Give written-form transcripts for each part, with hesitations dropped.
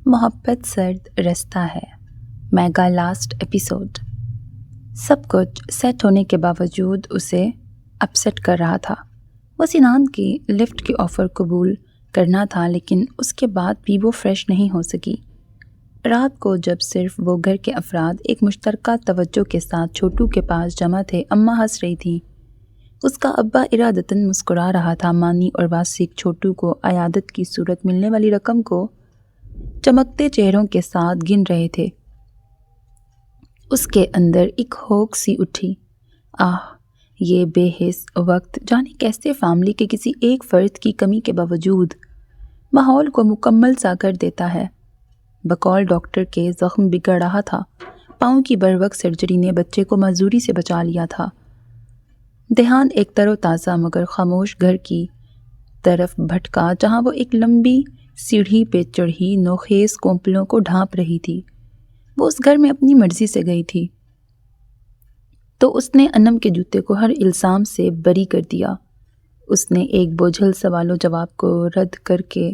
محبت سرد رستہ ہے میگا لاسٹ ایپیسوڈ۔ سب کچھ سیٹ ہونے کے باوجود اسے اپسیٹ کر رہا تھا۔ وہ سنان کی لفٹ کی آفر قبول کرنا تھا، لیکن اس کے بعد بھی وہ فریش نہیں ہو سکی۔ رات کو جب صرف وہ گھر کے افراد ایک مشترکہ توجہ کے ساتھ چھوٹو کے پاس جمع تھے، اماں ہنس رہی تھیں۔ اس کا ابا ارادتاً مسکرا رہا تھا۔ مانی اور واسق چھوٹو کو عیادت کی صورت ملنے والی رقم کو چمکتے چہروں کے ساتھ گن رہے تھے۔ اس کے اندر ایک ہوک سی اٹھی۔ یہ بے حس وقت جانے کیسے فیملی کے کسی ایک فرد کی کمی کے باوجود ماحول کو مکمل سا کر دیتا ہے۔ بقول ڈاکٹر کے زخم بگڑ رہا تھا۔ پاؤں کی بروقت سرجری نے بچے کو معذوری سے بچا لیا تھا۔ دھیان ایک تر و تازہ مگر خاموش گھر کی طرف بھٹکا، جہاں وہ ایک لمبی سیڑھی پہ چڑھی نوخیز کونپلوں کو ڈھانپ رہی تھی۔ وہ اس گھر میں اپنی مرضی سے گئی تھی، تو اس نے انم کے جوتے کو ہر الزام سے بری کر دیا۔ اس نے ایک بوجھل سوال و جواب کو رد کر کے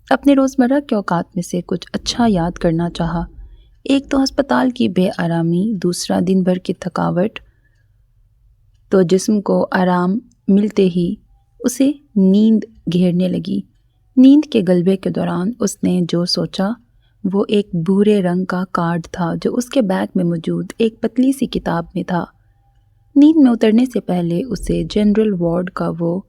اپنے روزمرہ کے اوقات میں سے کچھ اچھا یاد کرنا چاہا۔ ایک تو ہسپتال کی بے آرامی، دوسرا دن بھر کی تھکاوٹ۔ تو جسم کو آرام ملتے ہی اسے نیند گھیرنے لگی۔ نیند کے غلبے کے دوران اس نے جو سوچا وہ ایک بھورے رنگ کا کارڈ تھا جو اس کے بیگ میں موجود ایک پتلی سی کتاب میں تھا۔ نیند میں اترنے سے پہلے اسے جنرل وارڈ کا وہ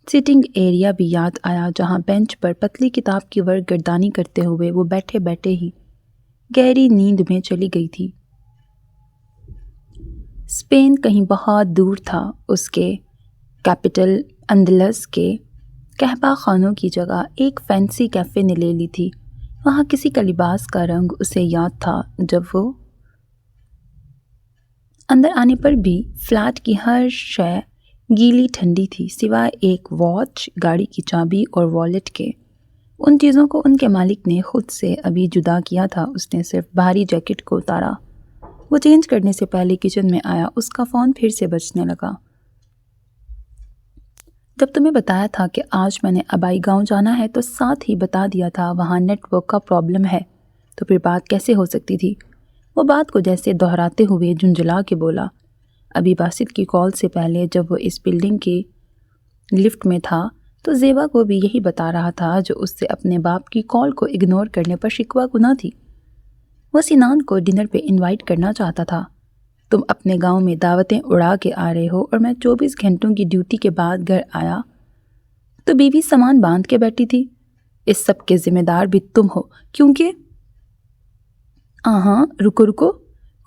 سٹنگ ایریا بھی یاد آیا، جہاں بینچ پر پتلی کتاب کی ورق گردانی کرتے ہوئے وہ بیٹھے بیٹھے ہی گہری نیند میں چلی گئی تھی۔ اسپین کہیں بہت دور تھا۔ اس کے کیپٹل اندلس کے قہوہ خانوں کی جگہ ایک فینسی کیفے نے لے لی تھی۔ وہاں کسی کا لباس کا رنگ اسے یاد تھا۔ جب وہ اندر آنے پر بھی فلیٹ کی ہر شے گیلی ٹھنڈی تھی، سوائے ایک واچ، گاڑی کی چابی اور والیٹ کے۔ ان چیزوں کو ان کے مالک نے خود سے ابھی جدا کیا تھا۔ اس نے صرف باہری جیکٹ کو اتارا۔ وہ چینج کرنے سے پہلے کچن میں آیا۔ اس کا فون پھر سے بجنے لگا۔ جب تمہیں بتایا تھا کہ آج میں نے آبائی گاؤں جانا ہے تو ساتھ ہی بتا دیا تھا وہاں نیٹ ورک کا پرابلم ہے، تو پھر بات کیسے ہو سکتی تھی؟ وہ بات کو جیسے دہراتے ہوئے جھنجھلا کے بولا۔ ابھی باسط کی کال سے پہلے جب وہ اس بلڈنگ کی لفٹ میں تھا تو زیبا کو بھی یہی بتا رہا تھا، جو اس سے اپنے باپ کی کال کو اگنور کرنے پر شکوہ گناہ تھی۔ وہ سنان کو ڈنر پہ انوائٹ کرنا چاہتا تھا۔ تم اپنے گاؤں میں دعوتیں اڑا کے آ رہے ہو اور میں 24 گھنٹوں کی ڈیوٹی کے بعد گھر آیا تو بیوی سامان باندھ کے بیٹھی تھی۔ اس سب کے ذمہ دار بھی تم ہو، کیونکہ رکو،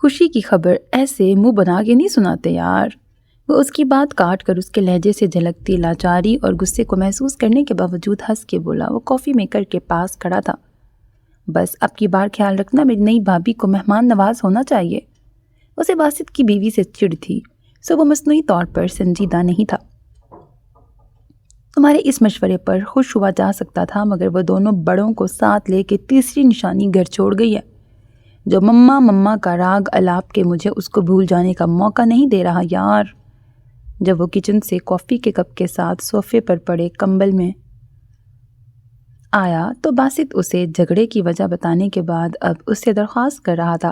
خوشی کی خبر ایسے منہ بنا کے نہیں سناتے یار۔ وہ اس کی بات کاٹ کر اس کے لہجے سے جھلکتی لاچاری اور غصے کو محسوس کرنے کے باوجود ہنس کے بولا۔ وہ کافی میکر کے پاس کھڑا تھا۔ بس اب کی بار خیال رکھنا، میری نئی بھابھی کو مہمان نواز ہونا چاہیے۔ اسے باسط کی بیوی سے چڑ تھی، سو وہ مصنوعی طور پر سنجیدہ نہیں تھا۔ تمہارے اس مشورے پر خوش ہوا جا سکتا تھا، مگر وہ دونوں بڑوں کو ساتھ لے کے تیسری نشانی گھر چھوڑ گئی ہے، جو مما کا راگ الاپ کے مجھے اس کو بھول جانے کا موقع نہیں دے رہا یار۔ جب وہ کچن سے کافی کے کپ کے ساتھ صوفے پر پڑے کمبل میں آیا تو باسط اسے جھگڑے کی وجہ بتانے کے بعد اب اس سے درخواست کر رہا تھا،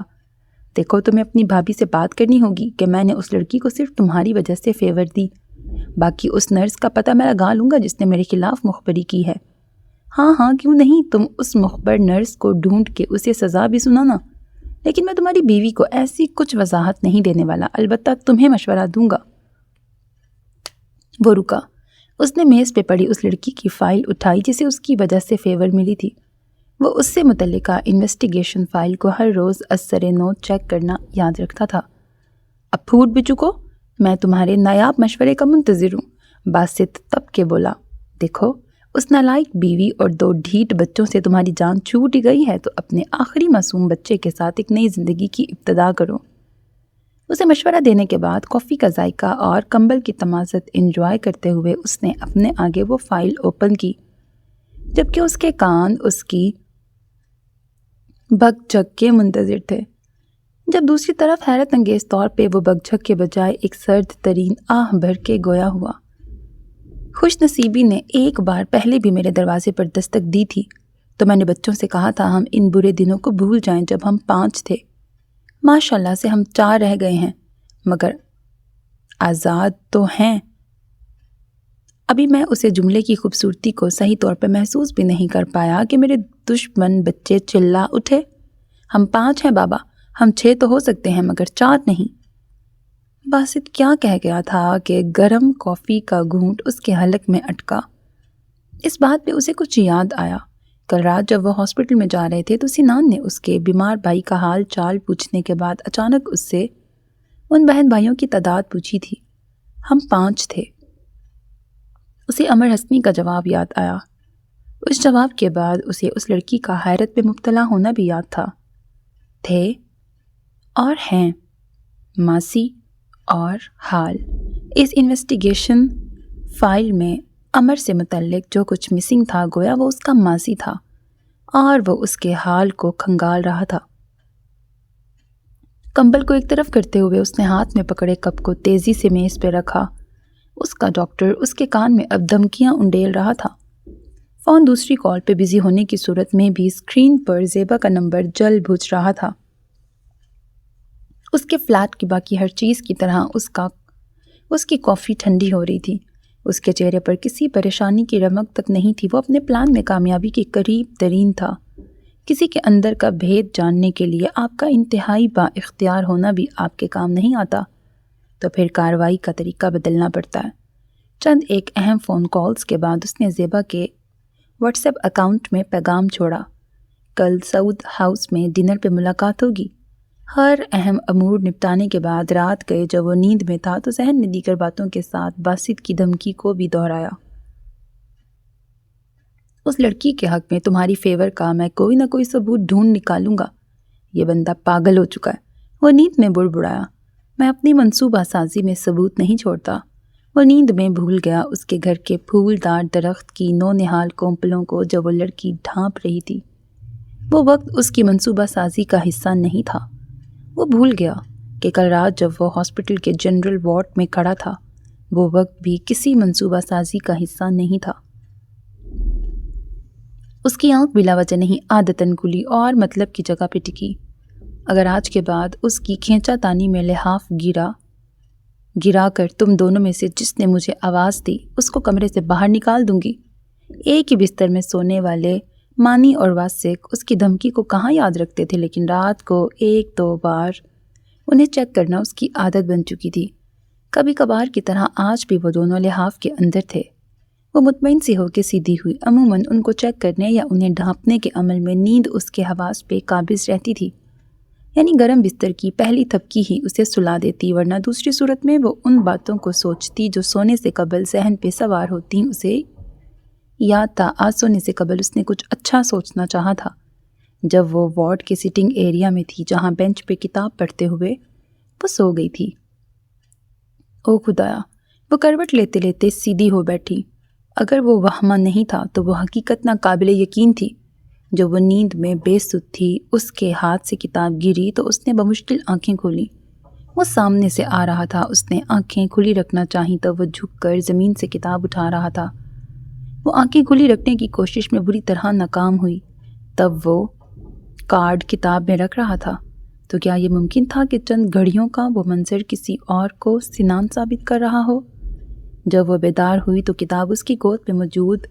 دیکھو تمہیں اپنی بھابھی سے بات کرنی ہوگی کہ میں نے اس لڑکی کو صرف تمہاری وجہ سے فیور دی۔ باقی اس نرس کا پتہ میں لگا لوں گا جس نے میرے خلاف مخبری کی ہے۔ ہاں کیوں نہیں، تم اس مخبر نرس کو ڈھونڈ کے اسے سزا بھی سنانا، لیکن میں تمہاری بیوی کو ایسی کچھ وضاحت نہیں دینے والا، البتہ تمہیں مشورہ دوں گا۔ وہ رکا۔ اس نے میز پہ پڑی اس لڑکی کی فائل اٹھائی جسے اس کی وجہ سے فیور ملی تھی۔ وہ اس سے متعلقہ انویسٹیگیشن فائل کو ہر روز ازسر نوٹ چیک کرنا یاد رکھتا تھا۔ اب پھوٹ بھی چکو، میں تمہارے نایاب مشورے کا منتظر ہوں، باسط تب کے بولا۔ دیکھو اس نالائق بیوی اور 2 ڈھیٹ بچوں سے تمہاری جان چھوٹ گئی ہے، تو اپنے آخری معصوم بچے کے ساتھ ایک نئی زندگی کی ابتدا کرو۔ اسے مشورہ دینے کے بعد کافی کا ذائقہ اور کمبل کی تمازت انجوائے کرتے ہوئے اس نے اپنے آگے وہ فائل اوپن کی، جبکہ اس کے کان اس کی بھگ جھک کے منتظر تھے۔ جب دوسری طرف حیرت انگیز طور پہ وہ بھگ جھک کے بجائے ایک سرد ترین آہ بھر کے گویا ہوا۔ خوش نصیبی نے ایک بار پہلے بھی میرے دروازے پر دستک دی تھی، تو میں نے بچوں سے کہا تھا ہم ان برے دنوں کو بھول جائیں جب ہم 5 تھے۔ ماشاءاللہ سے ہم 4 رہ گئے ہیں، مگر آزاد تو ہیں۔ ابھی میں اسے جملے کی خوبصورتی کو صحیح طور پر محسوس بھی نہیں کر پایا کہ میرے دشمن بچے چلا اٹھے، ہم 5 ہیں بابا، ہم 6 تو ہو سکتے ہیں مگر 4 نہیں۔ باسط کیا کہہ گیا تھا کہ گرم کافی کا گھونٹ اس کے حلق میں اٹکا۔ اس بات پہ اسے کچھ یاد آیا۔ کل رات جب وہ ہاسپٹل میں جا رہے تھے تو سنان نے اس کے بیمار بھائی کا حال چال پوچھنے کے بعد اچانک اس سے ان بہن بھائیوں کی تعداد پوچھی تھی۔ ہم 5 تھے۔ اسے امر حسنی کا جواب یاد آیا۔ اس جواب کے بعد اسے اس لڑکی کا حیرت پہ مبتلا ہونا بھی یاد تھا۔ تھے اور ہیں، ماسی اور حال۔ اس انویسٹیگیشن فائل میں امر سے متعلق جو کچھ مسنگ تھا گویا وہ اس کا ماسی تھا اور وہ اس کے حال کو کھنگال رہا تھا۔ کمبل کو ایک طرف کرتے ہوئے اس نے ہاتھ میں پکڑے کپ کو تیزی سے میز پہ رکھا۔ اس کا ڈاکٹر اس کے کان میں اب دھمکیاں انڈیل رہا تھا۔ فون دوسری کال پہ بزی ہونے کی صورت میں بھی اسکرین پر زیبا کا نمبر جل بجھ رہا تھا۔ اس کے فلیٹ کی باقی ہر چیز کی طرح اس کی کافی ٹھنڈی ہو رہی تھی۔ اس کے چہرے پر کسی پریشانی کی رمق تک نہیں تھی۔ وہ اپنے پلان میں کامیابی کے قریب ترین تھا۔ کسی کے اندر کا بھید جاننے کے لیے آپ کا انتہائی با اختیار ہونا بھی آپ کے کام نہیں آتا، تو پھر کارروائی کا طریقہ بدلنا پڑتا ہے۔ چند ایک اہم فون کالز کے بعد اس نے زیبا کے واٹس ایپ اکاؤنٹ میں پیغام چھوڑا، کل سعود ہاؤس میں ڈنر پہ ملاقات ہوگی۔ ہر اہم امور نپٹانے کے بعد رات گئے جب وہ نیند میں تھا تو ذہن نے دیگر باتوں کے ساتھ باسط کی دھمکی کو بھی دہرایا۔ اس لڑکی کے حق میں تمہاری فیور کا میں کوئی نہ کوئی ثبوت ڈھونڈ نکالوں گا۔ یہ بندہ پاگل ہو چکا ہے۔ وہ نیند میں بڑبڑایا، میں اپنی منصوبہ سازی میں ثبوت نہیں چھوڑتا۔ وہ نیند میں بھول گیا اس کے گھر کے پھولدار درخت کی نونہال کونپلوں کو جب وہ لڑکی ڈھانپ رہی تھی۔ وہ وقت اس کی منصوبہ سازی کا حصہ نہیں تھا۔ وہ بھول گیا کہ کل رات جب وہ ہاسپٹل کے جنرل وارڈ میں کھڑا تھا وہ وقت بھی کسی منصوبہ سازی کا حصہ نہیں تھا۔ اس کی آنکھ بلا وجہ نہیں عادتاً کھلی اور مطلب کی جگہ پہ ٹکی۔ اگر آج کے بعد اس کی کھینچا تانی میں لحاف گرا کر تم دونوں میں سے جس نے مجھے آواز دی اس کو کمرے سے باہر نکال دوں گی۔ ایک ہی بستر میں سونے والے مانی اور واسق اس کی دھمکی کو کہاں یاد رکھتے تھے، لیکن رات کو 1-2 بار انہیں چیک کرنا اس کی عادت بن چکی تھی۔ کبھی کبھار کی طرح آج بھی وہ دونوں لحاف کے اندر تھے۔ وہ مطمئن سی ہو کے سیدھی ہوئی۔ عموماً ان کو چیک کرنے یا انہیں ڈھانپنے کے عمل میں نیند اس کے حواس پہ قابض رہتی تھی، یعنی گرم بستر کی پہلی تھپکی ہی اسے سلا دیتی، ورنہ دوسری صورت میں وہ ان باتوں کو سوچتی جو سونے سے قبل ذہن پہ سوار ہوتی۔ اسے یاد تھا آج سونے سے قبل اس نے کچھ اچھا سوچنا چاہا تھا جب وہ وارڈ کے سٹنگ ایریا میں تھی جہاں بینچ پہ کتاب پڑھتے ہوئے وہ سو گئی تھی۔ او خدایا، وہ کروٹ لیتے لیتے سیدھی ہو بیٹھی۔ اگر وہ وہمہ نہیں تھا تو وہ حقیقت ناقابل یقین تھی۔ جب وہ نیند میں بے سدھ تھی اس کے ہاتھ سے کتاب گری تو اس نے بمشکل آنکھیں کھولیں۔ وہ سامنے سے آ رہا تھا۔ اس نے آنکھیں کھلی رکھنا چاہیں تو وہ جھک کر زمین سے کتاب اٹھا رہا تھا۔ وہ آنکھیں کھلی رکھنے کی کوشش میں بری طرح ناکام ہوئی۔ تب وہ کارڈ کتاب میں رکھ رہا تھا۔ تو کیا یہ ممکن تھا کہ چند گھڑیوں کا وہ منظر کسی اور کو سنان ثابت کر رہا ہو؟ جب وہ بیدار ہوئی تو کتاب اس کی گود پہ موجود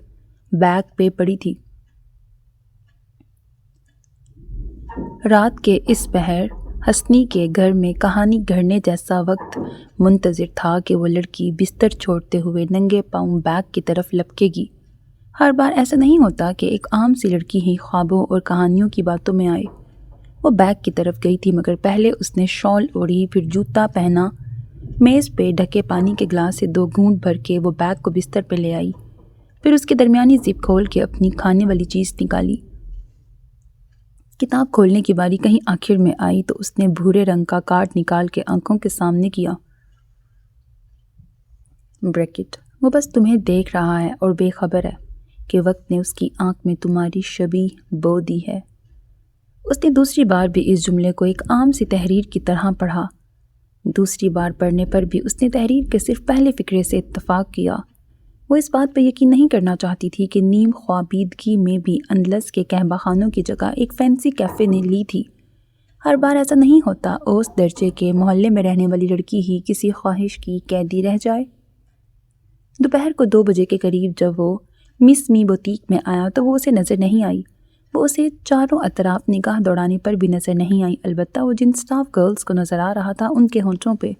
بیگ پہ پڑی تھی۔ رات کے اس پہر حسنی کے گھر میں کہانی گھڑنے جیسا وقت منتظر تھا کہ وہ لڑکی بستر چھوڑتے ہوئے ننگے پاؤں بیگ کی طرف لپکے گی۔ ہر بار ایسا نہیں ہوتا کہ ایک عام سی لڑکی ہی خوابوں اور کہانیوں کی باتوں میں آئے۔ وہ بیگ کی طرف گئی تھی مگر پہلے اس نے شال اوڑھی، پھر جوتا پہنا، میز پہ ڈھکے پانی کے گلاس سے 2 گھونٹ بھر کے وہ بیگ کو بستر پہ لے آئی، پھر اس کے درمیانی زپ کھول کے اپنی کھانے والی چیز نکالی۔ کتاب کھولنے کی باری کہیں آخر میں آئی تو اس نے بھورے رنگ کا کارڈ نکال کے آنکھوں کے سامنے کیا۔ بریکٹ، وہ بس تمہیں دیکھ رہا ہے اور بے خبر ہے کہ وقت نے اس کی آنکھ میں تمہاری شبیہ بو دی ہے۔ اس نے دوسری بار بھی اس جملے کو ایک عام سی تحریر کی طرح پڑھا۔ دوسری بار پڑھنے پر بھی اس نے تحریر کے صرف پہلے فقرے سے اتفاق کیا۔ وہ اس بات پر یقین نہیں کرنا چاہتی تھی کہ نیم خوابیدگی میں بھی اندلس کے قہوہ خانوں کی جگہ ایک فینسی کیفے نے لی تھی۔ ہر بار ایسا نہیں ہوتا اوس درجے کے محلے میں رہنے والی لڑکی ہی کسی خواہش کی قیدی رہ جائے۔ دوپہر کو 2 بجے کے قریب جب وہ مس می بوتیک میں آیا تو وہ اسے نظر نہیں آئی۔ وہ اسے چاروں اطراف نگاہ دوڑانے پر بھی نظر نہیں آئی، البتہ وہ جن سٹاف گرلز کو نظر آ رہا تھا ان کے ہونٹوں پہ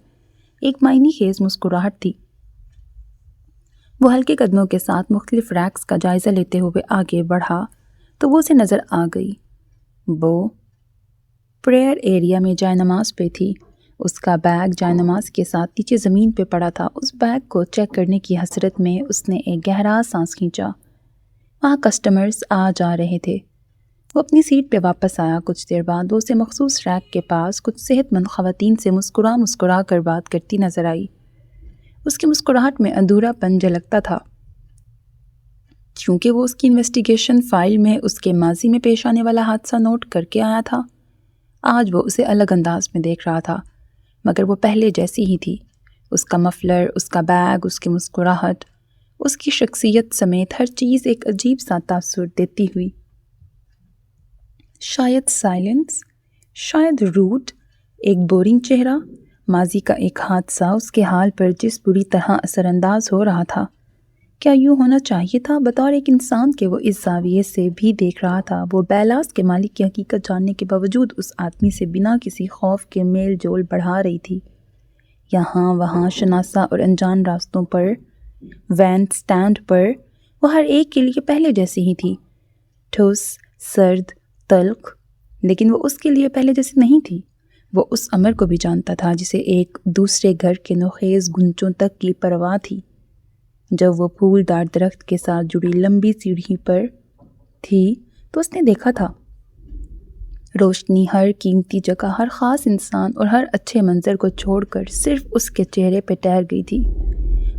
ایک معنی خیز مسکراہٹ تھی۔ وہ ہلکے قدموں کے ساتھ مختلف ریکس کا جائزہ لیتے ہوئے آگے بڑھا تو وہ اسے نظر آ گئی۔ وہ پریئر ایریا میں جائے نماز پہ تھی۔ اس کا بیگ جائے نماز کے ساتھ نیچے زمین پہ پڑا تھا۔ اس بیگ کو چیک کرنے کی حسرت میں اس نے ایک گہرا سانس کھینچا۔ وہاں کسٹمرز آ جا رہے تھے۔ وہ اپنی سیٹ پہ واپس آیا۔ کچھ دیر بعد وہ اسے مخصوص ریک کے پاس کچھ صحت مند خواتین سے مسکرا کر بات کرتی نظر آئی۔ اس کی مسکراہٹ میں ادھورا پن جھلکتا تھا، کیونکہ وہ اس کی انویسٹیگیشن فائل میں اس کے ماضی میں پیش آنے والا حادثہ نوٹ کر کے آیا تھا۔ آج وہ اسے الگ انداز میں دیکھ رہا تھا، مگر وہ پہلے جیسی ہی تھی۔ اس کا مفلر، اس کا بیگ، اس کی مسکراہٹ، اس کی شخصیت سمیت ہر چیز ایک عجیب سا تاثر دیتی ہوئی۔ شاید سائلنس، شاید روٹ، ایک بورنگ چہرہ، ماضی کا ایک حادثہ اس کے حال پر جس بری طرح اثر انداز ہو رہا تھا۔ کیا یوں ہونا چاہیے تھا؟ بطور ایک انسان کے وہ اس زاویے سے بھی دیکھ رہا تھا۔ وہ بیلاس کے مالک کی حقیقت جاننے کے باوجود اس آدمی سے بنا کسی خوف کے میل جول بڑھا رہی تھی۔ یہاں وہاں شناسا اور انجان راستوں پر، وین سٹینڈ پر، وہ ہر ایک کے لیے پہلے جیسی ہی تھی، ٹھوس، سرد، تلخ، لیکن وہ اس کے لیے پہلے جیسی نہیں تھی۔ وہ اس امر کو بھی جانتا تھا جسے ایک دوسرے گھر کے نوخیز گنچوں تک کی پرواہ تھی۔ جب وہ پھولدار درخت کے ساتھ جڑی لمبی سیڑھی پر تھی تو اس نے دیکھا تھا روشنی ہر قیمتی جگہ، ہر خاص انسان اور ہر اچھے منظر کو چھوڑ کر صرف اس کے چہرے پہ ٹھہر گئی تھی۔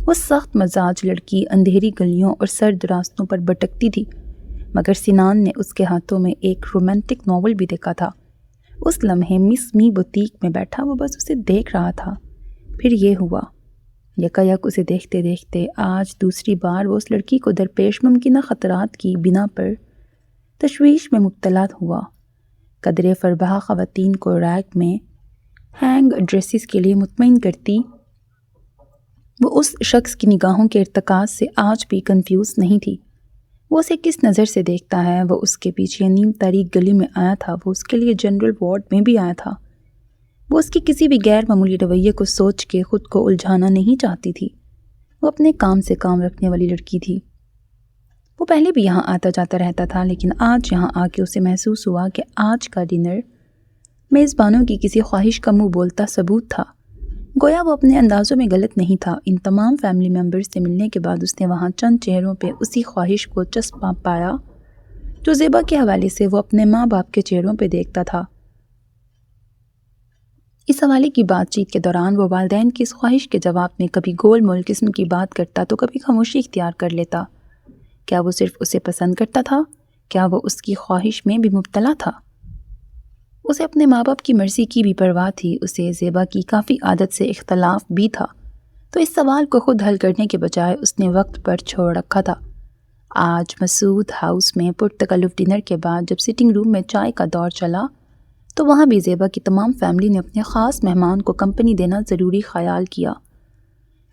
وہ سخت مزاج لڑکی اندھیری گلیوں اور سرد راستوں پر بھٹکتی تھی، مگر سنان نے اس کے ہاتھوں میں ایک رومانٹک ناول بھی دیکھا تھا۔ اس لمحے مس می بوتیک میں بیٹھا وہ بس اسے دیکھ رہا تھا۔ پھر یہ ہوا، یکایک اسے دیکھتے دیکھتے آج دوسری بار وہ اس لڑکی کو درپیش ممکنہ خطرات کی بنا پر تشویش میں مبتلا ہوا۔ قدرے فربہ خواتین کو ریک میں ہینگ ڈریسز کے لیے مطمئن کرتی، وہ اس شخص کی نگاہوں کے ارتکاز سے آج بھی کنفیوز نہیں تھی۔ وہ اسے کس نظر سے دیکھتا ہے؟ وہ اس کے پیچھے نیم تاریک گلی میں آیا تھا، وہ اس کے لیے جنرل وارڈ میں بھی آیا تھا۔ وہ اس کی کسی بھی غیر معمولی رویے کو سوچ کے خود کو الجھانا نہیں چاہتی تھی۔ وہ اپنے کام سے کام رکھنے والی لڑکی تھی۔ وہ پہلے بھی یہاں آتا جاتا رہتا تھا، لیکن آج یہاں آ کے اسے محسوس ہوا کہ آج کا ڈنر میزبانوں کی کسی خواہش کا منہ بولتا ثبوت تھا۔ گویا وہ اپنے اندازوں میں غلط نہیں تھا۔ ان تمام فیملی ممبرز سے ملنے کے بعد اس نے وہاں چند چہروں پہ اسی خواہش کو چسپاں پایا جو زیبا کے حوالے سے وہ اپنے ماں باپ کے چہروں پہ دیکھتا تھا۔ اس حوالے کی بات چیت کے دوران وہ والدین کی اس خواہش کے جواب میں کبھی گول مول قسم کی بات کرتا تو کبھی خاموشی اختیار کر لیتا۔ کیا وہ صرف اسے پسند کرتا تھا؟ کیا وہ اس کی خواہش میں بھی مبتلا تھا؟ اسے اپنے ماں باپ کی مرضی کی بھی پرواہ تھی۔ اسے زیبا کی کافی عادت سے اختلاف بھی تھا، تو اس سوال کو خود حل کرنے کے بجائے اس نے وقت پر چھوڑ رکھا تھا۔ آج مسعود ہاؤس میں پرتکلف ڈنر کے بعد جب سٹنگ روم میں چائے کا دور چلا تو وہاں بھی زیبا کی تمام فیملی نے اپنے خاص مہمان کو کمپنی دینا ضروری خیال کیا۔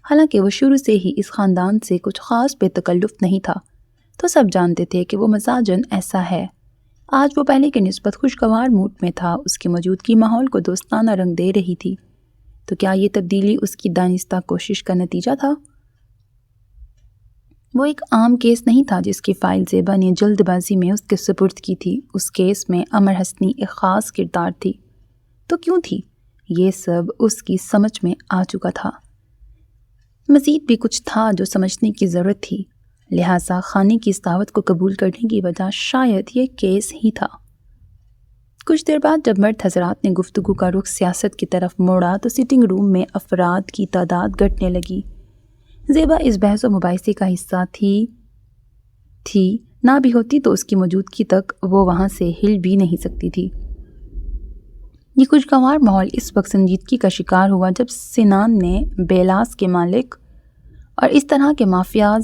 حالانکہ وہ شروع سے ہی اس خاندان سے کچھ خاص بے تکلف نہیں تھا، تو سب جانتے تھے کہ وہ مزاجاً ایسا ہے۔ آج وہ پہلے کے نسبت خوشگوار موڈ میں تھا۔ اس کی موجودگی ماحول کو دوستانہ رنگ دے رہی تھی۔ تو کیا یہ تبدیلی اس کی دانستہ کوشش کا نتیجہ تھا؟ وہ ایک عام کیس نہیں تھا جس کی فائل زیبا نے جلد بازی میں اس کے سپرد کی تھی۔ اس کیس میں امر حسنی ایک خاص کردار تھی۔ تو کیوں تھی؟ یہ سب اس کی سمجھ میں آ چکا تھا۔ مزید بھی کچھ تھا جو سمجھنے کی ضرورت تھی، لہٰذا خانے کی اس دعوت کو قبول کرنے کی وجہ شاید یہ کیس ہی تھا۔ کچھ دیر بعد جب مرد حضرات نے گفتگو کا رخ سیاست کی طرف موڑا تو سٹنگ روم میں افراد کی تعداد گھٹنے لگی۔ زیبا اس بحث و مباحثے کا حصہ تھی نہ بھی ہوتی تو اس کی موجودگی تک وہ وہاں سے ہل بھی نہیں سکتی تھی۔ یہ خوشگوار ماحول اس وقت سنجیدگی کا شکار ہوا جب سنان نے بیلاس کے مالک اور اس طرح کے مافیاز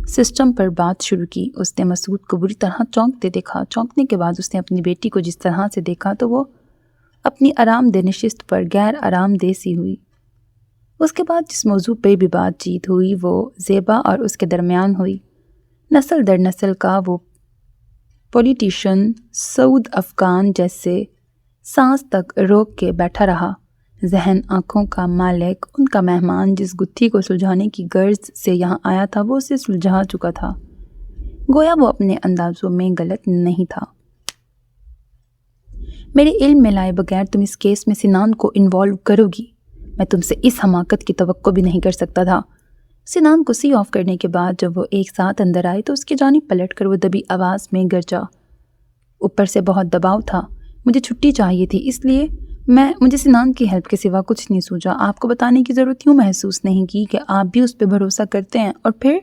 سسٹم پر بات شروع کی۔ اس نے مسعود کو بری طرح چونکتے دیکھا۔ چونکنے کے بعد اس نے اپنی بیٹی کو جس طرح سے دیکھا تو وہ اپنی آرام دہ نشست پر غیر آرام دہ سی ہوئی۔ اس کے بعد جس موضوع پہ بھی بات چیت ہوئی وہ زیبا اور اس کے درمیان ہوئی۔ نسل در نسل کا وہ پولیٹیشین سعود افغان جیسے سانس تک روک کے بیٹھا رہا، ذہن آنکھوں کا مالک، ان کا مہمان جس گتھی کو سلجھانے کی غرض سے یہاں آیا تھا وہ اسے سلجھا چکا تھا، گویا وہ اپنے اندازوں میں غلط نہیں تھا۔ میرے علم میں لائے بغیر تم اس کیس میں سنان کو انوالو کرو گی، میں تم سے اس حماقت کی توقع بھی نہیں کر سکتا تھا۔ سنان کو سی آف کرنے کے بعد جب وہ ایک ساتھ اندر آئے تو اس کی جانب پلٹ کر وہ دبی آواز میں گرجا، اوپر سے بہت دباؤ تھا، مجھے چھٹی چاہیے تھی، اس لیے مجھے سنان کی ہیلپ کے سوا کچھ نہیں سوچا۔ آپ کو بتانے کی ضرورت یوں محسوس نہیں کی کہ آپ بھی اس پہ بھروسہ کرتے ہیں۔ اور پھر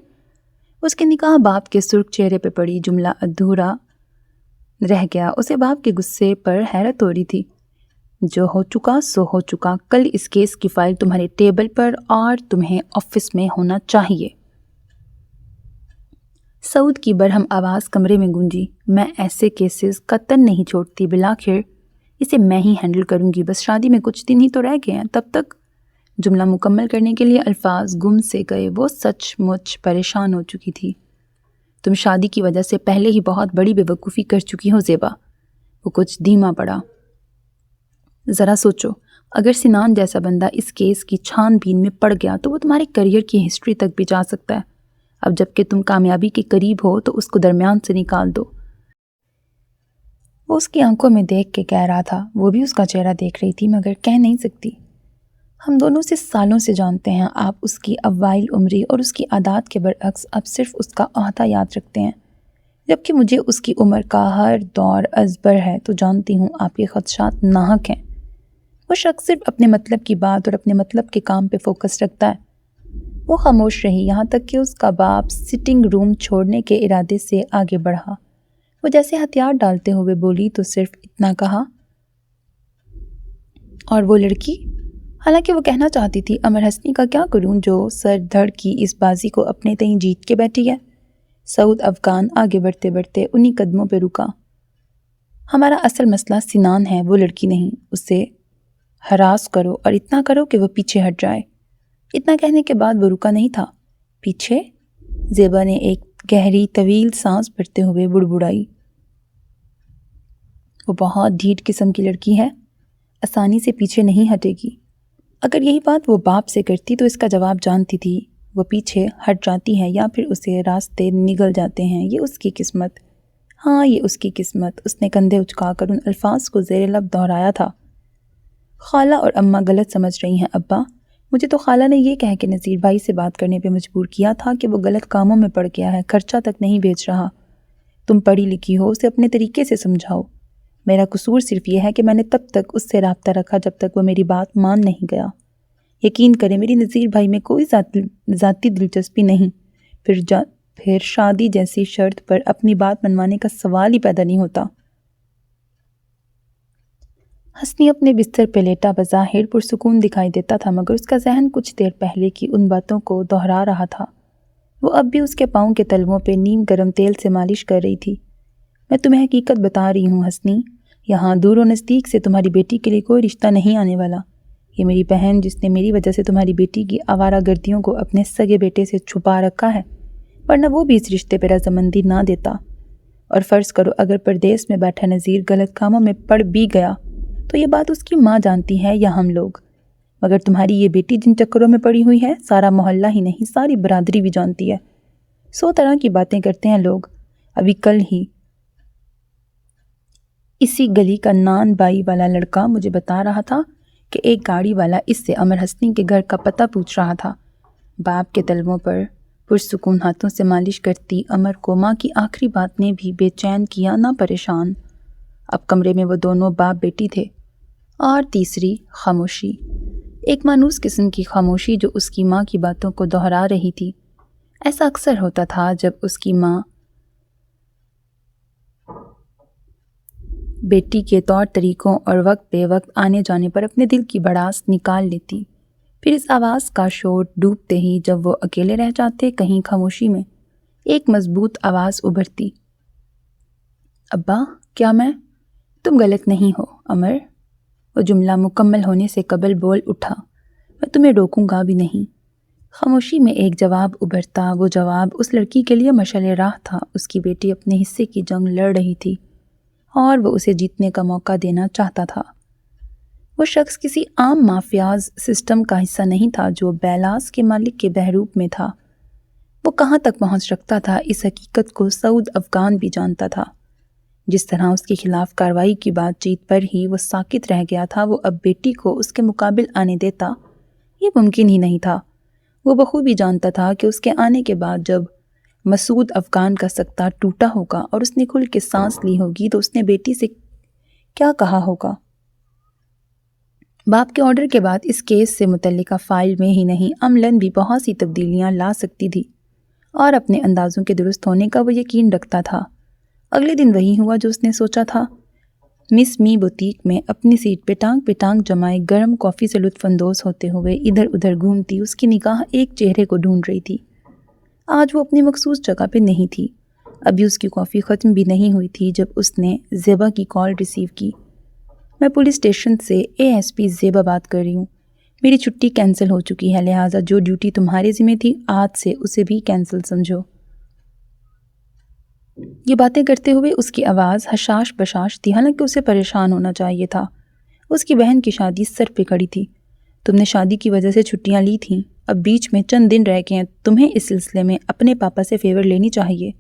اس کی نگاہ باپ کے سرخ چہرے پہ پڑی، جملہ ادھورا رہ گیا۔ اسے باپ کے غصے پر حیرت ہو رہی تھی۔ جو ہو چکا سو ہو چکا، کل اس کیس کی فائل تمہارے ٹیبل پر اور تمہیں آفس میں ہونا چاہیے۔ سعود کی برہم آواز کمرے میں گونجی، میں ایسے کیسز قطعاً نہیں چھوڑتی، بالآخر اسے میں ہی ہینڈل کروں گی، بس شادی میں کچھ دن ہی تو رہ گئے ہیں، تب تک۔ جملہ مکمل کرنے کے لیے الفاظ گم سے گئے، وہ سچ مچ پریشان ہو چکی تھی۔ تم شادی کی وجہ سے پہلے ہی بہت بڑی بے وقوفی کر چکی ہو زیبا۔ وہ کچھ دھیما پڑا۔ ذرا سوچو، اگر سنان جیسا بندہ اس کیس کی چھان بین میں پڑ گیا تو وہ تمہارے کریئر کی ہسٹری تک بھی جا سکتا ہے۔ اب جب کہ تم کامیابی کے قریب ہو تو اس کو درمیان سے نکال دو۔ وہ اس کی آنکھوں میں دیکھ کے کہہ رہا تھا، وہ بھی اس کا چہرہ دیکھ رہی تھی مگر کہہ نہیں سکتی۔ ہم دونوں سے سالوں سے جانتے ہیں، آپ اس کی اوائل عمری اور اس کی عادات کے برعکس اب صرف اس کا احاطہ یاد رکھتے ہیں، جبکہ مجھے اس کی عمر کا ہر دور ازبر ہے، تو جانتی ہوں آپ کے خدشات ناحق ہیں۔ وہ شخص صرف اپنے مطلب کی بات اور اپنے مطلب کے کام پہ فوکس رکھتا ہے۔ وہ خاموش رہی یہاں تک کہ اس کا باپ سٹنگ روم چھوڑنے کے ارادے سے آگے بڑھا۔ وہ جیسے ہتھیار ڈالتے ہوئے بولی تو صرف اتنا کہا، اور وہ لڑکی؟ حالانکہ وہ کہنا چاہتی تھی، امر حسنی کا کیا کروں جو سر دھڑ کی اس بازی کو اپنے تئیں جیت کے بیٹھی ہے۔ سعود افغان آگے بڑھتے بڑھتے انہی قدموں پہ رکا۔ ہمارا اصل مسئلہ سنان ہے، وہ لڑکی نہیں۔ اسے ہراس کرو اور اتنا کرو کہ وہ پیچھے ہٹ جائے۔ اتنا کہنے کے بعد وہ رکا نہیں تھا۔ پیچھے؟ زیبا نے ایک گہری طویل سانس بھرتے ہوئے بڑبڑائی۔ وہ بہت ڈھیٹ قسم کی لڑکی ہے، آسانی سے پیچھے نہیں ہٹے گی۔ اگر یہی بات وہ باپ سے کرتی تو اس کا جواب جانتی تھی، وہ پیچھے ہٹ جاتی ہے یا پھر اسے راستے نگل جاتے ہیں، یہ اس کی قسمت۔ ہاں یہ اس کی قسمت۔ اس نے کندھے اچکا کر ان الفاظ کو زیر لب دہرایا تھا۔ خالہ اور اماں غلط سمجھ رہی ہیں ابا، مجھے تو خالہ نے یہ کہہ کے نذیر بھائی سے بات کرنے پہ مجبور کیا تھا کہ وہ غلط کاموں میں پڑ گیا ہے، خرچہ تک نہیں بھیج رہا۔ تم پڑھی لکھی ہو، اسے اپنے طریقے سے سمجھاؤ۔ میرا قصور صرف یہ ہے کہ میں نے تب تک اس سے رابطہ رکھا جب تک وہ میری بات مان نہیں گیا۔ یقین کریں میری نذیر بھائی میں کوئی ذاتی دلچسپی نہیں، پھر شادی جیسی شرط پر اپنی بات منوانے کا سوال ہی پیدا نہیں ہوتا۔ حسنی اپنے بستر پہ لیٹا بظاہر پرسکون دکھائی دیتا تھا مگر اس کا ذہن کچھ دیر پہلے کی ان باتوں کو دہرا رہا تھا۔ وہ اب بھی اس کے پاؤں کے تلووں پہ نیم گرم تیل سے مالش کر رہی تھی۔ میں تمہیں حقیقت بتا رہی ہوں حسنی، یہاں دور و نزدیک سے تمہاری بیٹی کے لیے کوئی رشتہ نہیں آنے والا۔ یہ میری بہن جس نے میری وجہ سے تمہاری بیٹی کی آوارہ گردیوں کو اپنے سگے بیٹے سے چھپا رکھا ہے، ورنہ وہ بھی اس رشتے پہ رضامندی نہ دیتا۔ اور فرض کرو اگر پردیس میں بیٹھا نذیر غلط کاموں میں پڑ بھی گیا تو یہ بات اس کی ماں جانتی ہے یا ہم لوگ، مگر تمہاری یہ بیٹی جن چکروں میں پڑی ہوئی ہے سارا محلہ ہی نہیں ساری برادری بھی جانتی ہے۔ 100 طرح کی باتیں کرتے ہیں لوگ۔ ابھی کل ہی اسی گلی کا نان بائی والا لڑکا مجھے بتا رہا تھا کہ ایک گاڑی والا اس سے امر حسنی کے گھر کا پتہ پوچھ رہا تھا۔ باپ کے تلووں پر پرسکون ہاتھوں سے مالش کرتی امر کو ماں کی آخری بات نے بھی بے چین کیا نہ پریشان۔ اب کمرے میں وہ دونوں باپ بیٹی تھے، اور تیسری خاموشی، ایک مانوس قسم کی خاموشی جو اس کی ماں کی باتوں کو دہرا رہی تھی۔ ایسا اکثر ہوتا تھا جب اس کی ماں بیٹی کے طور طریقوں اور وقت بے وقت آنے جانے پر اپنے دل کی بڑاس نکال لیتی، پھر اس آواز کا شور ڈوبتے ہی جب وہ اکیلے رہ جاتے کہیں خاموشی میں، ایک مضبوط آواز ابھرتی۔ ابا کیا میں؟ تم غلط نہیں ہو امر، وہ جملہ مکمل ہونے سے قبل بول اٹھا۔ میں تمہیں روکوں گا بھی نہیں۔ خاموشی میں ایک جواب ابھرتا، وہ جواب اس لڑکی کے لیے مشعل راہ تھا۔ اس کی بیٹی اپنے حصے کی جنگ لڑ رہی تھی اور وہ اسے جیتنے کا موقع دینا چاہتا تھا۔ وہ شخص کسی عام مافیاز سسٹم کا حصہ نہیں تھا جو بیلاس کے مالک کے بحروپ میں تھا۔ وہ کہاں تک پہنچ رکھتا تھا اس حقیقت کو سعود افغان بھی جانتا تھا۔ جس طرح اس کے خلاف کارروائی کی بات چیت پر ہی وہ ساکت رہ گیا تھا، وہ اب بیٹی کو اس کے مقابل آنے دیتا، یہ ممکن ہی نہیں تھا۔ وہ بخوبی جانتا تھا کہ اس کے آنے کے بعد جب مسعود افغان کا سکتہ ٹوٹا ہوگا اور اس نے کھل کے سانس لی ہوگی تو اس نے بیٹی سے کیا کہا ہوگا۔ باپ کے آرڈر کے بعد اس کیس سے متعلقہ فائل میں ہی نہیں عملاً بھی بہت سی تبدیلیاں لا سکتی تھی، اور اپنے اندازوں کے درست ہونے کا وہ یقین رکھتا تھا۔ اگلے دن وہی ہوا جو اس نے سوچا تھا۔ مس می بوتیک میں اپنی سیٹ پہ ٹانگ جمائے گرم کافی سے لطف اندوز ہوتے ہوئے ادھر ادھر گھومتی اس کی نگاہ ایک چہرے کو ڈھونڈ رہی تھی۔ آج وہ اپنی مخصوص جگہ پہ نہیں تھی۔ ابھی اس کی کافی ختم بھی نہیں ہوئی تھی جب اس نے زیبا کی کال ریسیو کی۔ میں پولیس اسٹیشن سے اے ایس پی زیبا بات کر رہی ہوں۔ میری چھٹی کینسل ہو چکی ہے، لہٰذا جو ڈیوٹی تمہارے ذمہ تھی آج سے اسے بھی کینسل سمجھو۔ یہ باتیں کرتے ہوئے اس کی آواز حشاش بشاش تھی، حالانکہ اسے پریشان ہونا چاہیے تھا۔ اس کی بہن کی شادی سر پہ کھڑی تھی۔ تم نے شادی کی وجہ سے چھٹیاں لی تھیں، اب بیچ میں چند دن رہ گئے ہیں، تمہیں اس سلسلے میں اپنے پاپا سے فیور لینی چاہیے۔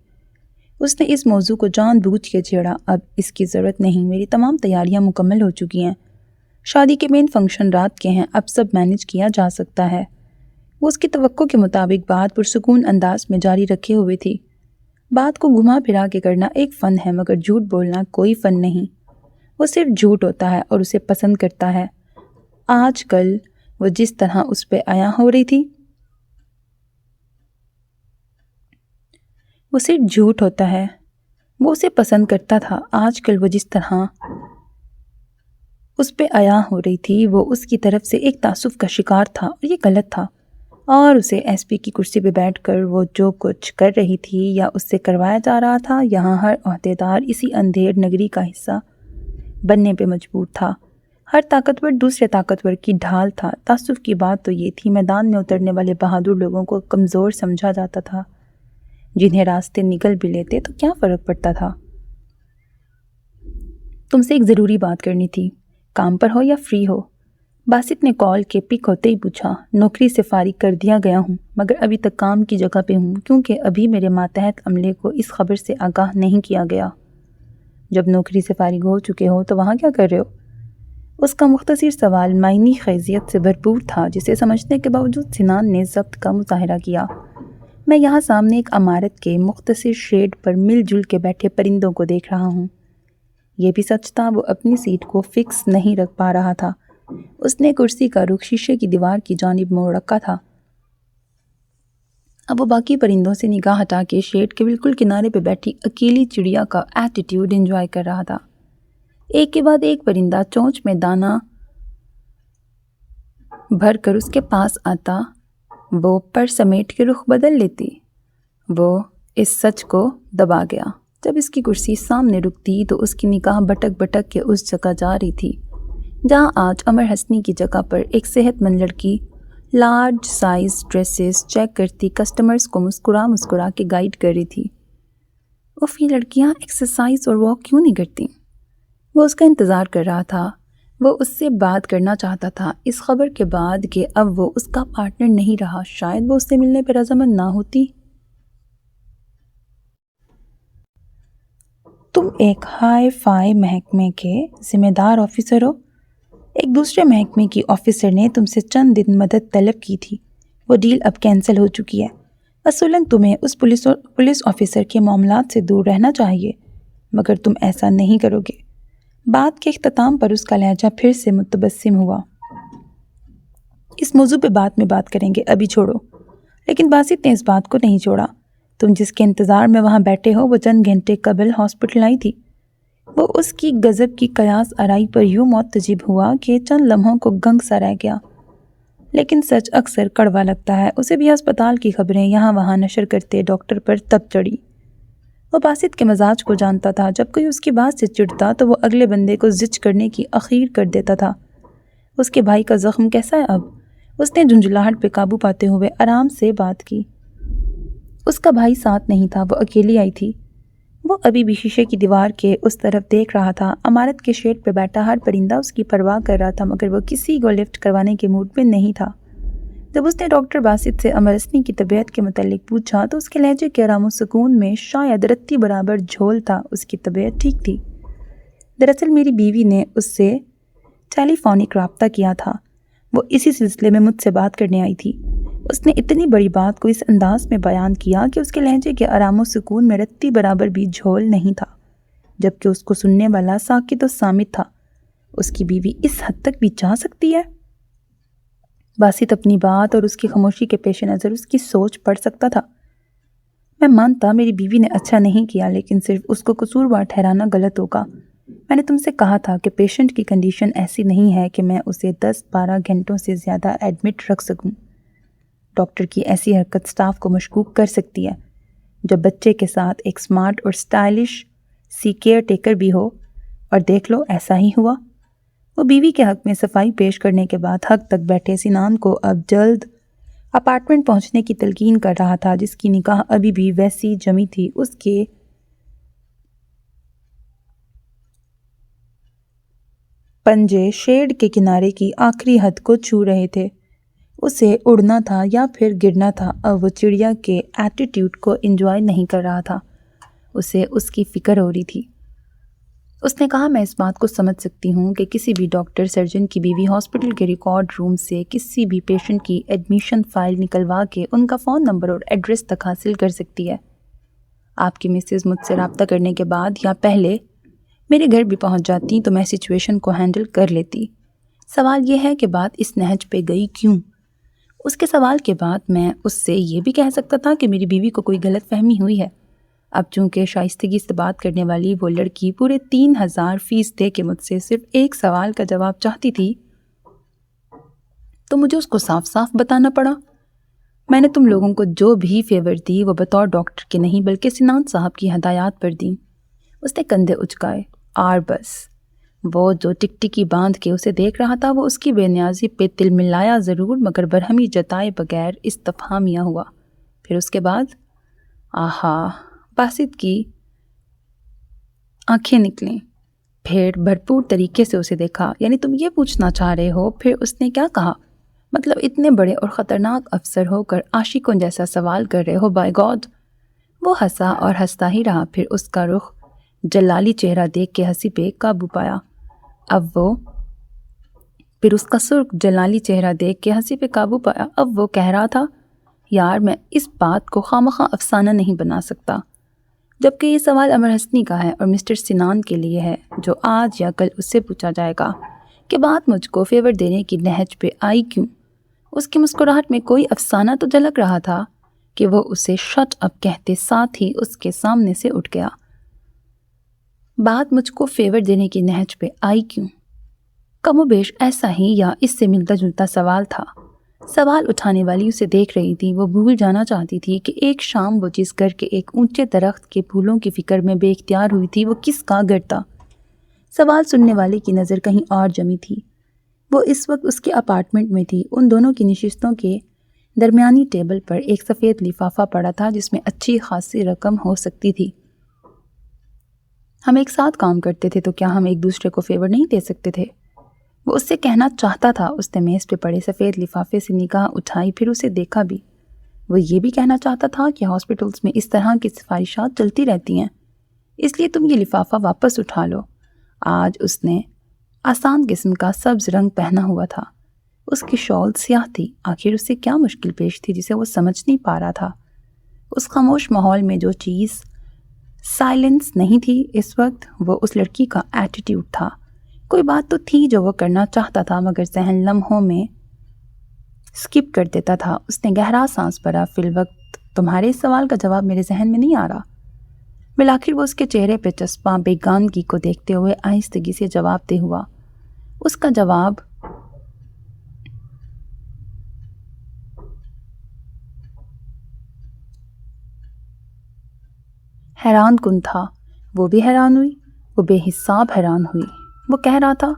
اس نے اس موضوع کو جان بوجھ کے چھیڑا۔ اب اس کی ضرورت نہیں، میری تمام تیاریاں مکمل ہو چکی ہیں۔ شادی کے مین فنکشن رات کے ہیں، اب سب مینج کیا جا سکتا ہے۔ وہ اس کی توقع کے مطابق بات پرسکون انداز میں جاری رکھے ہوئے تھی۔ بات کو گھما پھرا کے کرنا ایک فن ہے، مگر جھوٹ بولنا کوئی فن نہیں۔ وہ صرف جھوٹ ہوتا ہے اور اسے پسند کرتا ہے۔ آج کل وہ جس طرح اس پہ عیاں ہو رہی تھی، وہ صرف جھوٹ ہوتا ہے۔ وہ اسے پسند کرتا تھا۔ آج کل وہ جس طرح اس پہ عیاں ہو رہی تھی، وہ اس کی طرف سے ایک تعصب کا شکار تھا، اور یہ غلط تھا۔ اور اسے ایس پی کی کرسی پہ بیٹھ کر وہ جو کچھ کر رہی تھی یا اس سے کروایا جا رہا تھا، یہاں ہر عہدیدار اسی اندھیر نگری کا حصہ بننے پہ مجبور تھا۔ ہر طاقتور دوسرے طاقتور کی ڈھال تھا۔ تعصب کی بات تو یہ تھی، میدان میں اترنے والے بہادر لوگوں کو کمزور سمجھا جاتا تھا۔ جنہیں راستے نگل بھی لیتے تو کیا فرق پڑتا تھا۔ تم سے ایک ضروری بات کرنی تھی، کام پر ہو یا فری ہو؟ باسط نے کال کے پک ہوتے ہی پوچھا۔ نوکری سے فارغ کر دیا گیا ہوں، مگر ابھی تک کام کی جگہ پہ ہوں، کیونکہ ابھی میرے ماتحت عملے کو اس خبر سے آگاہ نہیں کیا گیا۔ جب نوکری سے فارغ ہو چکے ہو تو وہاں کیا کر رہے ہو؟ اس کا مختصر سوال معنی خیزیت سے بھرپور تھا، جسے سمجھنے کے باوجود سنان نے ضبط کا مظاہرہ کیا۔ میں یہاں سامنے ایک عمارت کے مختصر شیڈ پر مل جل کے بیٹھے پرندوں کو دیکھ رہا ہوں۔ یہ بھی سچ تھا، وہ اپنی سیٹ کو فکس نہیں رکھ پا رہا تھا۔ اس نے کرسی کا رخ شیشے کی دیوار کی جانب موڑ رکھا تھا۔ اب وہ باقی پرندوں سے نگاہ ہٹا کے شیڈ کے بالکل کنارے پہ بیٹھی اکیلی چڑیا کا ایٹیٹیوڈ انجوائے کر رہا تھا۔ ایک کے بعد ایک پرندہ چونچ میں دانہ بھر کر اس کے پاس آتا، وہ پر سمیٹ کے رخ بدل لیتی۔ وہ اس سچ کو دبا گیا۔ جب اس کی کرسی سامنے رکتی تو اس کی نگاہ بٹک بٹک کے اس جگہ جا رہی تھی جہاں آج امر حسنی کی جگہ پر ایک صحت مند لڑکی لارج سائز ڈریسز چیک کرتی کسٹمرز کو مسکرا مسکرا کے گائیڈ کر رہی تھی۔ یہ لڑکیاں ایکسرسائز اور واک کیوں نہیں کرتی؟ وہ اس کا انتظار کر رہا تھا۔ وہ اس سے بات کرنا چاہتا تھا اس خبر کے بعد کہ اب وہ اس کا پارٹنر نہیں رہا۔ شاید وہ اس سے ملنے پر رضامند نہ ہوتی۔ تم ایک ہائی فائی محکمے کے ذمہ دار آفیسر ہو۔ ایک دوسرے محکمے کی آفیسر نے تم سے چند دن مدد طلب کی تھی، وہ ڈیل اب کینسل ہو چکی ہے۔ اصولاً تمہیں اس پولیس آفیسر کے معاملات سے دور رہنا چاہیے، مگر تم ایسا نہیں کرو گے۔ بات کے اختتام پر اس کا لہجہ پھر سے متبسم ہوا۔ اس موضوع پہ بعد میں بات کریں گے، ابھی چھوڑو۔ لیکن باسط نے اس بات کو نہیں چھوڑا۔ تم جس کے انتظار میں وہاں بیٹھے ہو وہ چند گھنٹے قبل ہاسپٹل آئی تھی۔ وہ اس کی غضب کی قیاس آرائی پر یوں معتجب ہوا کہ چند لمحوں کو گنگ سا رہ گیا۔ لیکن سچ اکثر کڑوا لگتا ہے۔ اسے بھی ہسپتال کی خبریں یہاں وہاں نشر کرتے ڈاکٹر پر تب چڑھی۔ وہ باسط کے مزاج کو جانتا تھا، جب کوئی اس کی بات سے چڑھتا تو وہ اگلے بندے کو زچ کرنے کی اخیر کر دیتا تھا۔ اس کے بھائی کا زخم کیسا ہے اب؟ اس نے جھنجھلاہٹ پہ قابو پاتے ہوئے آرام سے بات کی۔ اس کا بھائی ساتھ نہیں تھا، وہ اکیلی آئی تھی۔ وہ ابھی بھی شیشے کی دیوار کے اس طرف دیکھ رہا تھا۔ عمارت کے شیڈ پہ بیٹھا ہر پرندہ اس کی پرواہ کر رہا تھا، مگر وہ کسی کو لفٹ کروانے کے موڈ میں نہیں تھا۔ جب اس نے ڈاکٹر باسط سے امر حسنی کی طبیعت کے متعلق پوچھا تو اس کے لہجے کے آرام و سکون میں شاید رتی برابر جھول تھا۔ اس کی طبیعت ٹھیک تھی۔ دراصل میری بیوی نے اس سے ٹیلی فونک رابطہ کیا تھا۔ وہ اسی سلسلے میں مجھ سے بات کرنے آئی تھی۔ اس نے اتنی بڑی بات کو اس انداز میں بیان کیا کہ اس کے لہجے کے آرام و سکون میں رتی برابر بھی جھول نہیں تھا، جبکہ اس کو سننے والا ساکت و صامت تھا۔ اس کی بیوی اس حد تک بھی چاہ سکتی ہے؟ باسط اپنی بات اور اس کی خاموشی کے پیش نظر اس کی سوچ پڑھ سکتا تھا۔ میں مانتا میری بیوی نے اچھا نہیں کیا، لیکن صرف اس کو قصوروار ٹھہرانا غلط ہوگا۔ میں نے تم سے کہا تھا کہ پیشنٹ کی کنڈیشن ایسی نہیں ہے کہ میں اسے 10-12 گھنٹوں سے زیادہ ایڈمٹ رکھ سکوں۔ ڈاکٹر کی ایسی حرکت سٹاف کو مشکوک کر سکتی ہے، جب بچے کے ساتھ ایک سمارٹ اور سٹائلش سی کیئر ٹیکر بھی ہو۔ اور دیکھ لو ایسا ہی ہوا۔ وہ بیوی کے حق میں صفائی پیش کرنے کے بعد حق تک بیٹھے سنان کو اب جلد اپارٹمنٹ پہنچنے کی تلقین کر رہا تھا، جس کی نگاہ ابھی بھی ویسی جمی تھی۔ اس کے پنجے شیڈ کے کنارے کی آخری حد کو چھو رہے تھے۔ اسے اڑنا تھا یا پھر گرنا تھا۔ اب وہ چڑیا کے ایٹیٹیوڈ کو انجوائے نہیں کر رہا تھا، اسے اس کی فکر ہو رہی تھی۔ اس نے کہا، میں اس بات کو سمجھ سکتی ہوں کہ کسی بھی ڈاکٹر سرجن کی بیوی ہاسپٹل کے ریکارڈ روم سے کسی بھی پیشنٹ کی ایڈمیشن فائل نکلوا کے ان کا فون نمبر اور ایڈریس تک حاصل کر سکتی ہے۔ آپ کی مسز مجھ سے رابطہ کرنے کے بعد یا پہلے میرے گھر بھی پہنچ جاتی تو میں سچویشن کو ہینڈل کر لیتی۔ سوال یہ ہے کہ بات اس نہج پہ گئی کیوں؟ اس کے سوال کے بعد میں اس سے یہ بھی کہہ سکتا تھا کہ میری بیوی کو کوئی غلط فہمی ہوئی ہے۔ اب چونکہ شائستگی سے بات کرنے والی وہ لڑکی پورے 3000 فیس دے کے مجھ سے صرف ایک سوال کا جواب چاہتی تھی، تو مجھے اس کو صاف صاف بتانا پڑا۔ میں نے تم لوگوں کو جو بھی فیور دی وہ بطور ڈاکٹر کے نہیں بلکہ سنان صاحب کی ہدایات پر دیں۔ اس نے کندھے اچکائے۔ بس وہ جو ٹکٹکی باندھ کے اسے دیکھ رہا تھا، وہ اس کی بے نیازی پہ تل ملایا ضرور، مگر برہمی جتائے بغیر استفہامیہ ہوا۔ پھر اس کے بعد آہا، باسط کی آنکھیں نکلیں۔ پھر بھرپور طریقے سے اسے دیکھا۔ یعنی تم یہ پوچھنا چاہ رہے ہو؟ پھر اس نے کیا کہا؟ مطلب اتنے بڑے اور خطرناک افسر ہو کر عاشقوں جیسا سوال کر رہے ہو؟ By God! وہ ہنسا اور ہنستا ہی رہا۔ پھر اس کا رخ جلالی چہرہ دیکھ کے ہنسی پہ قابو پایا۔ پھر اس کا سرخ جلالی چہرہ دیکھ کے ہنسی پہ قابو پایا۔ اب وہ کہہ رہا تھا، یار میں اس بات کو خواہ افسانہ نہیں بنا سکتا، جبکہ یہ سوال امر حسنی کا ہے اور مسٹر سنان کے لیے ہے، جو آج یا کل اس سے پوچھا جائے گا کہ بات مجھ کو فیور دینے کی نہج پہ آئی کیوں۔ اس کی مسکراہٹ میں کوئی افسانہ تو جھلک رہا تھا کہ وہ اسے شٹ اپ کہتے ساتھ ہی اس کے سامنے سے اٹھ گیا۔ بات مجھ کو فیور دینے کی نہج پہ آئی کیوں؟ کم و بیش ایسا ہی یا اس سے ملتا جلتا سوال تھا۔ سوال اٹھانے والی اسے دیکھ رہی تھی۔ وہ بھول جانا چاہتی تھی کہ ایک شام وہ جس گھر کے ایک اونچے درخت کے پھولوں کی فکر میں بے اختیار ہوئی تھی، وہ کس کا گھر تھا۔ سوال سننے والے کی نظر کہیں اور جمی تھی۔ وہ اس وقت اس کے اپارٹمنٹ میں تھی۔ ان دونوں کی نشستوں کے درمیانی ٹیبل پر ایک سفید لفافہ پڑا تھا جس میں اچھی خاصی رقم ہو سکتی تھی۔ ہم ایک ساتھ کام کرتے تھے تو کیا ہم ایک دوسرے کو فیور نہیں دے سکتے تھے؟ وہ اس سے کہنا چاہتا تھا۔ اس نے میز پہ پڑے سفید لفافے سے نگاہ اٹھائی، پھر اسے دیکھا بھی۔ وہ یہ بھی کہنا چاہتا تھا کہ ہاسپٹلز میں اس طرح کی سفارشات چلتی رہتی ہیں، اس لیے تم یہ لفافہ واپس اٹھا لو۔ آج اس نے آسان قسم کا سبز رنگ پہنا ہوا تھا۔ اس کی شال سیاہ تھی۔ آخر اس سے کیا مشکل پیش تھی جسے وہ سمجھ نہیں پا رہا تھا؟ اس خاموش ماحول میں جو چیز سائلنس نہیں تھی اس وقت، وہ اس لڑکی کا ایٹیٹیوڈ تھا۔ کوئی بات تو تھی جو وہ کرنا چاہتا تھا، مگر ذہن لمحوں میں سکپ کر دیتا تھا۔ اس نے گہرا سانس بھرا۔ فی الوقت تمہارے اس سوال کا جواب میرے ذہن میں نہیں آ رہا۔ بالآخر وہ اس کے چہرے پہ چسپاں بیگانگی کو دیکھتے ہوئے آہستگی سے جواب دے ہوا۔ اس کا جواب حیران کن تھا۔ وہ بھی حیران ہوئی، وہ بے حساب حیران ہوئی۔ وہ کہہ رہا تھا،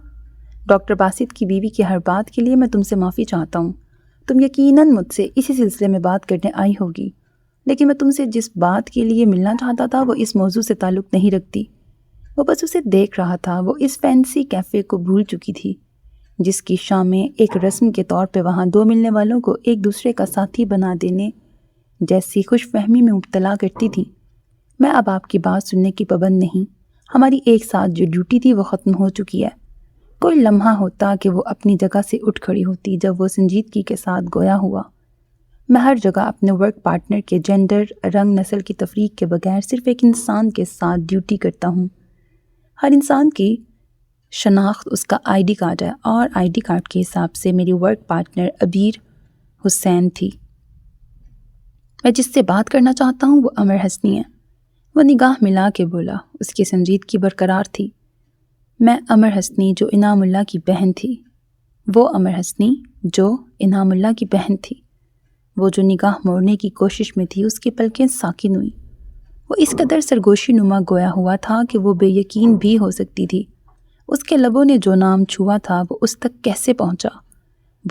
ڈاکٹر باسط کی بیوی کی ہر بات کے لیے میں تم سے معافی چاہتا ہوں۔ تم یقیناً مجھ سے اسی سلسلے میں بات کرنے آئی ہوگی، لیکن میں تم سے جس بات کے لیے ملنا چاہتا تھا وہ اس موضوع سے تعلق نہیں رکھتی۔ وہ بس اسے دیکھ رہا تھا۔ وہ اس فینسی کیفے کو بھول چکی تھی جس کی شامیں ایک رسم کے طور پہ وہاں دو ملنے والوں کو ایک دوسرے کا ساتھی بنا دینے جیسی خوش فہمی میں مبتلا کرتی تھی۔ میں اب آپ کی بات سننے کی پابند نہیں۔ ہماری ایک ساتھ جو ڈیوٹی تھی وہ ختم ہو چکی ہے۔ کوئی لمحہ ہوتا کہ وہ اپنی جگہ سے اٹھ کھڑی ہوتی جب وہ سنجیدگی کے ساتھ گویا ہوا، میں ہر جگہ اپنے ورک پارٹنر کے جینڈر، رنگ، نسل کی تفریق کے بغیر صرف ایک انسان کے ساتھ ڈیوٹی کرتا ہوں۔ ہر انسان کی شناخت اس کا آئی ڈی کارڈ ہے، اور آئی ڈی کارڈ کے حساب سے میری ورک پارٹنر عبیر حسین تھی۔ میں جس سے بات کرنا چاہتا ہوں وہ عمر حسنی ہے۔ وہ نگاہ ملا کے بولا، اس کی سنجیدگی برقرار تھی۔ میں عمر حسنی جو انعام اللہ کی بہن تھی۔ وہ عمر حسنی جو انعام اللہ کی بہن تھی۔ وہ جو نگاہ موڑنے کی کوشش میں تھی، اس کی پلکیں ساکن ہوئیں۔ وہ اس قدر سرگوشی نما گویا ہوا تھا کہ وہ بے یقین بھی ہو سکتی تھی۔ اس کے لبوں نے جو نام چھوا تھا وہ اس تک کیسے پہنچا؟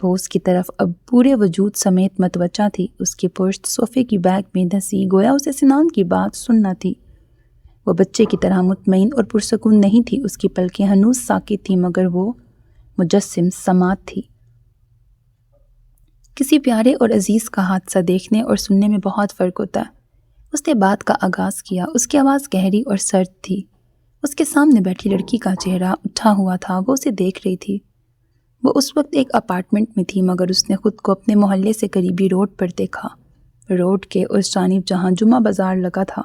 وہ اس کی طرف اب پورے وجود سمیت متوجہ تھی۔ اس کی پشت صوفے کی بیک میں دھسی، گویا اسے سنان کی بات سننا تھی۔ وہ بچے کی طرح مطمئن اور پرسکون نہیں تھی۔ اس کی پلکیں ہنوز ساکت تھیں، مگر وہ مجسم سماعت تھی۔ کسی پیارے اور عزیز کا حادثہ دیکھنے اور سننے میں بہت فرق ہوتا ہے۔ اس نے بات کا آغاز کیا۔ اس کی آواز گہری اور سرد تھی۔ اس کے سامنے بیٹھی لڑکی کا چہرہ اٹھا ہوا تھا۔ وہ اسے دیکھ رہی تھی۔ وہ اس وقت ایک اپارٹمنٹ میں تھی، مگر اس نے خود کو اپنے محلے سے قریبی روڈ پر دیکھا، روڈ کے اس جانب جہاں جمعہ بازار لگا تھا۔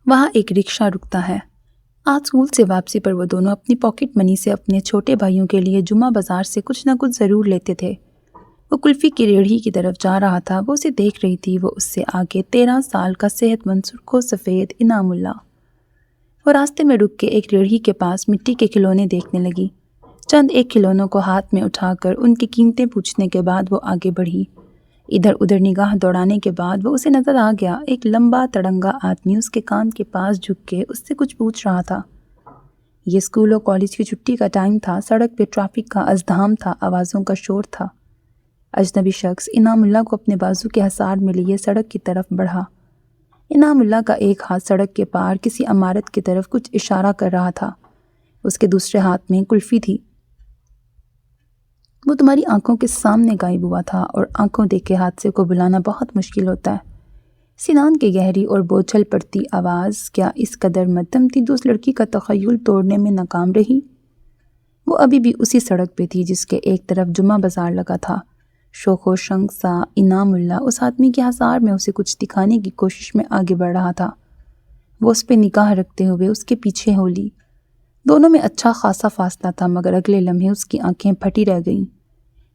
وہاں ایک رکشہ رکتا ہے۔ آج اسکول سے واپسی پر وہ دونوں اپنی پاکٹ منی سے اپنے چھوٹے بھائیوں کے لیے جمعہ بازار سے کچھ نہ کچھ ضرور لیتے تھے۔ وہ کلفی کی ریڑھی کی طرف جا رہا تھا۔ وہ اسے دیکھ رہی تھی۔ وہ اس سے آگے 13 سال کا صحت مند سرخ و سفید انعام اللہ۔ وہ راستے میں رک کے ایک ریڑھی کے پاس مٹی کے کھلونے دیکھنے لگی۔ چند ایک کھلونوں کو ہاتھ میں اٹھا کر ان کی قیمتیں پوچھنے کے بعد وہ آگے بڑھی۔ ادھر ادھر نگاہ دوڑانے کے بعد وہ اسے نظر آ گیا، ایک لمبا تڑنگا آدمی اس کے کان کے پاس جھک کے اس سے کچھ پوچھ رہا تھا۔ یہ اسکول اور کالج کی چھٹی کا ٹائم تھا۔ سڑک پہ ٹریفک کا ازدحام تھا، آوازوں کا شور تھا۔ اجنبی شخص انعام اللہ کو اپنے بازو کے حصار میں لیے سڑک کی طرف بڑھا۔ انعام اللہ کا ایک ہاتھ سڑک کے پار کسی عمارت کی طرف کچھ اشارہ کر رہا تھا۔ اس کے دوسرے ہاتھ میں کلفی تھی۔ وہ تمہاری آنکھوں کے سامنے غائب ہوا تھا، اور آنکھوں دیکھے حادثے کو بلانا بہت مشکل ہوتا ہے۔ سنان کی گہری اور بوجھل پڑتی آواز کیا اس قدر مدھم تھی اس لڑکی کا تخیل توڑنے میں ناکام رہی۔ وہ ابھی بھی اسی سڑک پہ تھی جس کے ایک طرف جمعہ بازار لگا تھا۔ شوخ و شنگ سا انعام اللہ اس آدمی کے حصار میں اسے کچھ دکھانے کی کوشش میں آگے بڑھ رہا تھا۔ وہ اس پہ نگاہ رکھتے ہوئے اس کے پیچھے ہو لی۔ دونوں میں اچھا خاصا فاصلہ تھا، مگر اگلے لمحے اس کی آنکھیں پھٹی رہ گئیں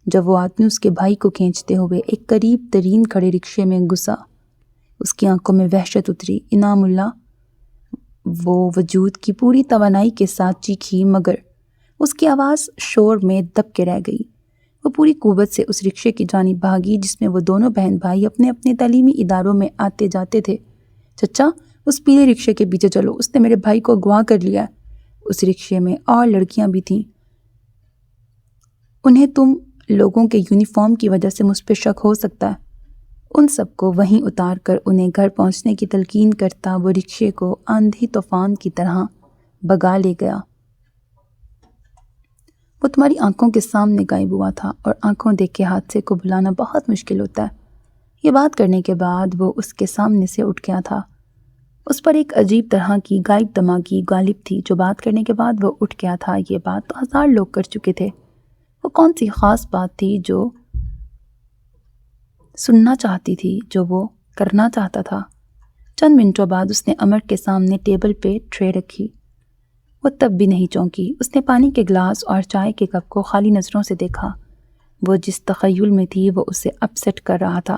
جب وہ آدمی اس کے بھائی کو کھینچتے ہوئے ایک قریب ترین کھڑے رکشے میں گھسا۔ اس کی آنکھوں میں وحشت اتری۔ انعام اللہ وہ وجود کی پوری توانائی کے ساتھ چیخی، مگر اس کی آواز شور میں دب کے رہ گئی۔ وہ پوری قوت سے اس رکشے کی جانب بھاگی جس میں وہ دونوں بہن بھائی اپنے اپنے تعلیمی اداروں میں آتے جاتے تھے۔ چچا، اس پیلے رکشے کے پیچھے چلو، اس نے میرے بھائی کو اغوا کر لیا ہے۔ اس رکشے میں اور لڑکیاں بھی تھیں۔ انہیں تم لوگوں کے یونیفارم کی وجہ سے مجھ پہ شک ہو سکتا ہے۔ ان سب کو وہیں اتار کر انہیں گھر پہنچنے کی تلقین کرتا وہ رکشے کو آندھی طوفان کی طرح بگا لے گیا۔ وہ تمہاری آنکھوں کے سامنے غائب ہوا تھا، اور آنکھوں دیکھ کے حادثے کو بلانا بہت مشکل ہوتا ہے۔ یہ بات کرنے کے بعد وہ اس کے سامنے سے اٹھ گیا تھا۔ اس پر ایک عجیب طرح کی غائب دماغی غالب تھی۔ جو بات کرنے کے بعد وہ اٹھ گیا تھا، یہ بات تو 1000 لوگ کر چکے تھے۔ وہ کون سی خاص بات تھی جو سننا چاہتی تھی، جو وہ کرنا چاہتا تھا؟ چند منٹوں بعد اس نے عمر کے سامنے ٹیبل پہ ٹرے رکھی۔ وہ تب بھی نہیں چونکی۔ اس نے پانی کے گلاس اور چائے کے کپ کو خالی نظروں سے دیکھا۔ وہ جس تخیل میں تھی وہ اسے اپسیٹ کر رہا تھا۔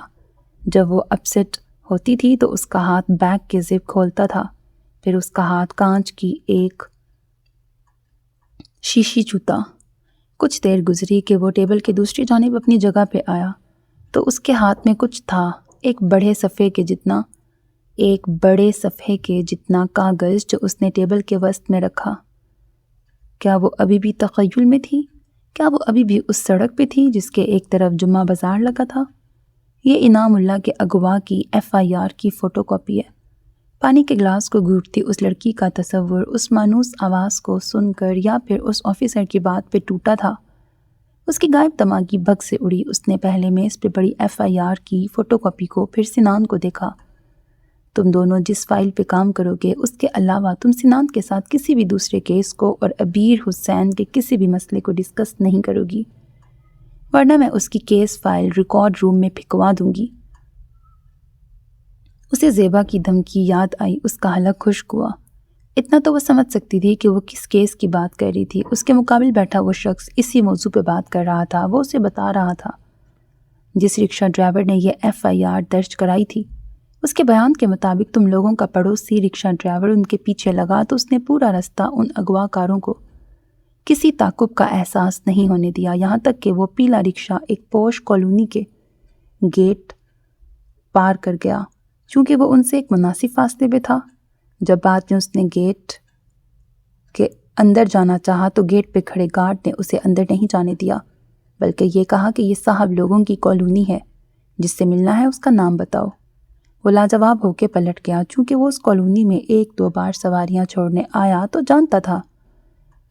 جب وہ اپسیٹ ہوتی تھی تو اس کا ہاتھ بیگ کے زپ کھولتا تھا، پھر اس کا ہاتھ کانچ کی ایک شیشی چھوتا۔ کچھ دیر گزری کہ وہ ٹیبل کے دوسری جانب اپنی جگہ پہ آیا تو اس کے ہاتھ میں کچھ تھا، ایک بڑے صفحے کے جتنا۔ ایک بڑے صفحے کے جتنا کاغذ جو اس نے ٹیبل کے وسط میں رکھا۔ کیا وہ ابھی بھی تخیل میں تھی؟ کیا وہ ابھی بھی اس سڑک پہ تھی جس کے ایک طرف جمعہ بازار لگا تھا؟ یہ انعام اللہ کے اغوا کی FIR کی فوٹو کاپی ہے۔ پانی کے گلاس کو گھونٹتی اس لڑکی کا تصور اس مانوس آواز کو سن کر یا پھر اس آفیسر کی بات پہ ٹوٹا تھا۔ اس کی غائب دماغی بگ سے اڑی۔ اس نے پہلے میز پہ بڑی FIR کی فوٹو کاپی کو، پھر سنان کو دیکھا۔ تم دونوں جس فائل پہ کام کرو گے اس کے علاوہ تم سنان کے ساتھ کسی بھی دوسرے کیس کو اور عبیر حسین کے کسی بھی مسئلے کو ڈسکس نہیں کرو گی، ورنہ میں اس کی کیس فائل ریکارڈ روم میں پھینکوا دوں گی۔ اسے زیبا کی دھمکی یاد آئی۔ اس کا حلق خشک ہوا۔ اتنا تو وہ سمجھ سکتی تھی کہ وہ کس کیس کی بات کر رہی تھی۔ اس کے مقابل بیٹھا وہ شخص اسی موضوع پہ بات کر رہا تھا۔ وہ اسے بتا رہا تھا جس رکشہ ڈرائیور نے یہ FIR درج کرائی تھی، اس کے بیان کے مطابق تم لوگوں کا پڑوسی رکشہ ڈرائیور ان کے پیچھے لگا تو اس نے پورا رستہ ان اغوا کاروں کو کسی تعاقب کا احساس نہیں ہونے دیا، یہاں تک کہ وہ پیلا رکشہ ایک پوش کالونی کے گیٹ پار کر گیا، چونکہ وہ ان سے ایک مناسب فاصلے پہ تھا۔ جب بعد میں اس نے گیٹ کے اندر جانا چاہا تو گیٹ پہ کھڑے گارڈ نے اسے اندر نہیں جانے دیا، بلکہ یہ کہا کہ یہ صاحب لوگوں کی کالونی ہے، جس سے ملنا ہے اس کا نام بتاؤ۔ وہ لاجواب ہو کے پلٹ گیا۔ چونکہ وہ اس کالونی میں 1-2 بار سواریاں چھوڑنے آیا تو جانتا تھا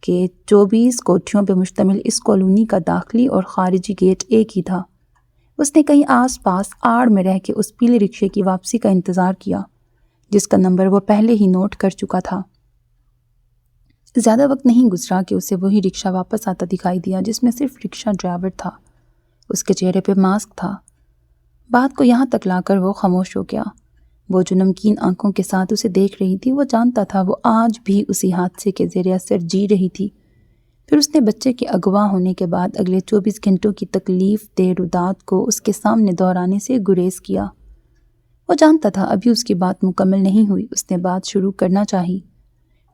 کہ 24 کوٹھیوں پہ مشتمل اس کالونی کا داخلی اور خارجی گیٹ ایک ہی تھا۔ اس نے کہیں آس پاس آڑ میں رہ کے اس پیلے رکشے کی واپسی کا انتظار کیا جس کا نمبر وہ پہلے ہی نوٹ کر چکا تھا۔ زیادہ وقت نہیں گزرا کہ اسے وہی رکشہ واپس آتا دکھائی دیا جس میں صرف رکشہ ڈرائیور تھا۔ اس کے چہرے پہ ماسک تھا۔ بات کو یہاں تک لا کر وہ خاموش ہو گیا۔ وہ جو نمکین آنکھوں کے ساتھ اسے دیکھ رہی تھی، وہ جانتا تھا وہ آج بھی اسی حادثے کے زیر اثر جی رہی تھی۔ پھر اس نے بچے کے اغوا ہونے کے بعد اگلے 24 گھنٹوں کی تکلیف دہ رودات کو اس کے سامنے دہرانے سے گریز کیا۔ وہ جانتا تھا ابھی اس کی بات مکمل نہیں ہوئی، اس نے بات شروع کرنا چاہی۔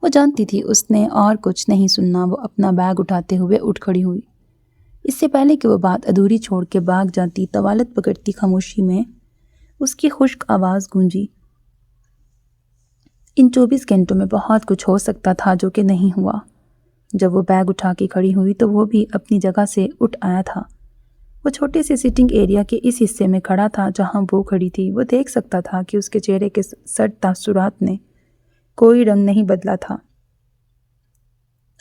وہ جانتی تھی اس نے اور کچھ نہیں سننا۔ وہ اپنا بیگ اٹھاتے ہوئے اٹھ کھڑی ہوئی۔ اس سے پہلے کہ وہ بات ادھوری چھوڑ کے بھاگ جاتی، طوالت پکڑتی خاموشی میں اس کی خشک آواز گونجی۔ ان 24 گھنٹوں میں بہت کچھ ہو سکتا تھا جو کہ نہیں ہوا۔ جب وہ بیگ اٹھا کے کھڑی ہوئی تو وہ بھی اپنی جگہ سے اٹھ آیا تھا۔ وہ چھوٹے سے سٹنگ ایریا کے اس حصے میں کھڑا تھا جہاں وہ کھڑی تھی۔ وہ دیکھ سکتا تھا کہ اس کے چہرے کے سرد تاثرات نے کوئی رنگ نہیں بدلا تھا۔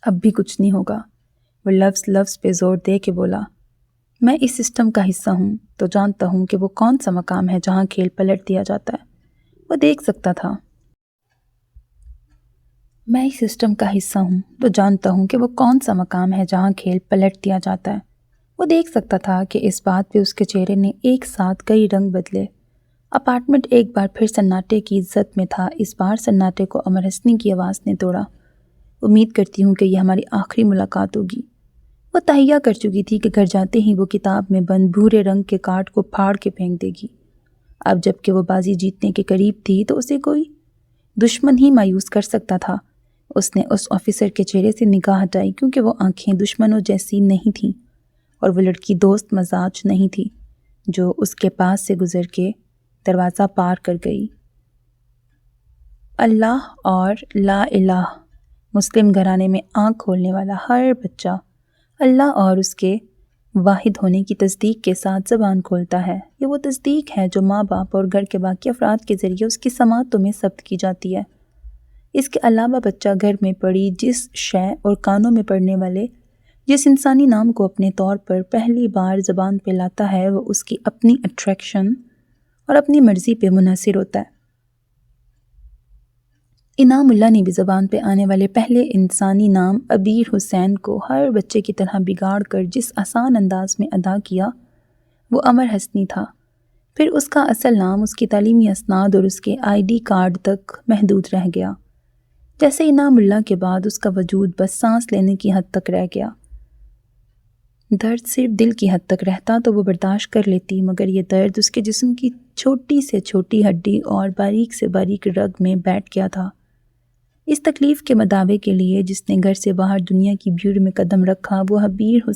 اب بھی کچھ نہیں ہوگا، وہ لفظ پہ زور دے کے بولا۔ میں اس سسٹم کا حصہ ہوں تو جانتا ہوں کہ وہ کون سا مقام ہے جہاں کھیل پلٹ دیا جاتا ہے۔ وہ دیکھ سکتا تھا۔ میں اس سسٹم کا حصہ ہوں تو جانتا ہوں کہ وہ کون سا مقام ہے جہاں کھیل پلٹ دیا جاتا ہے۔ وہ دیکھ سکتا تھا کہ اس بات پہ اس کے چہرے نے ایک ساتھ کئی رنگ بدلے۔ اپارٹمنٹ ایک بار پھر سناٹے کی عزت میں تھا۔ اس بار سناٹے کو امر حسنی کی آواز نے توڑا۔ امید کرتی ہوں کہ یہ ہماری آخری ملاقات ہوگی۔ وہ تہیہ کر چکی تھی کہ گھر جاتے ہی وہ کتاب میں بند بھورے رنگ کے کارڈ کو پھاڑ کے پھینک دے گی۔ اب جب کہ وہ بازی جیتنے کے قریب تھی تو اسے کوئی دشمن ہی مایوس کر سکتا تھا۔ اس نے اس آفیسر کے چہرے سے نگاہ ہٹائی کیونکہ وہ آنکھیں دشمنوں جیسی نہیں تھیں اور وہ لڑکی دوست مزاج نہیں تھی جو اس کے پاس سے گزر کے دروازہ پار کر گئی۔ اللہ اور لا الہ، مسلم گھرانے میں آنکھ کھولنے والا ہر بچہ اللہ اور اس کے واحد ہونے کی تصدیق کے ساتھ زبان کھولتا ہے۔ یہ وہ تصدیق ہے جو ماں باپ اور گھر کے باقی افراد کے ذریعے اس کی سماعتوں میں ثبت کی جاتی ہے۔ اس کے علاوہ بچہ گھر میں پڑی جس شے اور کانوں میں پڑنے والے جس انسانی نام کو اپنے طور پر پہلی بار زبان پہ لاتا ہے، وہ اس کی اپنی اٹریکشن اور اپنی مرضی پہ منحصر ہوتا ہے۔ انعام اللہ نے بھی زبان پہ آنے والے پہلے انسانی نام عبیر حسین کو ہر بچے کی طرح بگاڑ کر جس آسان انداز میں ادا کیا وہ امر حسنی تھا۔ پھر اس کا اصل نام اس کی تعلیمی اسناد اور اس کے ID کارڈ تک محدود رہ گیا۔ جیسے انعام اللہ کے بعد اس کا وجود بس سانس لینے کی حد تک رہ گیا۔ درد صرف دل کی حد تک رہتا تو وہ برداشت کر لیتی، مگر یہ درد اس کے جسم کی چھوٹی سے چھوٹی ہڈی اور باریک سے باریک رگ میں بیٹھ گیا تھا۔ اس تکلیف کے مداوے کے لیے جس نے گھر سے باہر دنیا کی بھیڑ میں قدم رکھا، وہ عبیر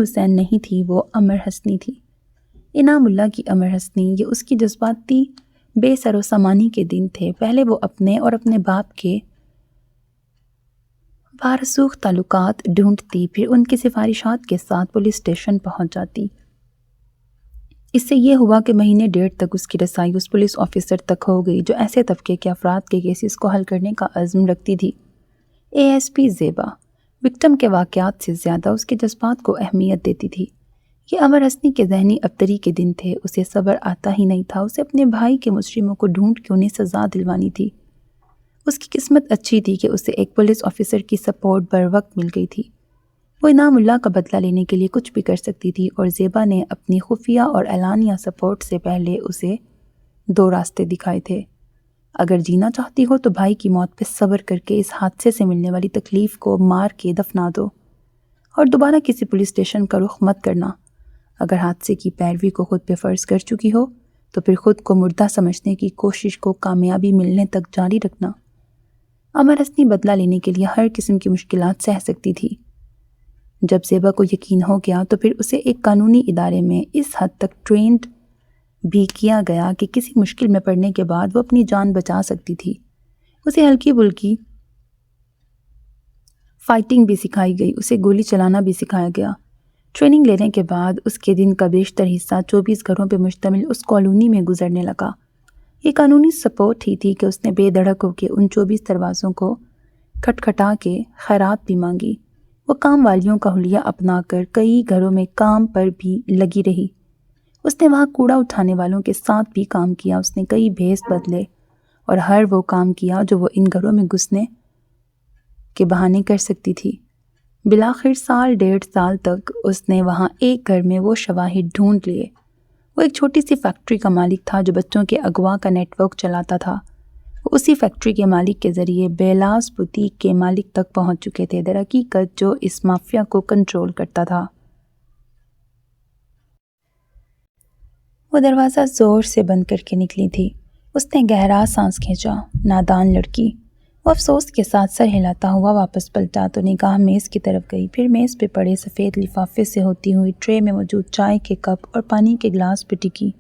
حسین نہیں تھی، وہ امر حسنی تھی۔ انعام اللہ کی امر حسنی، یہ اس کی جذباتی بے سر و سامانی کے دن تھے۔ پہلے وہ اپنے اور اپنے باپ کے بارسوخ تعلقات ڈھونڈتی، پھر ان کی سفارشات کے ساتھ پولیس اسٹیشن پہنچ جاتی۔ اس سے یہ ہوا کہ مہینے ڈیڑھ تک اس کی رسائی اس پولیس آفیسر تک ہو گئی جو ایسے طبقے کے افراد کے کیسز کو حل کرنے کا عزم رکھتی تھی۔ A S P Zeba victim کے واقعات سے زیادہ اس کے جذبات کو اہمیت دیتی تھی۔ یہ امر حسنی کے ذہنی ابتری کے دن تھے۔ اسے صبر آتا ہی نہیں تھا۔ اسے اپنے بھائی کے مجرموں کو ڈھونڈ کے انہیں سزا دلوانی تھی۔ اس کی قسمت اچھی تھی کہ اسے ایک پولیس آفیسر کی سپورٹ بر وقت مل گئی تھی۔ وہ انعام اللہ کا بدلہ لینے کے لیے کچھ بھی کر سکتی تھی، اور زیبا نے اپنی خفیہ اور اعلانیہ سپورٹ سے پہلے اسے دو راستے دکھائے تھے۔ اگر جینا چاہتی ہو تو بھائی کی موت پہ صبر کر کے اس حادثے سے ملنے والی تکلیف کو مار کے دفنا دو، اور دوبارہ کسی پولیس اسٹیشن کا رخ مت کرنا۔ اگر حادثے کی پیروی کو خود پہ فرض کر چکی ہو تو پھر خود کو مردہ سمجھنے کی کوشش کو کامیابی ملنے تک جاری رکھنا۔ امر حسنی بدلہ لینے کے لیے ہر قسم کی مشکلات سہ سکتی تھی۔ جب زیبا کو یقین ہو گیا تو پھر اسے ایک قانونی ادارے میں اس حد تک ٹرینڈ بھی کیا گیا کہ کسی مشکل میں پڑنے کے بعد وہ اپنی جان بچا سکتی تھی۔ اسے ہلکی بلکی فائٹنگ بھی سکھائی گئی، اسے گولی چلانا بھی سکھایا گیا۔ ٹریننگ لینے کے بعد اس کے دن کا بیشتر حصہ 24 گھروں پہ مشتمل اس کالونی میں گزرنے لگا۔ یہ قانونی سپورٹ ہی تھی کہ اس نے بے دھڑک ہو کے ان 24 دروازوں کو کھٹکھٹا کے خیرات بھی مانگی۔ وہ کام والیوں کا حلیہ اپنا کر کئی گھروں میں کام پر بھی لگی رہی۔ اس نے وہاں کوڑا اٹھانے والوں کے ساتھ بھی کام کیا۔ اس نے کئی بھیس بدلے اور ہر وہ کام کیا جو وہ ان گھروں میں گھسنے کے بہانے کر سکتی تھی۔ بالآخر سال ڈیڑھ سال تک اس نے وہاں ایک گھر میں وہ شواہد ڈھونڈ لیے۔ وہ ایک چھوٹی سی فیکٹری کا مالک تھا جو بچوں کے اغوا کا نیٹ ورک چلاتا تھا۔ وہ اسی فیکٹری کے مالک کے ذریعے بیلاس بوتیک کے مالک تک پہنچ چکے تھے، در حقیقت جو اس مافیا کو کنٹرول کرتا تھا۔ وہ دروازہ زور سے بند کر کے نکلی تھی۔ اس نے گہرا سانس کھینچا۔ نادان لڑکی، وہ افسوس کے ساتھ سر ہلاتا ہوا واپس پلٹا تو نگاہ میز کی طرف گئی، پھر میز پہ پڑے سفید لفافے سے ہوتی ہوئی ٹرے میں موجود چائے کے کپ اور پانی کے گلاس پہ ٹکی۔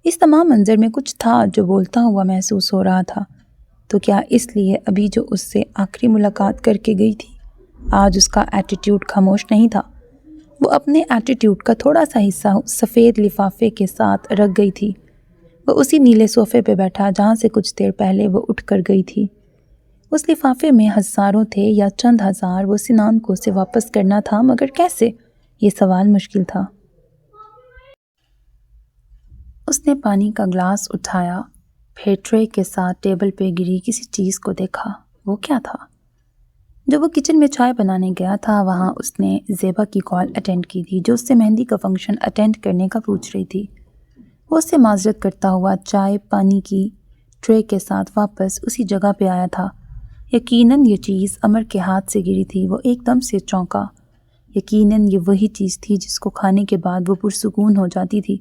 اس تمام منظر میں کچھ تھا جو بولتا ہوا محسوس ہو رہا تھا۔ تو کیا اس لیے ابھی جو اس سے آخری ملاقات کر کے گئی تھی آج اس کا ایٹیٹیوڈ خاموش نہیں تھا؟ وہ اپنے ایٹیٹیوڈ کا تھوڑا سا حصہ سفید لفافے کے ساتھ رکھ گئی تھی۔ وہ اسی نیلے صوفے پہ بیٹھا جہاں سے کچھ دیر پہلے وہ اٹھ کر گئی تھی۔ اس لفافے میں ہزاروں تھے یا چند ہزار، وہ سنان کو اسے واپس کرنا تھا، مگر کیسے؟ یہ سوال مشکل تھا۔ اس نے پانی کا گلاس اٹھایا، پھر ٹرے کے ساتھ ٹیبل پہ گری کسی چیز کو دیکھا۔ وہ کیا تھا؟ جب وہ کچن میں چائے بنانے گیا تھا وہاں اس نے زیبا کی کال اٹینڈ کی تھی جو اس سے مہندی کا فنکشن اٹینڈ کرنے کا پوچھ رہی تھی۔ وہ اس سے معذرت کرتا ہوا چائے پانی کی ٹرے کے ساتھ واپس اسی جگہ پہ آیا تھا۔ یقیناً یہ چیز امر کے ہاتھ سے گری تھی۔ وہ ایک دم سے چونکا۔ یقیناً یہ وہی چیز تھی جس کو کھانے کے بعد وہ پرسکون ہو جاتی تھی۔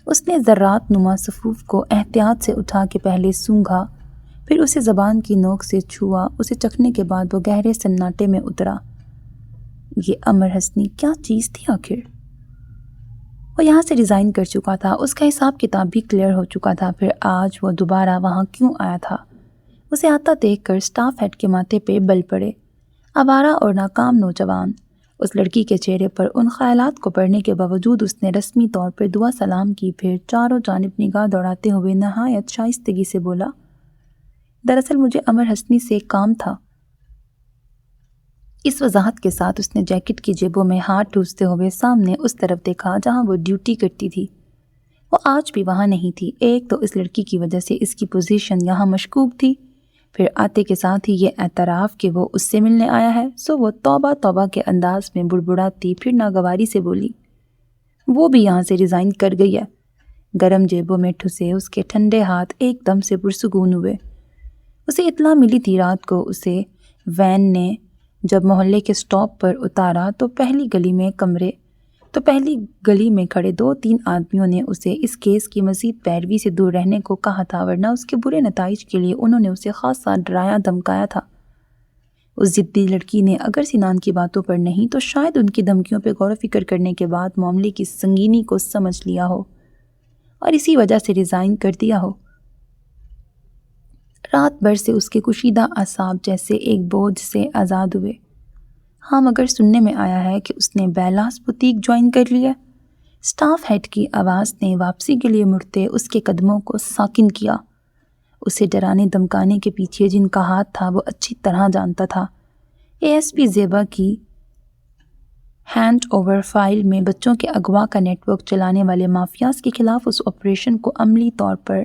اس نے ذرات نما صفوف کو احتیاط سے اٹھا کے پہلے سونگھا، پھر اسے زبان کی نوک سے چھوا۔ اسے چکھنے کے بعد وہ گہرے سناٹے میں اترا۔ یہ امر حسنی کیا چیز تھی آخر؟ وہ یہاں سے ریزائن کر چکا تھا، اس کا حساب کتاب بھی کلیئر ہو چکا تھا، پھر آج وہ دوبارہ وہاں کیوں آیا تھا؟ اسے آتا دیکھ کر اسٹاف ہیڈ کے ماتھے پہ بل پڑے۔ آوارہ اور ناکام نوجوان۔ اس لڑکی کے چہرے پر ان خیالات کو پڑھنے کے باوجود اس نے رسمی طور پر دعا سلام کی، پھر چاروں جانب نگاہ دوڑاتے ہوئے نہایت شائستگی سے بولا، دراصل مجھے امر حسنی سے ایک کام تھا۔ اس وضاحت کے ساتھ اس نے جیکٹ کی جیبوں میں ہاتھ ٹھوستے ہوئے سامنے اس طرف دیکھا جہاں وہ ڈیوٹی کرتی تھی۔ وہ آج بھی وہاں نہیں تھی۔ ایک تو اس لڑکی کی وجہ سے اس کی پوزیشن یہاں مشکوک تھی، پھر آتے کے ساتھ ہی یہ اعتراف کہ وہ اس سے ملنے آیا ہے، سو وہ توبہ توبہ کے انداز میں بڑبڑاتی پھر ناگواری سے بولی، وہ بھی یہاں سے ریزائن کر گئی ہے۔ گرم جیبوں میں ٹھسے اس کے ٹھنڈے ہاتھ ایک دم سے پرسکون ہوئے۔ اسے اطلاع ملی تھی رات کو اسے وین نے جب محلے کے سٹاپ پر اتارا تو پہلی گلی میں کھڑے 2-3 آدمیوں نے اسے اس کیس کی مزید پیروی سے دور رہنے کو کہا تھا، ورنہ اس کے برے نتائج کے لیے انہوں نے اسے خاصا ڈرایا دھمکایا تھا۔ اس ضدی لڑکی نے اگر سنان کی باتوں پر نہیں تو شاید ان کی دھمکیوں پہ غور و فکر کرنے کے بعد معاملے کی سنگینی کو سمجھ لیا ہو، اور اسی وجہ سے ریزائن کر دیا ہو۔ رات بھر سے اس کے کشیدہ اعصاب جیسے ایک بوجھ سے آزاد ہوئے۔ ہاں مگر سننے میں آیا ہے کہ اس نے بیلاس بوتیک جوائن کر لیا۔ اسٹاف ہیڈ کی آواز نے واپسی کے لیے مڑتے اس کے قدموں کو ساکن کیا۔ اسے ڈرانے دمکانے کے پیچھے جن کا ہاتھ تھا وہ اچھی طرح جانتا تھا۔ اے ایس پی زیبا کی ہینڈ اوور فائل میں بچوں کے اغوا کا نیٹ ورک چلانے والے مافیاز کے خلاف اس آپریشن کو عملی طور پر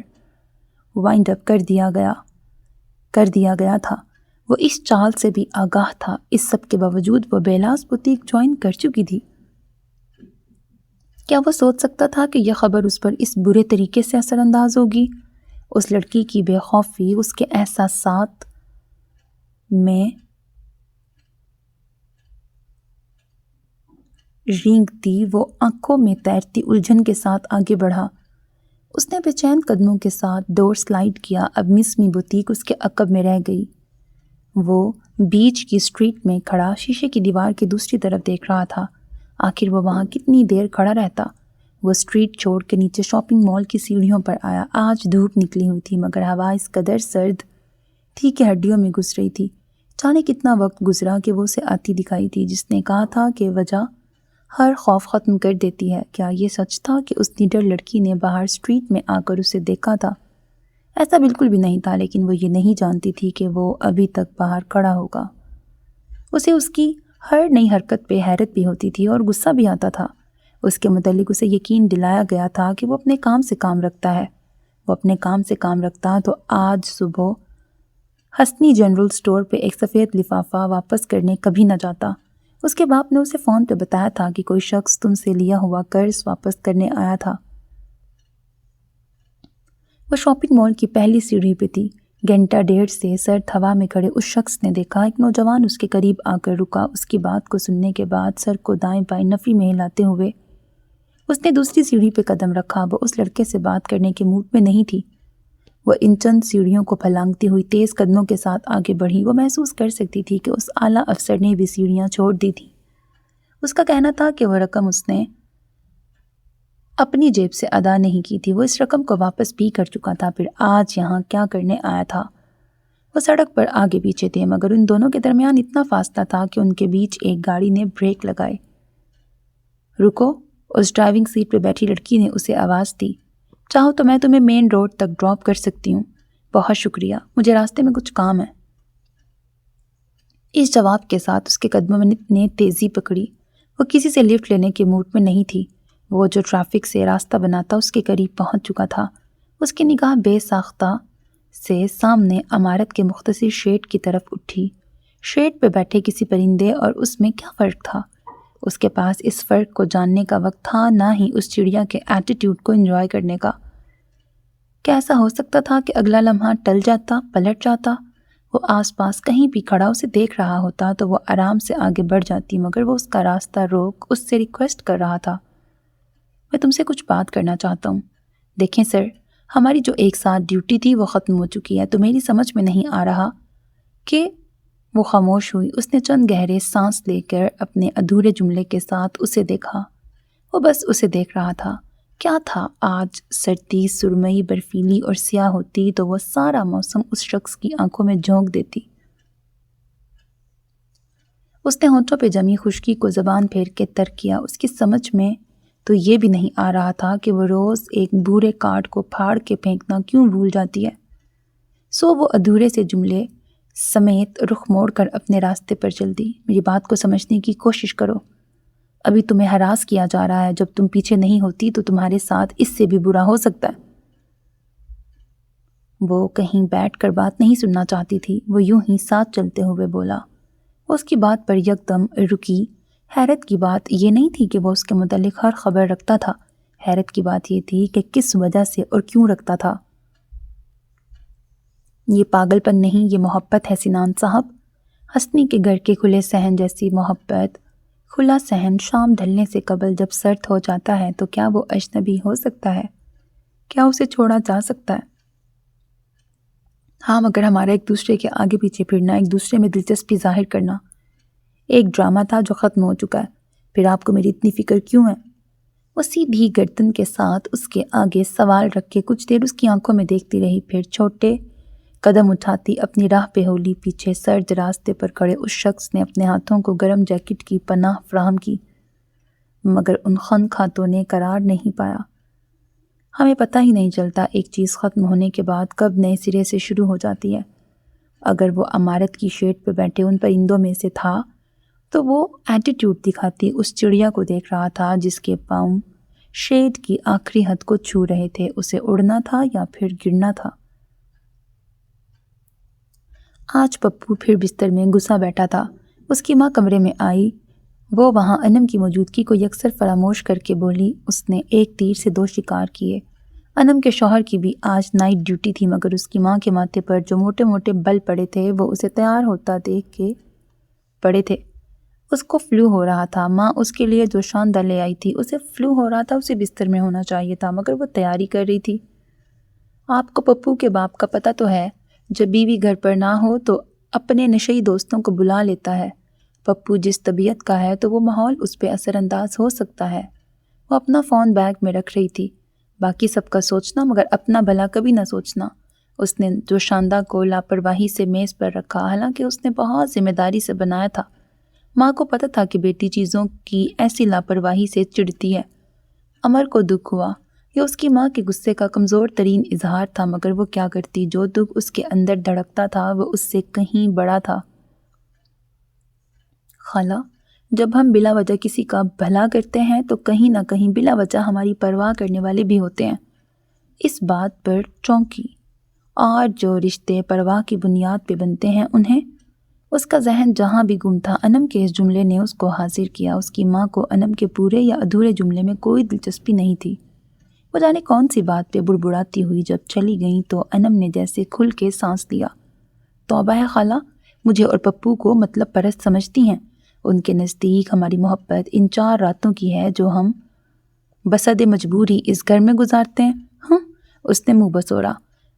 وائنڈ اپ کر دیا گیا تھا۔ وہ اس چال سے بھی آگاہ تھا۔ اس سب کے باوجود وہ بیلاس بوتیک جوائن کر چکی تھی۔ کیا وہ سوچ سکتا تھا کہ یہ خبر اس پر اس برے طریقے سے اثر انداز ہوگی؟ اس لڑکی کی بے خوفی اس کے احساسات میں رینگتی، وہ آنکھوں میں تیرتی الجھن کے ساتھ آگے بڑھا۔ اس نے بے چین قدموں کے ساتھ ڈور سلائیڈ کیا۔ اب مس می بوتیک اس کے عقب میں رہ گئی۔ وہ بیچ کی اسٹریٹ میں کھڑا شیشے کی دیوار کی دوسری طرف دیکھ رہا تھا۔ آخر وہ وہاں کتنی دیر کھڑا رہتا؟ وہ اسٹریٹ چھوڑ کے نیچے شاپنگ مال کی سیڑھیوں پر آیا۔ آج دھوپ نکلی ہوئی تھی مگر ہوا اس قدر سرد تھی کہ ہڈیوں میں گھس رہی تھی۔ جانے کتنا وقت گزرا کہ وہ اسے آتی دکھائی تھی جس نے کہا تھا کہ وجہ ہر خوف ختم کر دیتی ہے۔ کیا یہ سچ تھا کہ اس نیڈر لڑکی نے باہر اسٹریٹ میں آ کر اسے دیکھا تھا؟ ایسا بالکل بھی نہیں تھا، لیکن وہ یہ نہیں جانتی تھی کہ وہ ابھی تک باہر کھڑا ہوگا۔ اسے اس کی ہر نئی حرکت پہ حیرت بھی ہوتی تھی اور غصہ بھی آتا تھا۔ اس کے متعلق اسے یقین دلایا گیا تھا کہ وہ اپنے کام سے کام رکھتا ہے۔ وہ اپنے کام سے کام رکھتا تو آج صبح حسنی جنرل سٹور پہ ایک سفید لفافہ واپس کرنے کبھی نہ جاتا۔ اس کے باپ نے اسے فون پہ بتایا تھا کہ کوئی شخص تم سے لیا ہوا قرض واپس کرنے آیا تھا۔ وہ شاپنگ مال کی پہلی سیڑھی پہ تھی۔ گھنٹہ ڈیڑھ سے سرد ہوا میں کھڑے اس شخص نے دیکھا ایک نوجوان اس کے قریب آ کر رکا۔ اس کی بات کو سننے کے بعد سر کو دائیں بائیں نفی میں ہلاتے ہوئے اس نے دوسری سیڑھی پہ قدم رکھا۔ وہ اس لڑکے سے بات کرنے کے موڈ میں نہیں تھی۔ وہ ان چند سیڑھیوں کو پھلانگتی ہوئی تیز قدموں کے ساتھ آگے بڑھی۔ وہ محسوس کر سکتی تھی کہ اس اعلیٰ افسر نے بھی سیڑھیاں چھوڑ دی تھیں۔ اس کا کہنا تھا کہ وہ رقم اس نے اپنی جیب سے ادا نہیں کی تھی۔ وہ اس رقم کو واپس بھی کر چکا تھا۔ پھر آج یہاں کیا کرنے آیا تھا؟ وہ سڑک پر آگے پیچھے تھے مگر ان دونوں کے درمیان اتنا فاصلہ تھا کہ ان کے بیچ ایک گاڑی نے بریک لگائے۔ رکو، اس ڈرائیونگ سیٹ پہ بیٹھی لڑکی نے اسے آواز دی۔ چاہو تو میں تمہیں مین روڈ تک ڈراپ کر سکتی ہوں۔ بہت شکریہ، مجھے راستے میں کچھ کام ہے۔ اس جواب کے ساتھ اس کے قدموں میں نے تیزی پکڑی۔ وہ کسی سے لفٹ لینے کے موڈ میں نہیں تھی۔ وہ جو ٹریفک سے راستہ بناتا اس کے قریب پہنچ چکا تھا۔ اس کی نگاہ بے ساختہ سے سامنے عمارت کے مختصر شیڈ کی طرف اٹھی۔ شیڈ پہ بیٹھے کسی پرندے اور اس میں کیا فرق تھا؟ اس کے پاس اس فرق کو جاننے کا وقت تھا، نہ ہی اس چڑیا کے ایٹیٹیوڈ کو انجوائے کرنے کا۔ کیا ایسا ہو سکتا تھا کہ اگلا لمحہ ٹل جاتا، پلٹ جاتا؟ وہ آس پاس کہیں بھی کھڑا اسے دیکھ رہا ہوتا تو وہ آرام سے آگے بڑھ جاتی مگر وہ اس کا راستہ روک اس سے ریکویسٹ کر رہا تھا۔ میں تم سے کچھ بات کرنا چاہتا ہوں۔ دیکھیں سر، ہماری جو ایک ساتھ ڈیوٹی تھی وہ ختم ہو چکی ہے، تو میری سمجھ میں نہیں آ رہا کہ… وہ خاموش ہوئی۔ اس نے چند گہرے سانس لے کر اپنے ادھورے جملے کے ساتھ اسے دیکھا۔ وہ بس اسے دیکھ رہا تھا۔ کیا تھا آج سردی سرمئی برفیلی اور سیاہ ہوتی تو وہ سارا موسم اس شخص کی آنکھوں میں جھونک دیتی۔ اس نے ہونٹوں پہ جمی خشکی کو زبان پھیر کے ترک کیا۔ اس کی سمجھ میں تو یہ بھی نہیں آ رہا تھا کہ وہ روز ایک بورے کارڈ کو پھاڑ کے پھینکنا کیوں بھول جاتی ہے۔ سو وہ ادھورے سے جملے سمیت رخ موڑ کر اپنے راستے پر چل دی۔ میری بات کو سمجھنے کی کوشش کرو۔ ابھی تمہیں ہراس کیا جا رہا ہے۔ جب تم پیچھے نہیں ہوتی تو تمہارے ساتھ اس سے بھی برا ہو سکتا ہے۔ وہ کہیں بیٹھ کر بات نہیں سننا چاہتی تھی۔ وہ یوں ہی ساتھ چلتے ہوئے بولا۔ وہ اس کی بات پر یکدم رکی۔ حیرت کی بات یہ نہیں تھی کہ وہ اس کے متعلق ہر خبر رکھتا تھا۔ حیرت کی بات یہ تھی کہ کس وجہ سے اور کیوں رکھتا تھا۔ یہ پاگل پن نہیں، یہ محبت ہے سنان صاحب۔ حسنی کے گھر کے کھلے صحن جیسی محبت۔ کھلا صحن شام ڈھلنے سے قبل جب سرد ہو جاتا ہے تو کیا وہ اجنبی ہو سکتا ہے؟ کیا اسے چھوڑا جا سکتا ہے؟ ہاں مگر ہمارا ایک دوسرے کے آگے پیچھے پھرنا، ایک دوسرے میں دلچسپی ظاہر کرنا ایک ڈرامہ تھا جو ختم ہو چکا ہے۔ پھر آپ کو میری اتنی فکر کیوں ہے؟ وہ سیدھی گردن کے ساتھ اس کے آگے سوال رکھ کے کچھ دیر اس کی آنکھوں میں دیکھتی رہی، پھر چھوٹے قدم اٹھاتی اپنی راہ پہ ہولی۔ پیچھے سرد راستے پر کھڑے اس شخص نے اپنے ہاتھوں کو گرم جیکٹ کی پناہ فراہم کی، مگر ان خنک ہاتھوں نے قرار نہیں پایا۔ ہمیں پتہ ہی نہیں چلتا ایک چیز ختم ہونے کے بعد کب نئے سرے سے شروع ہو جاتی ہے۔ اگر وہ عمارت کی شیڈ پہ بیٹھے ان پرندوں میں سے تھا تو وہ ایٹیٹیوڈ دکھاتی اس چڑیا کو دیکھ رہا تھا جس کے پاؤں شیڈ کی آخری حد کو چھو رہے تھے۔ اسے اڑنا تھا یا پھر گرنا تھا۔ آج پپو پھر بستر میں گھسا بیٹھا تھا۔ اس کی ماں کمرے میں آئی۔ وہ وہاں انم کی موجودگی کو یکسر فراموش کر کے بولی، اس نے ایک تیر سے 2 شکار کیے۔ انم کے شوہر کی بھی آج نائٹ ڈیوٹی تھی، مگر اس کی ماں کے ماتھے پر جو موٹے موٹے بل پڑے تھے وہ اسے تیار ہوتا دیکھ کے پڑے تھے۔ اس کو فلو ہو رہا تھا۔ ماں اس کے لیے جو شاندار لے آئی تھی، اسے فلو ہو رہا تھا، اسے بستر میں ہونا چاہیے تھا، مگر وہ تیاری کر رہی تھی۔ آپ کو پپو کے باپ کا پتہ تو ہے، جب بیوی گھر پر نہ ہو تو اپنے نشئی دوستوں کو بلا لیتا ہے۔ پپو جس طبیعت کا ہے تو وہ ماحول اس پہ اثر انداز ہو سکتا ہے۔ وہ اپنا فون بیگ میں رکھ رہی تھی، باقی سب کا سوچنا مگر اپنا بھلا کبھی نہ سوچنا۔ اس نے جو شاندار کو لاپرواہی سے میز پر رکھا، حالانکہ اس نے بہت ذمہ داری سے بنایا تھا۔ ماں کو پتہ تھا کہ بیٹی چیزوں کی ایسی لاپرواہی سے چڑھتی ہے۔ امر کو دکھ ہوا۔ یہ اس کی ماں کے غصے کا کمزور ترین اظہار تھا، مگر وہ کیا کرتی؟ جو دکھ اس کے اندر دھڑکتا تھا وہ اس سے کہیں بڑا تھا۔ خالہ، جب ہم بلا وجہ کسی کا بھلا کرتے ہیں تو کہیں نہ کہیں بلا وجہ ہماری پرواہ کرنے والے بھی ہوتے ہیں۔ اس بات پر چونکی۔ اور جو رشتے پرواہ کی بنیاد پہ بنتے ہیں انہیں، اس کا ذہن جہاں بھی گم تھا، انم کے اس جملے نے اس کو حاضر کیا۔ اس کی ماں کو انم کے پورے یا ادھورے جملے میں کوئی دلچسپی نہیں تھی۔ وہ جانے کون سی بات پہ بڑبڑاتی ہوئی جب چلی گئیں تو انم نے جیسے کھل کے سانس لیا۔ توبہ ہے خالہ، مجھے اور پپو کو مطلب پرست سمجھتی ہیں۔ ان کے نزدیک ہماری محبت ان 4 راتوں کی ہے جو ہم بسد مجبوری اس گھر میں گزارتے ہیں۔ ہاں، اس نے منہ بسوڑا۔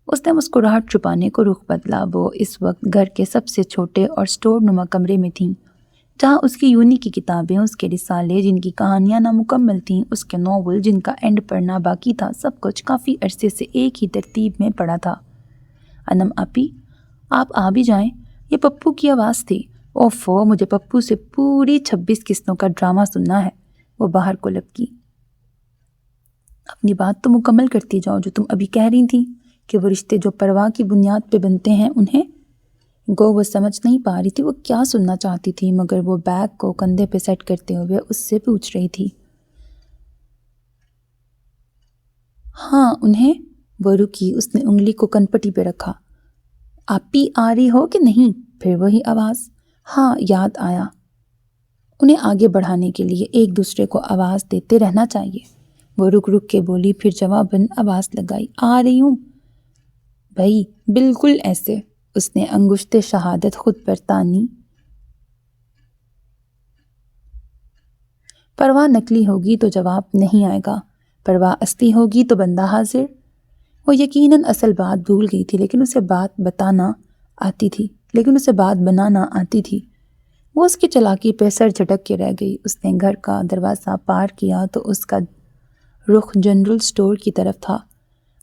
اس نے مسکراہٹ چھپانے کو رخ بدلا۔ وہ اس وقت گھر کے سب سے چھوٹے اور سٹور نما کمرے میں تھیں، جہاں اس کی یونی کی کتابیں، اس کے رسالے جن کی کہانیاں نامکمل تھیں، اس کے ناول جن کا اینڈ پڑھنا باقی تھا، سب کچھ کافی عرصے سے ایک ہی ترتیب میں پڑا تھا۔ انم آپی، آپ آ بھی جائیں۔ یہ پپو کی آواز تھی۔ اوفو، مجھے پپو سے پوری 26 قسطوں کا ڈرامہ سننا ہے۔ وہ باہر کو لپکی۔ اپنی بات تو مکمل کرتی جاؤ جو تم ابھی کہہ رہی تھی کہ وہ رشتے جو پرواہ کی بنیاد پہ بنتے ہیں انہیں۔ گو وہ سمجھ نہیں پا رہی تھی وہ کیا سننا چاہتی تھی، مگر وہ بیگ کو کندھے پہ سیٹ کرتے ہوئے اس سے پوچھ رہی تھی۔ ہاں انہیں۔ وہ رکی۔ اس نے انگلی کو کنپٹی پہ رکھا۔ آپی آ رہی ہو کہ نہیں؟ پھر وہی آواز۔ ہاں، یاد آیا۔ انہیں آگے بڑھانے کے لیے ایک دوسرے کو آواز دیتے رہنا چاہیے۔ وہ رک رک کے بولی، پھر جواباً آواز لگائی، آ رہی ہوں بھائی، بالکل ایسے۔ اس نے انگشت شہادت خود پر تانی۔ پرواہ نقلی ہوگی تو جواب نہیں آئے گا، پرواہ اصلی ہوگی تو بندہ حاضر۔ وہ یقیناً اصل بات بھول گئی تھی، لیکن اسے بات بنانا آتی تھی۔ وہ اس کی چالاکی پہ سر جھٹک کے رہ گئی۔ اس نے گھر کا دروازہ پار کیا تو اس کا رخ جنرل سٹور کی طرف تھا۔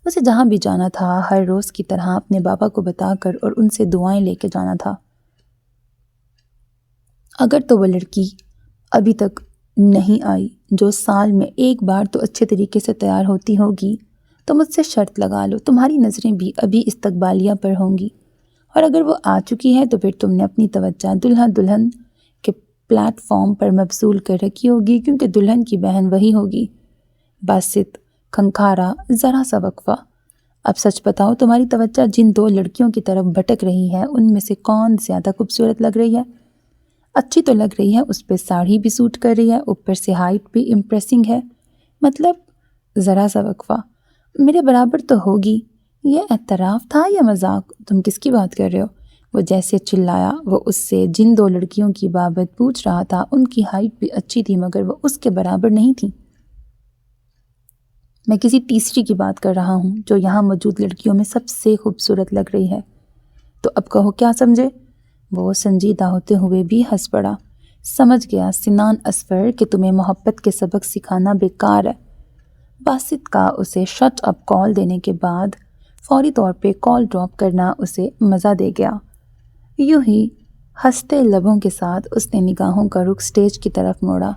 اسے جہاں بھی جانا تھا ہر روز کی طرح اپنے بابا کو بتا کر اور ان سے دعائیں لے کے جانا تھا۔ اگر تو وہ لڑکی ابھی تک نہیں آئی جو سال میں ایک بار تو اچھے طریقے سے تیار ہوتی ہوگی، تو مجھ سے شرط لگا لو تمہاری نظریں بھی ابھی استقبالیہ پر ہوں گی، اور اگر وہ آ چکی ہے تو پھر تم نے اپنی توجہ دلہن کے پلیٹ فارم پر مبذول کر رکھی ہوگی، کیونکہ دلہن کی بہن وہی ہوگی۔ باسط کھنکھارا ذرا سا وقفہ۔ اب سچ بتاؤ، تمہاری توجہ جن 2 لڑکیوں کی طرف بھٹک رہی ہے ان میں سے کون زیادہ خوبصورت لگ رہی ہے؟ اچھی تو لگ رہی ہے، اس پہ ساڑھی بھی سوٹ کر رہی ہے، اوپر سے ہائٹ بھی امپریسنگ ہے۔ مطلب ذرا سا وقفہ، میرے برابر تو ہوگی۔ یہ اعتراف تھا یا مذاق؟ تم کس کی بات کر رہے ہو؟ وہ جیسے چلایا۔ وہ اس سے جن 2 لڑکیوں کی بابت پوچھ رہا تھا ان کی ہائٹ بھی اچھی تھی، مگر وہ اس کے برابر نہیں تھی۔ میں کسی تیسری کی بات کر رہا ہوں جو یہاں موجود لڑکیوں میں سب سے خوبصورت لگ رہی ہے۔ تو اب کہو کیا سمجھے؟ وہ سنجیدہ ہوتے ہوئے بھی ہنس پڑا۔ سمجھ گیا سنان اصفر کہ تمہیں محبت کے سبق سکھانا بیکار ہے۔ باسط کا اسے شٹ اپ کال دینے کے بعد فوری طور پہ کال ڈراپ کرنا اسے مزہ دے گیا۔ یوں ہی ہنستے لبوں کے ساتھ اس نے نگاہوں کا رخ سٹیج کی طرف موڑا۔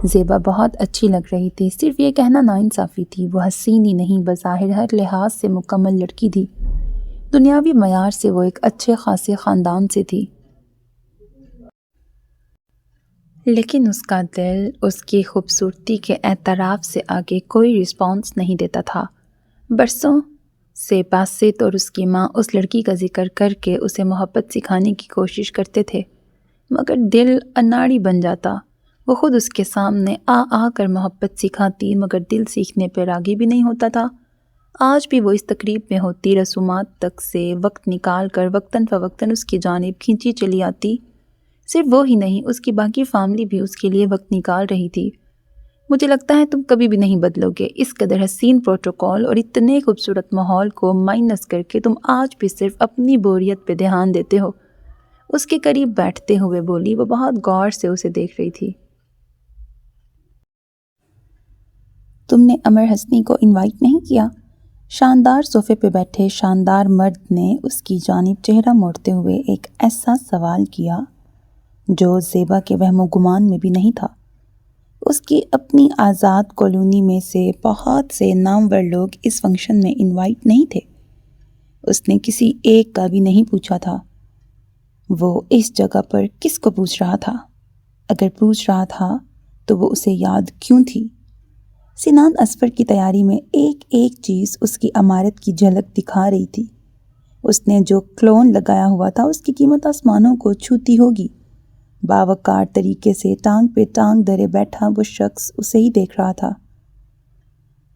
زیبا بہت اچھی لگ رہی تھی، صرف یہ کہنا ناانصافی تھی۔ وہ حسین ہی نہیں، بظاہر ہر لحاظ سے مکمل لڑکی تھی۔ دنیاوی معیار سے وہ ایک اچھے خاصے خاندان سے تھی، لیکن اس کا دل اس کی خوبصورتی کے اعتراف سے آگے کوئی رسپانس نہیں دیتا تھا۔ برسوں سے باسط اور اس کی ماں اس لڑکی کا ذکر کر کے اسے محبت سکھانے کی کوشش کرتے تھے، مگر دل اناڑی بن جاتا۔ وہ خود اس کے سامنے آ کر محبت سکھاتی، مگر دل سیکھنے پہ راضی بھی نہیں ہوتا تھا۔ آج بھی وہ اس تقریب میں ہوتی، رسومات تک سے وقت نکال کر وقتاً فوقتاً اس کی جانب کھینچی چلی آتی۔ صرف وہ ہی نہیں، اس کی باقی فیملی بھی اس کے لیے وقت نکال رہی تھی۔ مجھے لگتا ہے تم کبھی بھی نہیں بدلو گے۔ اس قدر حسین پروٹوکول اور اتنے خوبصورت ماحول کو مائنس کر کے تم آج بھی صرف اپنی بوریت پہ دھیان دیتے ہو۔ اس کے قریب بیٹھتے ہوئے بولی۔ وہ بہت غور سے اسے دیکھ رہی تھی۔ تم نے امر حسنی کو انوائٹ نہیں کیا؟ شاندار صوفے پہ بیٹھے شاندار مرد نے اس کی جانب چہرہ موڑتے ہوئے ایک ایسا سوال کیا جو زیبا کے وہم و گمان میں بھی نہیں تھا۔ اس کی اپنی آزاد کالونی میں سے بہت سے نامور لوگ اس فنکشن میں انوائٹ نہیں تھے۔ اس نے کسی ایک کا بھی نہیں پوچھا تھا۔ وہ اس جگہ پر کس کو پوچھ رہا تھا؟ اگر پوچھ رہا تھا تو وہ اسے یاد کیوں تھی؟ سنان اصفر کی تیاری میں ایک ایک چیز اس کی عمارت کی جھلک دکھا رہی تھی۔ اس نے جو کلون لگایا ہوا تھا اس کی قیمت آسمانوں کو چھوتی ہوگی۔ باوقار طریقے سے ٹانگ پہ ٹانگ دھرے بیٹھا وہ شخص اسے ہی دیکھ رہا تھا۔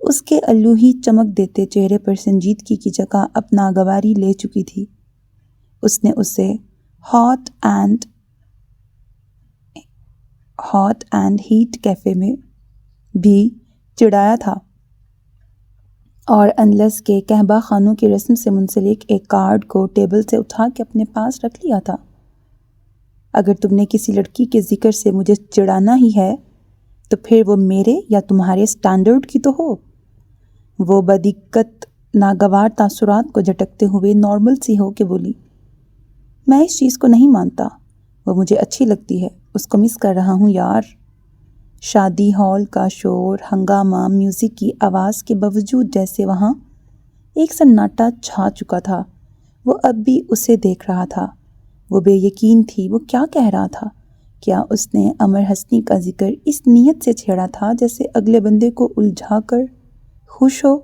اس کے الوہی چمک دیتے چہرے پر سنجیدگی کی جگہ اب ناگواری لے چکی تھی۔ اس نے اسے ہاٹ اینڈ ہیٹ کیفے میں بھی چڑھایا تھا، اور انلس کے کہبہ خانوں کی رسم سے منسلک ایک کارڈ کو ٹیبل سے اٹھا کے اپنے پاس رکھ لیا تھا۔ اگر تم نے کسی لڑکی کے ذکر سے مجھے چڑھانا ہی ہے تو پھر وہ میرے یا تمہارے سٹینڈرڈ کی تو ہو۔ وہ بدقت ناگوار تاثرات کو جھٹکتے ہوئے نارمل سی ہو کے بولی۔ میں اس چیز کو نہیں مانتا، وہ مجھے اچھی لگتی ہے، اس کو مس کر رہا ہوں یار۔ شادی ہال کا شور، ہنگامہ، میوزک کی آواز کے باوجود جیسے وہاں ایک سناٹا چھا چکا تھا۔ وہ اب بھی اسے دیکھ رہا تھا۔ وہ بے یقین تھی وہ کیا کہہ رہا تھا۔ کیا اس نے امر حسنی کا ذکر اس نیت سے چھیڑا تھا جیسے اگلے بندے کو الجھا کر خوش ہو؟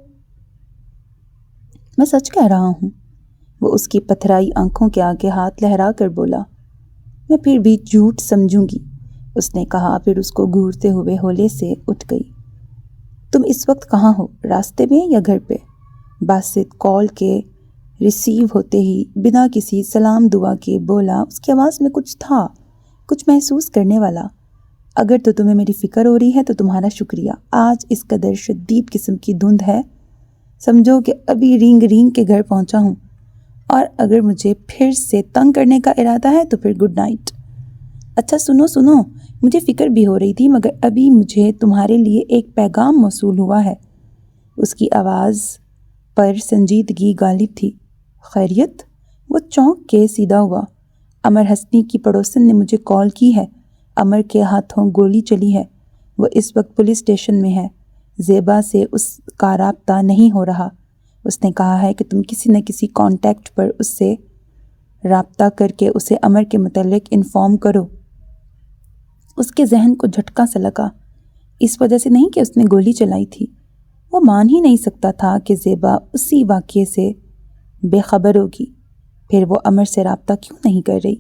میں سچ کہہ رہا ہوں، وہ اس کی پتھرائی آنکھوں کے آگے ہاتھ لہرا کر بولا۔ میں پھر بھی جھوٹ سمجھوں گی، اس نے کہا، پھر اس کو گھورتے ہوئے ہولے سے اٹھ گئی۔ تم اس وقت کہاں ہو، راستے میں یا گھر پہ؟ باسط کال کے ریسیو ہوتے ہی بنا کسی سلام دعا کے بولا۔ اس کی آواز میں کچھ تھا، کچھ محسوس کرنے والا۔ اگر تو تمہیں میری فکر ہو رہی ہے تو تمہارا شکریہ۔ آج اس قدر شدید قسم کی دھند ہے، سمجھو کہ ابھی رینگ کے گھر پہنچا ہوں، اور اگر مجھے پھر سے تنگ کرنے کا ارادہ ہے تو پھر گڈ نائٹ۔ اچھا سنو، مجھے فکر بھی ہو رہی تھی، مگر ابھی مجھے تمہارے لیے ایک پیغام موصول ہوا ہے۔ اس کی آواز پر سنجیدگی غالب تھی۔ خیریت؟ وہ چونک کے سیدھا ہوا۔ امر حسنی کی پڑوسن نے مجھے کال کی ہے۔ امر کے ہاتھوں گولی چلی ہے۔ وہ اس وقت پولیس اسٹیشن میں ہے۔ زیبا سے اس کا رابطہ نہیں ہو رہا۔ اس نے کہا ہے کہ تم کسی نہ کسی کانٹیکٹ پر اس سے رابطہ کر کے اسے امر کے متعلق انفارم کرو۔ اس کے ذہن کو جھٹکا سا لگا۔ اس وجہ سے نہیں کہ اس نے گولی چلائی تھی۔ وہ مان ہی نہیں سکتا تھا کہ زیبا اسی واقعے سے بے خبر ہوگی، پھر وہ امر سے رابطہ کیوں نہیں کر رہی؟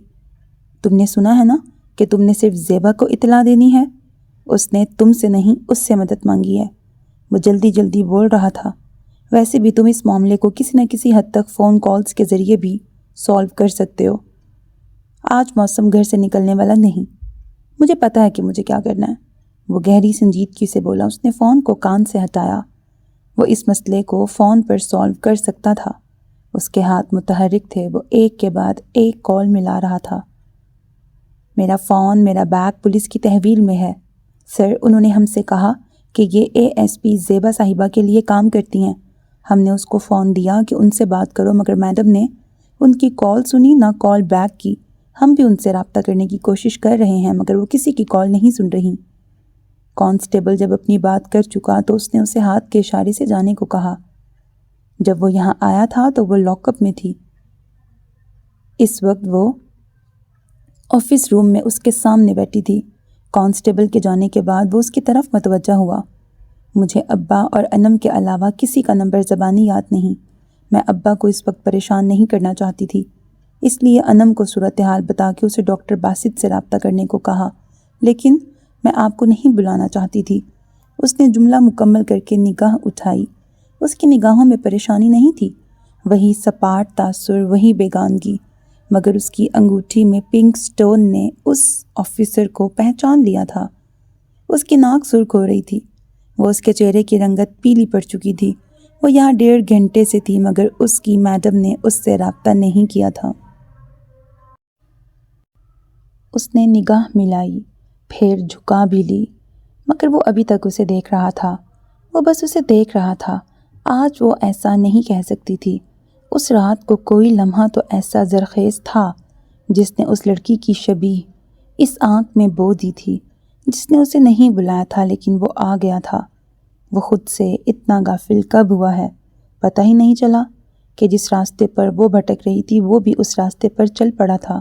تم نے سنا ہے نا کہ تم نے صرف زیبا کو اطلاع دینی ہے؟ اس نے تم سے نہیں اس سے مدد مانگی ہے۔ وہ جلدی بول رہا تھا۔ ویسے بھی تم اس معاملے کو کسی نہ کسی حد تک فون کالز کے ذریعے بھی سالو کر سکتے ہو۔ آج موسم گھر سے نکلنے والا نہیں، مجھے پتہ ہے کہ مجھے کیا کرنا ہے، وہ گہری سنجیدگی سے بولا۔ اس نے فون کو کان سے ہٹایا۔ وہ اس مسئلے کو فون پر سالو کر سکتا تھا۔ اس کے ہاتھ متحرک تھے، وہ ایک کے بعد ایک کال ملا رہا تھا۔ میرا فون، میرا بیگ پولیس کی تحویل میں ہے، سر۔ انہوں نے ہم سے کہا کہ یہ ASP زیبا صاحبہ کے لیے کام کرتی ہیں۔ ہم نے اس کو فون دیا کہ ان سے بات کرو، مگر میڈم نے ان کی کال سنی نہ کال بیک کی۔ ہم بھی ان سے رابطہ کرنے کی کوشش کر رہے ہیں مگر وہ کسی کی کال نہیں سن رہی۔ کانسٹیبل جب اپنی بات کر چکا تو اس نے اسے ہاتھ کے اشارے سے جانے کو کہا۔ جب وہ یہاں آیا تھا تو وہ لاک اپ میں تھی۔ اس وقت وہ آفس روم میں اس کے سامنے بیٹھی تھی۔ کانسٹیبل کے جانے کے بعد وہ اس کی طرف متوجہ ہوا۔ مجھے ابا اور انم کے علاوہ کسی کا نمبر زبانی یاد نہیں۔ میں ابا کو اس وقت پریشان نہیں کرنا چاہتی تھی، اس لیے انم کو صورتحال بتا کے اسے ڈاکٹر باسط سے رابطہ کرنے کو کہا، لیکن میں آپ کو نہیں بلانا چاہتی تھی۔ اس نے جملہ مکمل کر کے نگاہ اٹھائی۔ اس کی نگاہوں میں پریشانی نہیں تھی، وہی سپاٹ تاثر، وہی بیگانگی، مگر اس کی انگوٹھی میں پنک سٹون نے اس آفیسر کو پہچان لیا تھا۔ اس کی ناک سرخ ہو رہی تھی، وہ اس کے چہرے کی رنگت پیلی پڑ چکی تھی۔ وہ یہاں 1.5 گھنٹے سے تھی مگر اس کی میڈم نے اس سے رابطہ نہیں کیا تھا۔ اس نے نگاہ ملائی، پھر جھکا بھی لی، مگر وہ ابھی تک اسے دیکھ رہا تھا۔ وہ بس اسے دیکھ رہا تھا۔ آج وہ ایسا نہیں کہہ سکتی تھی۔ اس رات کو کوئی لمحہ تو ایسا زرخیز تھا جس نے اس لڑکی کی شبیہ اس آنکھ میں بو دی تھی، جس نے اسے نہیں بلایا تھا لیکن وہ آ گیا تھا۔ وہ خود سے اتنا غافل کب ہوا ہے؟ پتہ ہی نہیں چلا کہ جس راستے پر وہ بھٹک رہی تھی وہ بھی اس راستے پر چل پڑا تھا۔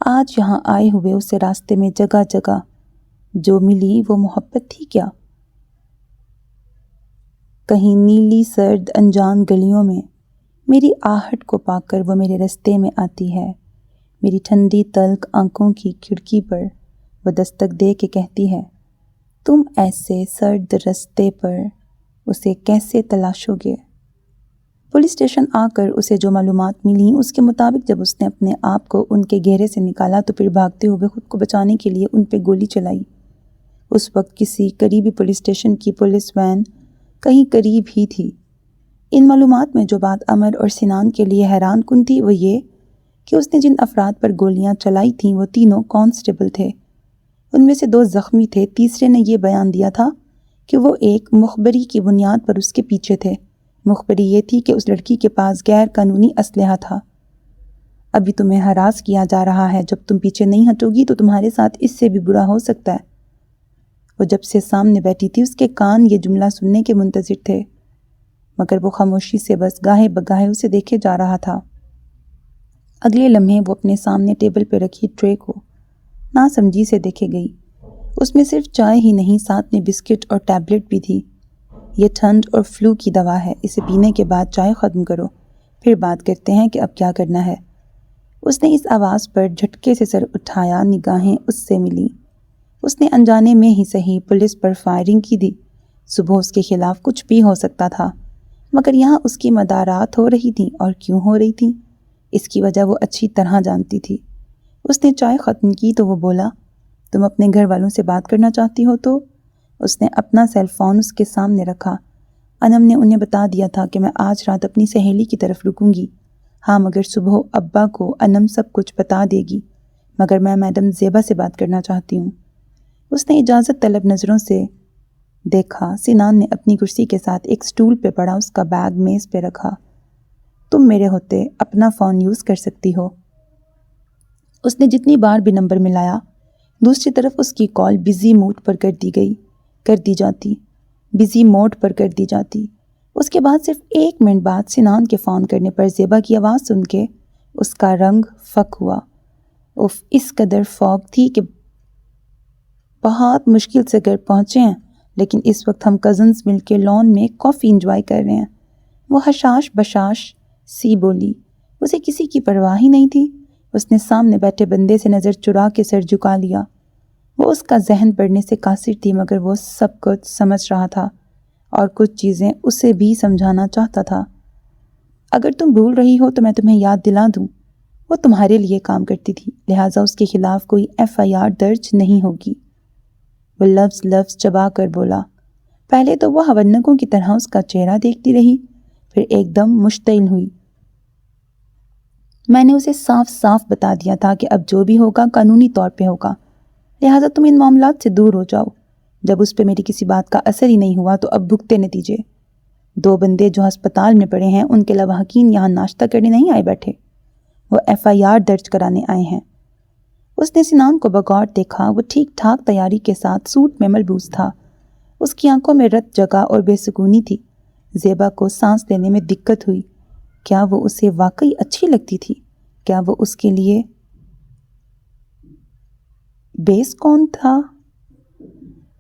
آج یہاں آئے ہوئے اسے راستے میں جگہ جگہ جو ملی وہ محبت تھی کیا؟ کہیں نیلی سرد انجان گلیوں میں میری آہٹ کو پا کر وہ میرے رستے میں آتی ہے، میری ٹھنڈی تلخ آنکھوں کی کھڑکی پر وہ دستک دے کے کہتی ہے، تم ایسے سرد رستے پر اسے کیسے تلاشو گے؟ پولیس اسٹیشن آ کر اسے جو معلومات ملیں اس کے مطابق جب اس نے اپنے آپ کو ان کے گھیرے سے نکالا تو پھر بھاگتے ہوئے خود کو بچانے کے لیے ان پہ گولی چلائی۔ اس وقت کسی قریبی پولیس اسٹیشن کی پولیس وین کہیں قریب ہی تھی۔ ان معلومات میں جو بات امر اور سنان کے لیے حیران کن تھی وہ یہ کہ اس نے جن افراد پر گولیاں چلائی تھیں وہ تینوں کانسٹیبل تھے۔ ان میں سے 2 زخمی تھے، تیسرے نے یہ بیان دیا تھا کہ وہ ایک مخبری کی بنیاد پر اس کے پیچھے تھے۔ مخبری یہ تھی کہ اس لڑکی کے پاس غیر قانونی اسلحہ تھا۔ ابھی تمہیں ہراس کیا جا رہا ہے، جب تم پیچھے نہیں ہٹو گی تو تمہارے ساتھ اس سے بھی برا ہو سکتا ہے۔ وہ جب سے سامنے بیٹھی تھی اس کے کان یہ جملہ سننے کے منتظر تھے، مگر وہ خاموشی سے بس گاہے بگاہے اسے دیکھے جا رہا تھا۔ اگلے لمحے وہ اپنے سامنے ٹیبل پہ رکھی ٹرے کو ناسمجھی سے دیکھے گئی۔ اس میں صرف چائے ہی نہیں، ساتھ میں بسکٹ اور ٹیبلٹ بھی تھی۔ یہ ٹھنڈ اور فلو کی دوا ہے، اسے پینے کے بعد چائے ختم کرو، پھر بات کرتے ہیں کہ اب کیا کرنا ہے۔ اس نے اس آواز پر جھٹکے سے سر اٹھایا، نگاہیں اس سے ملیں۔ اس نے انجانے میں ہی صحیح پولیس پر فائرنگ کی تھی۔ صبح اس کے خلاف کچھ بھی ہو سکتا تھا، مگر یہاں اس کی مدارات ہو رہی تھیں، اور کیوں ہو رہی تھیں اس کی وجہ وہ اچھی طرح جانتی تھی۔ اس نے چائے ختم کی تو وہ بولا، تم اپنے گھر والوں سے بات کرنا چاہتی ہو تو؟ اس نے اپنا سیل فون اس کے سامنے رکھا۔ انم نے انہیں بتا دیا تھا کہ میں آج رات اپنی سہیلی کی طرف رکوں گی۔ ہاں، مگر صبح ابا کو انم سب کچھ بتا دے گی، مگر میں میڈم زیبا سے بات کرنا چاہتی ہوں۔ اس نے اجازت طلب نظروں سے دیکھا۔ سنان نے اپنی کرسی کے ساتھ ایک سٹول پہ پڑا، اس کا بیگ میز پہ رکھا۔ تم میرے ہوتے اپنا فون یوز کر سکتی ہو۔ اس نے جتنی بار بھی نمبر ملایا، دوسری طرف اس کی کال بزی موڈ پر کر دی جاتی۔ اس کے بعد صرف 1 منٹ بعد سنان کے فون کرنے پر زیبا کی آواز سن کے اس کا رنگ فک ہوا۔ اس قدر فوگ تھی کہ بہت مشکل سے گھر پہنچے ہیں، لیکن اس وقت ہم کزنز مل کے لان میں کافی انجوائے کر رہے ہیں۔ وہ حشاش بشاش سی بولی، اسے کسی کی پرواہ ہی نہیں تھی۔ اس نے سامنے بیٹھے بندے سے نظر چرا کے سر جھکا لیا۔ وہ اس کا ذہن پڑھنے سے قاصر تھی، مگر وہ سب کچھ سمجھ رہا تھا اور کچھ چیزیں اسے بھی سمجھانا چاہتا تھا۔ اگر تم بھول رہی ہو تو میں تمہیں یاد دلا دوں، وہ تمہارے لیے کام کرتی تھی، لہٰذا اس کے خلاف کوئی FIR درج نہیں ہوگی۔ وہ لفظ چبا کر بولا۔ پہلے تو وہ ہونکوں کی طرح اس کا چہرہ دیکھتی رہی، پھر ایک دم مشتعل ہوئی۔ میں نے اسے صاف صاف بتا دیا تھا کہ اب جو بھی ہوگا قانونی طور پہ ہوگا، لہٰذا تم ان معاملات سے دور ہو جاؤ۔ جب اس پہ میری کسی بات کا اثر ہی نہیں ہوا تو اب بھگتے نتیجے۔ 2 بندے جو ہسپتال میں پڑے ہیں ان کے لواحقین یہاں ناشتہ کرنے نہیں آئے بیٹھے، وہ FIR درج کرانے آئے ہیں۔ اس نے سنان کو بغور دیکھا۔ وہ ٹھیک ٹھاک تیاری کے ساتھ سوٹ میں ملبوس تھا۔ اس کی آنکھوں میں رت جگہ اور بے سکونی تھی۔ زیبا کو سانس لینے میں دقت ہوئی۔ کیا وہ اسے واقعی اچھی لگتی تھی؟ کیا وہ اس کے لیے بیس کون تھا؟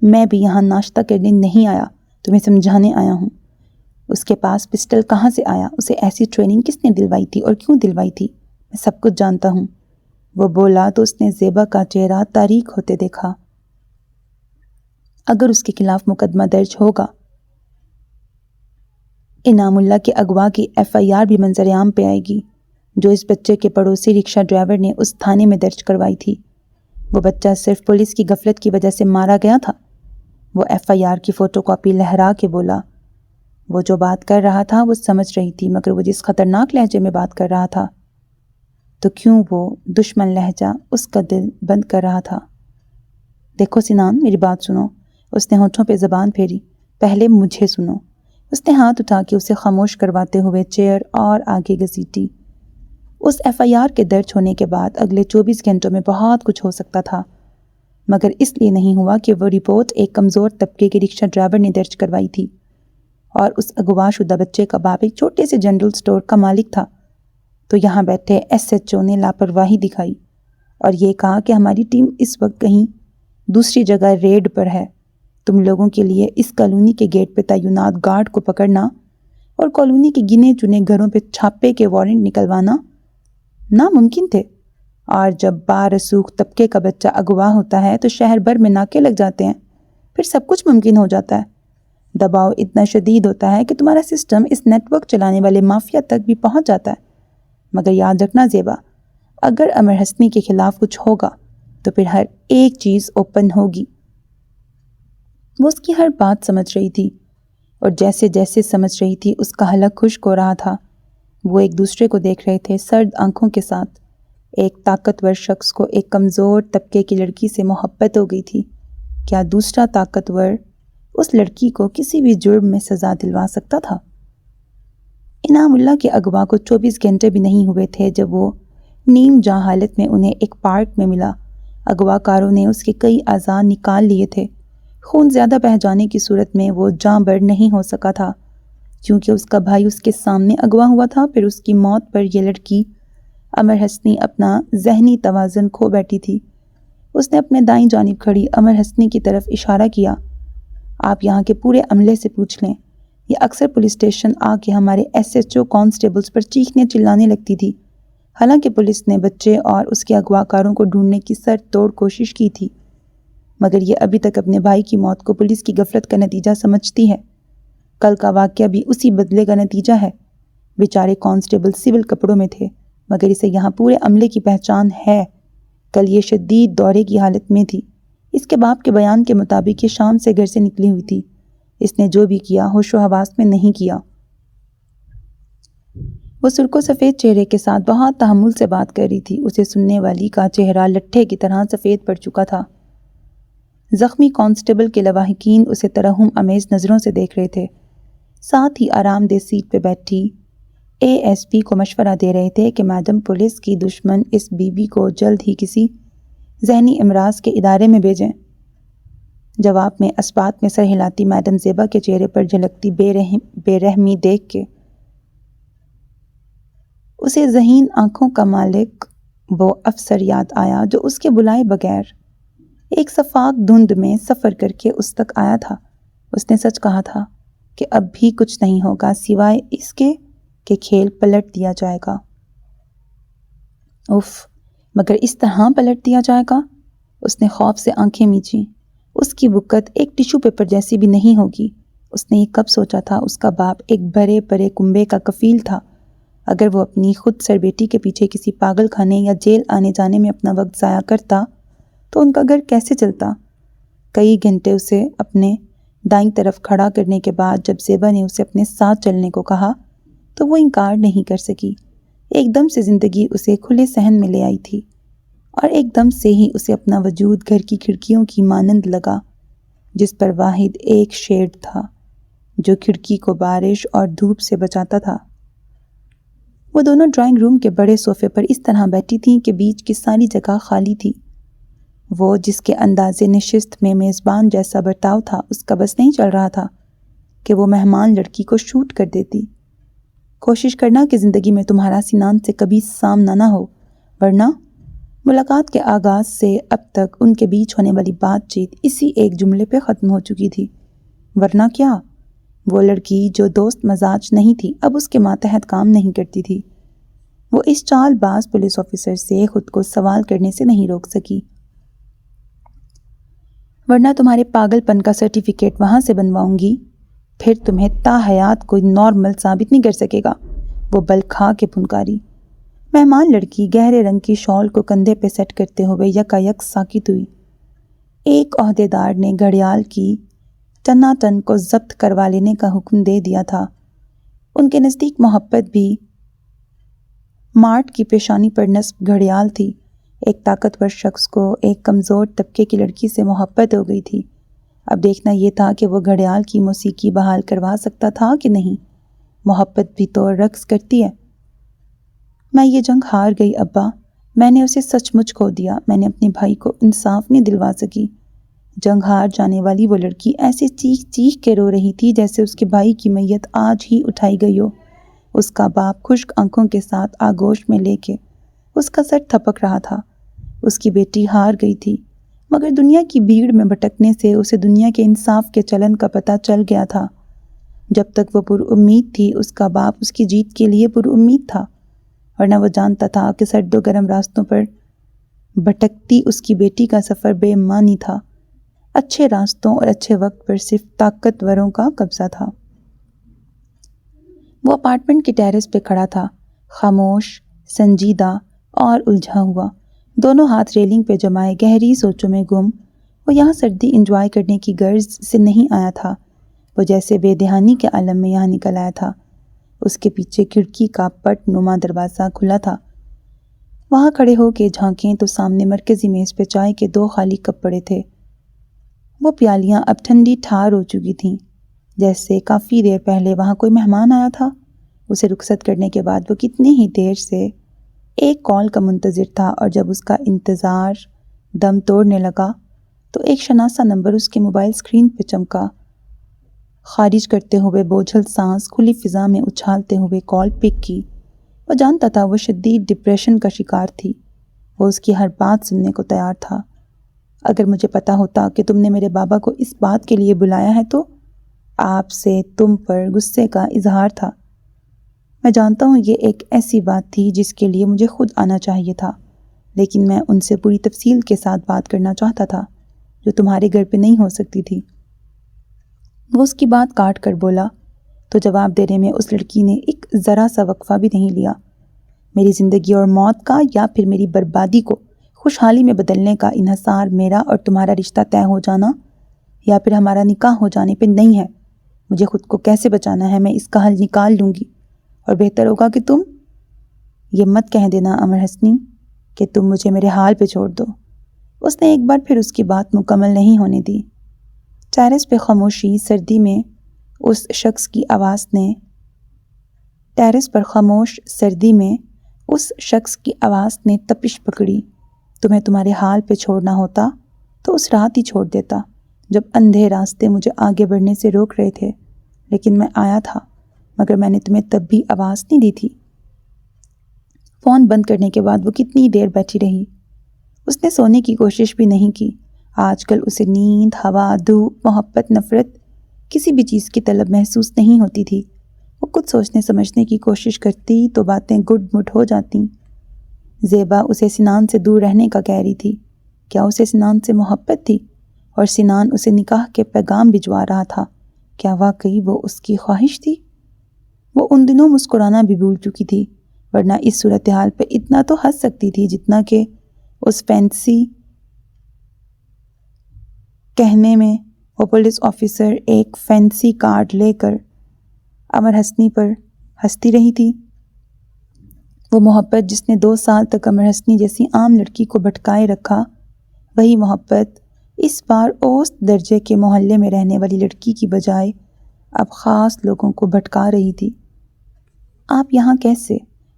میں بھی یہاں ناشتہ کرنے نہیں آیا، تمہیں سمجھانے آیا ہوں۔ اس کے پاس پسٹل کہاں سے آیا؟ اسے ایسی ٹریننگ کس نے دلوائی تھی اور کیوں دلوائی تھی؟ میں سب کچھ جانتا ہوں۔ وہ بولا تو اس نے زیبا کا چہرہ تاریک ہوتے دیکھا۔ اگر اس کے خلاف مقدمہ درج ہوگا، انعام اللہ کے اغوا کی FIR بھی منظر عام پہ آئے گی، جو اس بچے کے پڑوسی رکشہ ڈرائیور نے اس تھانے میں درج کروائی تھی۔ وہ بچہ صرف پولیس کی غفلت کی وجہ سے مارا گیا تھا۔ وہ FIR کی فوٹو کاپی لہرا کے بولا۔ وہ جو بات کر رہا تھا وہ سمجھ رہی تھی، مگر وہ جس خطرناک لہجے میں بات کر رہا تھا تو کیوں وہ دشمن لہجہ اس کا دل بند کر رہا تھا۔ دیکھو سنان، میری بات سنو۔ اس نے ہونٹوں پہ زبان پھیری۔ پہلے مجھے سنو۔ اس نے ہاتھ اٹھا کے اسے خاموش کرواتے ہوئے چیئر اور آگے گھسیٹی۔ اس FIR کے درج ہونے کے بعد اگلے 24 گھنٹوں میں بہت کچھ ہو سکتا تھا، مگر اس لیے نہیں ہوا کہ وہ رپورٹ ایک کمزور طبقے کے رکشہ ڈرائیور نے درج کروائی تھی، اور اس اغوا شدہ بچے کا باپ ایک چھوٹے سے جنرل سٹور کا مالک تھا۔ تو یہاں بیٹھے SHO نے لاپرواہی دکھائی اور یہ کہا کہ ہماری ٹیم اس وقت کہیں دوسری جگہ ریڈ پر ہے۔ تم لوگوں کے لیے اس کالونی کے گیٹ پہ تعینات گارڈ کو پکڑنا اور کالونی کے گنے چنے گھروں پہ چھاپے کے وارنٹ نکلوانا ناممکن تھے، اور جب بارسوخ طبقے کا بچہ اغوا ہوتا ہے تو شہر بھر میں ناکے لگ جاتے ہیں، پھر سب کچھ ممکن ہو جاتا ہے۔ دباؤ اتنا شدید ہوتا ہے کہ تمہارا سسٹم اس نیٹ ورک چلانے والے مافیا تک بھی پہنچ جاتا ہے۔ مگر یاد رکھنا زیبا، اگر امر حسنی کے خلاف کچھ ہوگا تو پھر ہر ایک چیز اوپن ہوگی۔ وہ اس کی ہر بات سمجھ رہی تھی، اور جیسے جیسے سمجھ رہی تھی اس کا حلق خشک ہو رہا تھا۔ وہ ایک دوسرے کو دیکھ رہے تھے سرد آنکھوں کے ساتھ۔ ایک طاقتور شخص کو ایک کمزور طبقے کی لڑکی سے محبت ہو گئی تھی۔ کیا دوسرا طاقتور اس لڑکی کو کسی بھی جرم میں سزا دلوا سکتا تھا؟ انعام اللہ کے اغوا کو 24 گھنٹے بھی نہیں ہوئے تھے جب وہ نیم جاں حالت میں انہیں ایک پارک میں ملا۔ اغوا کاروں نے اس کے کئی اعضاء نکال لیے تھے۔ خون زیادہ بہہ جانے کی صورت میں وہ جاں بر نہیں ہو سکا تھا، کیونکہ اس کا بھائی اس کے سامنے اغوا ہوا تھا۔ پھر اس کی موت پر یہ لڑکی امر حسنی اپنا ذہنی توازن کھو بیٹھی تھی۔ اس نے اپنے دائیں جانب کھڑی امر حسنی کی طرف اشارہ کیا۔ آپ یہاں کے پورے عملے سے پوچھ لیں، یہ اکثر پولیس اسٹیشن آ کے ہمارے SHO کانسٹیبلز پر چیخنے چلانے لگتی تھی، حالانکہ پولیس نے بچے اور اس کے اغوا کاروں کو ڈھونڈنے کی سر توڑ کوشش کی تھی، مگر یہ ابھی تک اپنے بھائی کی موت کو پولیس کی غفلت کا نتیجہ سمجھتی ہے۔ کل کا واقعہ بھی اسی بدلے کا نتیجہ ہے۔ بیچارے کانسٹیبل سول کپڑوں میں تھے، مگر اسے یہاں پورے عملے کی پہچان ہے۔ کل یہ شدید دورے کی حالت میں تھی۔ اس کے باپ کے بیان کے مطابق یہ شام سے گھر سے نکلی ہوئی تھی۔ اس نے جو بھی کیا ہوش و حواس میں نہیں کیا۔ وہ سرخ و سفید چہرے کے ساتھ بہت تحمل سے بات کر رہی تھی۔ اسے سننے والی کا چہرہ لٹھے کی طرح سفید پڑ چکا تھا۔ زخمی کانسٹیبل کے لواحقین اسے ترحم آمیز نظروں سے دیکھ رہے تھے۔ ساتھ ہی آرام دہ سیٹ پہ بیٹھی ASP کو مشورہ دے رہے تھے کہ میڈم پولیس کی دشمن اس بی کو جلد ہی کسی ذہنی امراض کے ادارے میں بھیجیں۔ جواب میں اسبات میں سر ہلاتی میڈم زیبا کے چہرے پر جھلکتی بے رحمی دیکھ کے اسے ذہین آنکھوں کا مالک وہ افسر یاد آیا جو اس کے بلائے بغیر ایک صفاق دھند میں سفر کر کے اس تک آیا تھا۔ اس نے سچ کہا تھا کہ اب بھی کچھ نہیں ہوگا سوائے اس کے کہ کھیل پلٹ دیا جائے گا۔ اف، مگر اس طرح پلٹ دیا جائے گا؟ اس نے خوف سے آنکھیں میچیں۔ اس کی بکت ایک ٹیشو پیپر جیسی بھی نہیں ہوگی۔ اس نے یہ کب سوچا تھا؟ اس کا باپ ایک بڑے بڑے کنبے کا کفیل تھا۔ اگر وہ اپنی خود سر بیٹی کے پیچھے کسی پاگل خانے یا جیل آنے جانے میں اپنا وقت ضائع کرتا تو ان کا گھر کیسے چلتا؟ کئی گھنٹے اسے اپنے دائیں طرف کھڑا کرنے کے بعد جب زیبا نے اسے اپنے ساتھ چلنے کو کہا تو وہ انکار نہیں کر سکی۔ ایک دم سے زندگی اسے کھلے صحن میں لے آئی تھی، اور ایک دم سے ہی اسے اپنا وجود گھر کی کھڑکیوں کی مانند لگا جس پر واحد ایک شیڈ تھا جو کھڑکی کو بارش اور دھوپ سے بچاتا تھا۔ وہ دونوں ڈرائنگ روم کے بڑے صوفے پر اس طرح بیٹھی تھیں کہ بیچ کی ساری جگہ خالی تھی۔ وہ جس کے انداز نشست میں میزبان جیسا برتاؤ تھا، اس کا بس نہیں چل رہا تھا کہ وہ مہمان لڑکی کو شوٹ کر دیتی۔ کوشش کرنا کہ زندگی میں تمہارا سنان سے کبھی سامنا نہ ہو، ورنہ ملاقات کے آغاز سے اب تک ان کے بیچ ہونے والی بات چیت اسی ایک جملے پہ ختم ہو چکی تھی۔ ورنہ کیا؟ وہ لڑکی جو دوست مزاج نہیں تھی اب اس کے ماتحت کام نہیں کرتی تھی۔ وہ اس چال باز پولیس آفیسر سے خود کو سوال کرنے سے نہیں روک سکی۔ ورنہ تمہارے پاگل پن کا سرٹیفکیٹ وہاں سے بنواؤں گی، پھر تمہیں تا حیات کوئی نارمل ثابت نہیں کر سکے گا، وہ بل کھا کے پھنکاری۔ مہمان لڑکی گہرے رنگ کی شال کو کندھے پہ سیٹ کرتے ہوئے یکا یک ساکت ہوئی۔ ایک عہدیدار نے گھڑیال کی ٹناٹن کو ضبط کروا لینے کا حکم دے دیا تھا۔ ان کے نزدیک محبت بھی مارٹ کی پیشانی پر نصب گھڑیال تھی۔ ایک طاقتور شخص کو ایک کمزور طبقے کی لڑکی سے محبت ہو گئی تھی۔ اب دیکھنا یہ تھا کہ وہ گھڑیال کی موسیقی بحال کروا سکتا تھا کہ نہیں۔ محبت بھی تو رقص کرتی ہے۔ میں یہ جنگ ہار گئی ابا، میں نے اسے سچ مچ کھو دیا، میں نے اپنے بھائی کو انصاف نہیں دلوا سکی۔ جنگ ہار جانے والی وہ لڑکی ایسے چیخ چیخ کے رو رہی تھی جیسے اس کے بھائی کی میت آج ہی اٹھائی گئی ہو۔ اس کا باپ خشک آنکھوں کے ساتھ آگوش میں لے کے اس کا سر تھپک رہا تھا۔ اس کی بیٹی ہار گئی تھی، مگر دنیا کی بھیڑ میں بھٹکنے سے اسے دنیا کے انصاف کے چلن کا پتہ چل گیا تھا۔ جب تک وہ پر امید تھی اس کا باپ اس کی جیت کے لیے پر امید تھا، ورنہ وہ جانتا تھا کہ سرد و گرم راستوں پر بھٹکتی اس کی بیٹی کا سفر بے معنی تھا۔ اچھے راستوں اور اچھے وقت پر صرف طاقتوروں کا قبضہ تھا۔ وہ اپارٹمنٹ کے ٹیرس پہ کھڑا تھا، خاموش، سنجیدہ اور الجھا ہوا، دونوں ہاتھ ریلنگ پہ جمائے گہری سوچوں میں گم۔ وہ یہاں سردی انجوائے کرنے کی غرض سے نہیں آیا تھا، وہ جیسے بے دہانی کے عالم میں یہاں نکل آیا تھا۔ اس کے پیچھے کھڑکی کا پٹ نما دروازہ کھلا تھا۔ وہاں کھڑے ہو کے جھانکیں تو سامنے مرکزی میز پہ چائے کے 2 خالی کپ پڑے تھے۔ وہ پیالیاں اب ٹھنڈی ٹھار ہو چکی تھیں، جیسے کافی دیر پہلے وہاں کوئی مہمان آیا تھا۔ اسے رخصت کرنے کے بعد وہ کتنی ہی دیر سے ایک کال کا منتظر تھا، اور جب اس کا انتظار دم توڑنے لگا تو ایک شناسا نمبر اس کے موبائل اسکرین پہ چمکا۔ خارج کرتے ہوئے بوجھل سانس کھلی فضا میں اچھالتے ہوئے کال پک کی۔ وہ جانتا تھا وہ شدید ڈپریشن کا شکار تھی۔ وہ اس کی ہر بات سننے کو تیار تھا۔ اگر مجھے پتا ہوتا کہ تم نے میرے بابا کو اس بات کے لیے بلایا ہے تو آپ سے تم پر غصے کا اظہار تھا۔ میں جانتا ہوں یہ ایک ایسی بات تھی جس کے لیے مجھے خود آنا چاہیے تھا، لیکن میں ان سے پوری تفصیل کے ساتھ بات کرنا چاہتا تھا جو تمہارے گھر پہ نہیں ہو سکتی تھی۔ وہ اس کی بات کاٹ کر بولا تو جواب دینے میں اس لڑکی نے ایک ذرا سا وقفہ بھی نہیں لیا۔ میری زندگی اور موت کا یا پھر میری بربادی کو خوشحالی میں بدلنے کا انحصار میرا اور تمہارا رشتہ طے ہو جانا یا پھر ہمارا نکاح ہو جانے پہ نہیں ہے۔ مجھے خود کو کیسے بچانا ہے میں اس کا حل نکال لوں گی، اور بہتر ہوگا کہ تم یہ مت کہہ دینا امر حسنی کہ تم مجھے میرے حال پہ چھوڑ دو۔ اس نے ایک بار پھر اس کی بات مکمل نہیں ہونے دی۔ ٹیرس پہ خاموشی سردی میں اس شخص کی آواز نے ٹیرس پر خاموش سردی میں اس شخص کی آواز نے تپش پکڑی۔ تمہیں تمہارے حال پہ چھوڑنا ہوتا تو اس رات ہی چھوڑ دیتا جب اندھے راستے مجھے آگے بڑھنے سے روک رہے تھے، لیکن میں آیا تھا، مگر میں نے تمہیں تب بھی آواز نہیں دی تھی۔ فون بند کرنے کے بعد وہ کتنی دیر بیٹھی رہی۔ اس نے سونے کی کوشش بھی نہیں کی۔ آج کل اسے نیند، ہوا، دھوپ، محبت، نفرت کسی بھی چیز کی طلب محسوس نہیں ہوتی تھی۔ وہ کچھ سوچنے سمجھنے کی کوشش کرتی تو باتیں گڈ مٹ ہو جاتیں۔ زیبا اسے سنان سے دور رہنے کا کہہ رہی تھی۔ کیا اسے سنان سے محبت تھی؟ اور سنان اسے نکاح کے پیغام بھجوا رہا تھا۔ کیا واقعی وہ اس کی خواہش تھی؟ وہ ان دنوں مسکرانا بھی بھول چکی تھی، ورنہ اس صورتحال پہ اتنا تو ہنس سکتی تھی جتنا کہ اس فینسی کہنے میں وہ پولیس آفیسر ایک فینسی کارڈ لے کر امر حسنی پر ہنستی رہی تھی۔ وہ محبت جس نے 2 سال تک امر حسنی جیسی عام لڑکی کو بھٹکائے رکھا، وہی محبت اس بار اوسط درجے کے محلے میں رہنے والی لڑکی کی بجائے اب خاص لوگوں کو بھٹکا رہی تھی۔ آپ یہاں کیسے؟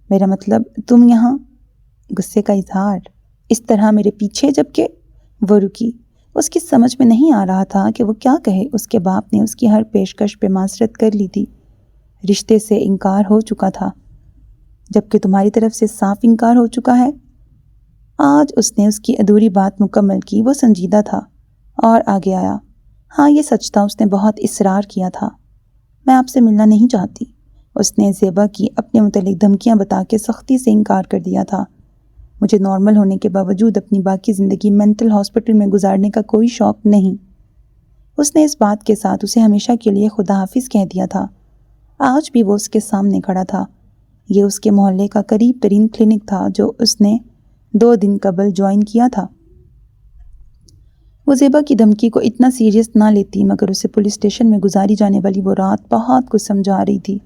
میرا مطلب تم یہاں؟ غصے کا اظہار، اس طرح میرے پیچھے، جبکہ وہ رکی۔ اس کی سمجھ میں نہیں آ رہا تھا کہ وہ کیا کہے۔ اس کے باپ نے اس کی ہر پیشکش پہ معذرت کر لی تھی، رشتے سے انکار ہو چکا تھا، جبکہ تمہاری طرف سے صاف انکار ہو چکا ہے۔ آج اس نے اس کی ادھوری بات مکمل کی۔ وہ سنجیدہ تھا اور آگے آیا۔ ہاں یہ سچ تھا، اس نے بہت اصرار کیا تھا۔ میں آپ سے ملنا نہیں چاہتی۔ اس نے زیبا کی اپنے متعلق دھمکیاں بتا کے سختی سے انکار کر دیا تھا۔ مجھے نارمل ہونے کے باوجود اپنی باقی زندگی مینٹل ہاسپٹل میں گزارنے کا کوئی شوق نہیں۔ اس نے اس بات کے ساتھ اسے ہمیشہ کے لیے خدا حافظ کہہ دیا تھا۔ آج بھی وہ اس کے سامنے کھڑا تھا۔ یہ اس کے محلے کا قریب ترین کلینک تھا جو اس نے 2 دن قبل جوائن کیا تھا۔ وہ زیبا کی دھمکی کو اتنا سیریس نہ لیتی، مگر اسے پولیس اسٹیشن میں گزاری جانے والی وہ رات بہت کچھ سمجھا رہی تھی،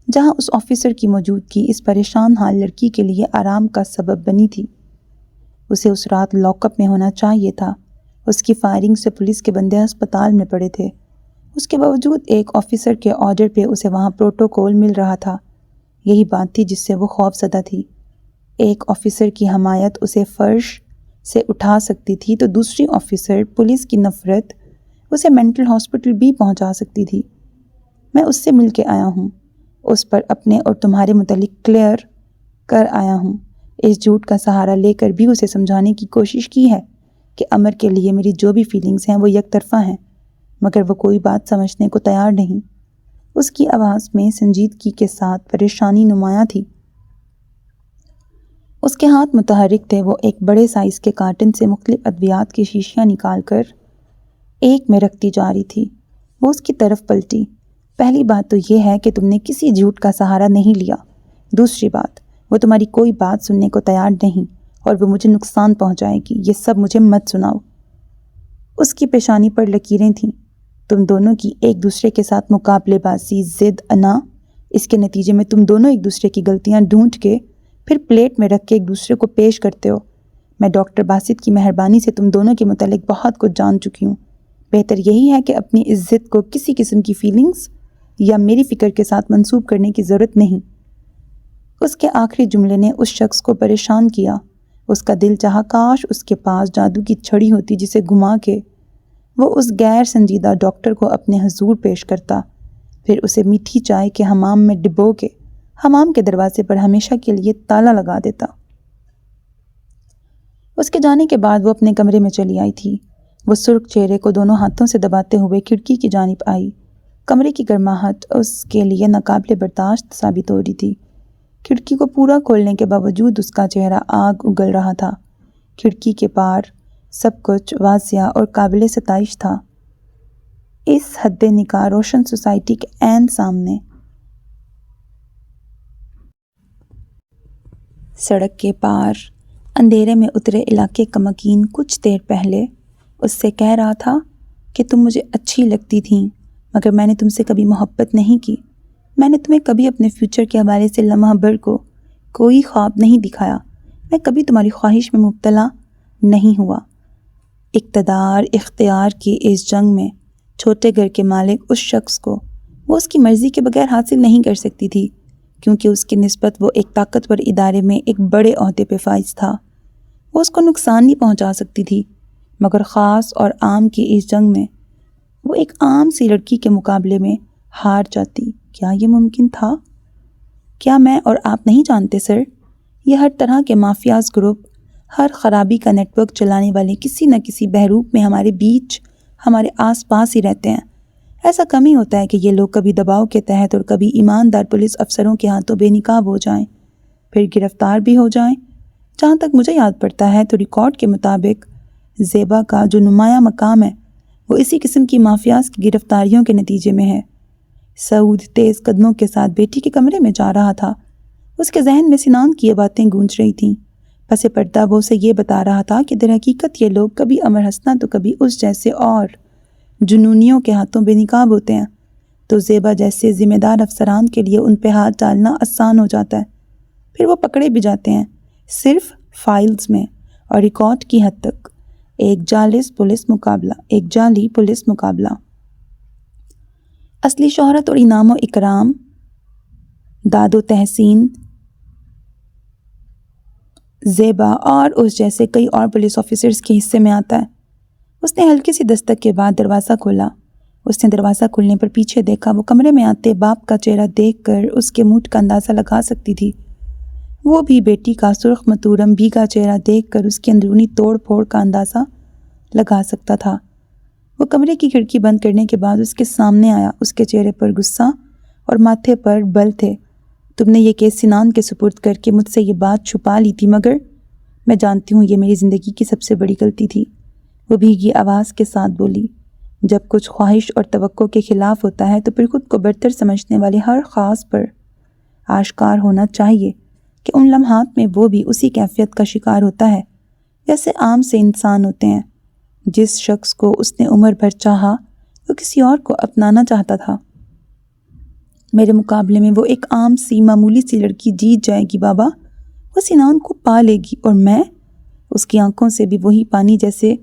جہاں اس آفیسر کی موجودگی اس پریشان حال لڑکی کے لیے آرام کا سبب بنی تھی۔ اسے اس رات لاک اپ میں ہونا چاہیے تھا۔ اس کی فائرنگ سے پولیس کے بندے ہسپتال میں پڑے تھے۔ اس کے باوجود ایک آفیسر کے آرڈر پہ اسے وہاں پروٹوکول مل رہا تھا۔ یہی بات تھی جس سے وہ خوف زدہ تھی۔ ایک آفیسر کی حمایت اسے فرش سے اٹھا سکتی تھی تو دوسری آفیسر پولیس کی نفرت اسے مینٹل ہاسپٹل بھی پہنچا سکتی تھی۔ میں اس سے مل کے آیا ہوں، اس پر اپنے اور تمہارے متعلق کلیئر کر آیا ہوں۔ اس جھوٹ کا سہارا لے کر بھی اسے سمجھانے کی کوشش کی ہے کہ امر کے لیے میری جو بھی فیلنگز ہیں وہ یک طرفہ ہیں، مگر وہ کوئی بات سمجھنے کو تیار نہیں۔ اس کی آواز میں سنجیدگی کے ساتھ پریشانی نمایاں تھی۔ اس کے ہاتھ متحرک تھے۔ وہ ایک بڑے سائز کے کارٹن سے مختلف ادویات کی شیشیاں نکال کر ایک میں رکھتی جا رہی تھی۔ وہ اس کی طرف پلٹی۔ پہلی بات تو یہ ہے کہ تم نے کسی جھوٹ کا سہارا نہیں لیا۔ دوسری بات، وہ تمہاری کوئی بات سننے کو تیار نہیں اور وہ مجھے نقصان پہنچائے گی۔ یہ سب مجھے مت سناؤ۔ اس کی پیشانی پر لکیریں تھیں۔ تم دونوں کی ایک دوسرے کے ساتھ مقابلے بازی، ضد، انا، اس کے نتیجے میں تم دونوں ایک دوسرے کی غلطیاں ڈھونڈ کے پھر پلیٹ میں رکھ کے ایک دوسرے کو پیش کرتے ہو۔ میں ڈاکٹر باسط کی مہربانی سے تم دونوں کے متعلق بہت کچھ جان چکی ہوں۔ بہتر یہی ہے کہ اپنی عزت کو کسی قسم کی فیلنگز یا میری فکر کے ساتھ منسوب کرنے کی ضرورت نہیں۔ اس کے آخری جملے نے اس شخص کو پریشان کیا۔ اس کا دل چاہا کاش اس کے پاس جادو کی چھڑی ہوتی جسے گھما کے وہ اس غیر سنجیدہ ڈاکٹر کو اپنے حضور پیش کرتا، پھر اسے میٹھی چائے کے حمام میں ڈبو کے حمام کے دروازے پر ہمیشہ کے لیے تالا لگا دیتا۔ اس کے جانے کے بعد وہ اپنے کمرے میں چلی آئی تھی۔ وہ سرخ چہرے کو دونوں ہاتھوں سے دباتے ہوئے کھڑکی کی جانب آئی۔ کمرے کی گرماہٹ اس کے لیے ناقابل برداشت ثابت ہو رہی تھی۔ کھڑکی کو پورا کھولنے کے باوجود اس کا چہرہ آگ اگل رہا تھا۔ کھڑکی کے پار سب کچھ واضح اور قابل ستائش تھا۔ اس حد نکاح روشن سوسائٹی کے عین سامنے۔ سڑک کے پار اندھیرے میں اترے علاقے کا مکین کچھ دیر پہلے اس سے کہہ رہا تھا کہ تم مجھے اچھی لگتی تھیں، مگر میں نے تم سے کبھی محبت نہیں کی۔ میں نے تمہیں کبھی اپنے فیوچر کے حوالے سے لمحہ بھر کو کوئی خواب نہیں دکھایا۔ میں کبھی تمہاری خواہش میں مبتلا نہیں ہوا۔ اقتدار اختیار کی اس جنگ میں چھوٹے گھر کے مالک اس شخص کو وہ اس کی مرضی کے بغیر حاصل نہیں کر سکتی تھی، کیونکہ اس کی نسبت وہ ایک طاقتور ادارے میں ایک بڑے عہدے پہ فائز تھا۔ وہ اس کو نقصان نہیں پہنچا سکتی تھی، مگر خاص اور عام کی اس جنگ میں وہ ایک عام سی لڑکی کے مقابلے میں ہار جاتی۔ کیا یہ ممکن تھا؟ کیا میں اور آپ نہیں جانتے سر؟ یہ ہر طرح کے مافیاز گروپ، ہر خرابی کا نیٹ ورک چلانے والے کسی نہ کسی بحروپ میں ہمارے بیچ، ہمارے آس پاس ہی رہتے ہیں۔ ایسا کم ہی ہوتا ہے کہ یہ لوگ کبھی دباؤ کے تحت اور کبھی ایماندار پولیس افسروں کے ہاتھوں بے نقاب ہو جائیں، پھر گرفتار بھی ہو جائیں۔ جہاں تک مجھے یاد پڑتا ہے تو ریکارڈ کے مطابق زیبا کا جو نمایاں مقام ہے وہ اسی قسم کی مافیاز کی گرفتاریوں کے نتیجے میں ہے۔ سعود تیز قدموں کے ساتھ بیٹی کے کمرے میں جا رہا تھا۔ اس کے ذہن میں سنان کی یہ باتیں گونج رہی تھیں۔ پس پردہ وہ اسے یہ بتا رہا تھا کہ در حقیقت یہ لوگ کبھی امر حسنہ تو کبھی اس جیسے اور جنونیوں کے ہاتھوں بے نقاب ہوتے ہیں، تو زیبا جیسے ذمہ دار افسران کے لیے ان پہ ہاتھ ڈالنا آسان ہو جاتا ہے۔ پھر وہ پکڑے بھی جاتے ہیں، صرف فائلز میں اور ریکارڈ کی حد تک۔ ایک جعلی پولیس مقابلہ۔ اصلی شہرت اور انعام و اکرام، داد و تحسین، زیبا اور اس جیسے کئی اور پولیس آفیسرز کے حصے میں آتا ہے۔ اس نے ہلکی سی دستک کے بعد دروازہ کھولا۔ اس نے دروازہ کھلنے پر پیچھے دیکھا۔ وہ کمرے میں آتے باپ کا چہرہ دیکھ کر اس کے موڈ کا اندازہ لگا سکتی تھی۔ وہ بھی بیٹی کا سرخ متورم بھیگا چہرہ دیکھ کر اس کی اندرونی توڑ پھوڑ کا اندازہ لگا سکتا تھا۔ وہ کمرے کی کھڑکی بند کرنے کے بعد اس کے سامنے آیا۔ اس کے چہرے پر غصہ اور ماتھے پر بل تھے۔ تم نے یہ کیس سنان کے سپرد کر کے مجھ سے یہ بات چھپا لی تھی، مگر میں جانتی ہوں یہ میری زندگی کی سب سے بڑی غلطی تھی، وہ بھیگی آواز کے ساتھ بولی۔ جب کچھ خواہش اور توقع کے خلاف ہوتا ہے تو پھر خود کو برتر سمجھنے والے ہر خاص پر آشکار ہونا چاہیے کہ ان لمحات میں وہ بھی اسی کیفیت کا شکار ہوتا ہے جیسے عام سے انسان ہوتے ہیں۔ جس شخص کو اس نے عمر بھر چاہا وہ کسی اور کو اپنانا چاہتا تھا۔ میرے مقابلے میں وہ ایک عام سی معمولی سی لڑکی جیت جائے گی بابا، وہ سنان کو پا لے گی، اور میں؟ اس کی آنکھوں سے بھی وہی پانی جیسے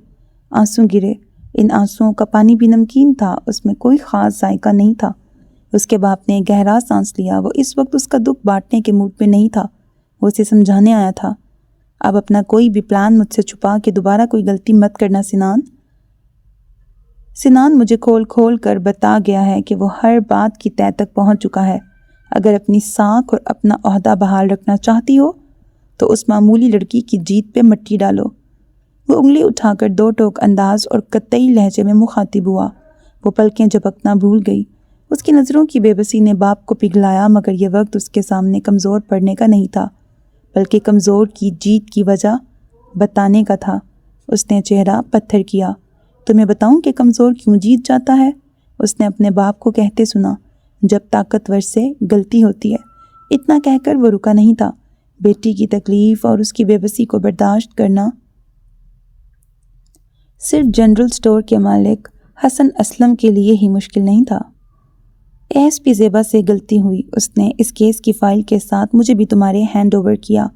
آنسو گرے۔ ان آنسوؤں کا پانی بھی نمکین تھا، اس میں کوئی خاص ذائقہ نہیں تھا۔ اس کے باپ نے گہرا سانس لیا۔ وہ اس وقت اس کا دکھ بانٹنے کے موڈ میں نہیں تھا، وہ اسے سمجھانے آیا تھا۔ اب اپنا کوئی بھی پلان مجھ سے چھپا کے دوبارہ کوئی غلطی مت کرنا سنان مجھے کھول کھول کر بتا گیا ہے کہ وہ ہر بات کی تہہ تک پہنچ چکا ہے۔ اگر اپنی ساکھ اور اپنا عہدہ بحال رکھنا چاہتی ہو تو اس معمولی لڑکی کی جیت پہ مٹی ڈالو۔ وہ انگلی اٹھا کر دو ٹوک انداز اور قطعی لہجے میں مخاطب ہوا۔ وہ پلکیں جھپکنا بھول گئی۔ اس کی نظروں کی بے بسی نے باپ کو پگھلایا، مگر یہ وقت اس کے سامنے کمزور پڑنے کا نہیں تھا، بلکہ کمزور کی جیت کی وجہ بتانے کا تھا۔ اس نے چہرہ پتھر کیا۔ تمہیں بتاؤں کہ کمزور کیوں جیت جاتا ہے؟ اس نے اپنے باپ کو کہتے سنا۔ جب طاقتور سے غلطی ہوتی ہے۔ اتنا کہہ کر وہ رکا نہیں تھا۔ بیٹی کی تکلیف اور اس کی بے بسی کو برداشت کرنا صرف جنرل سٹور کے مالک حسن اسلم کے لیے ہی مشکل نہیں تھا۔ ایس پی زیبا سے غلطی ہوئی۔ اس نے اس کیس کی فائل کے ساتھ مجھے بھی تمہارے ہینڈ اوور کیا۔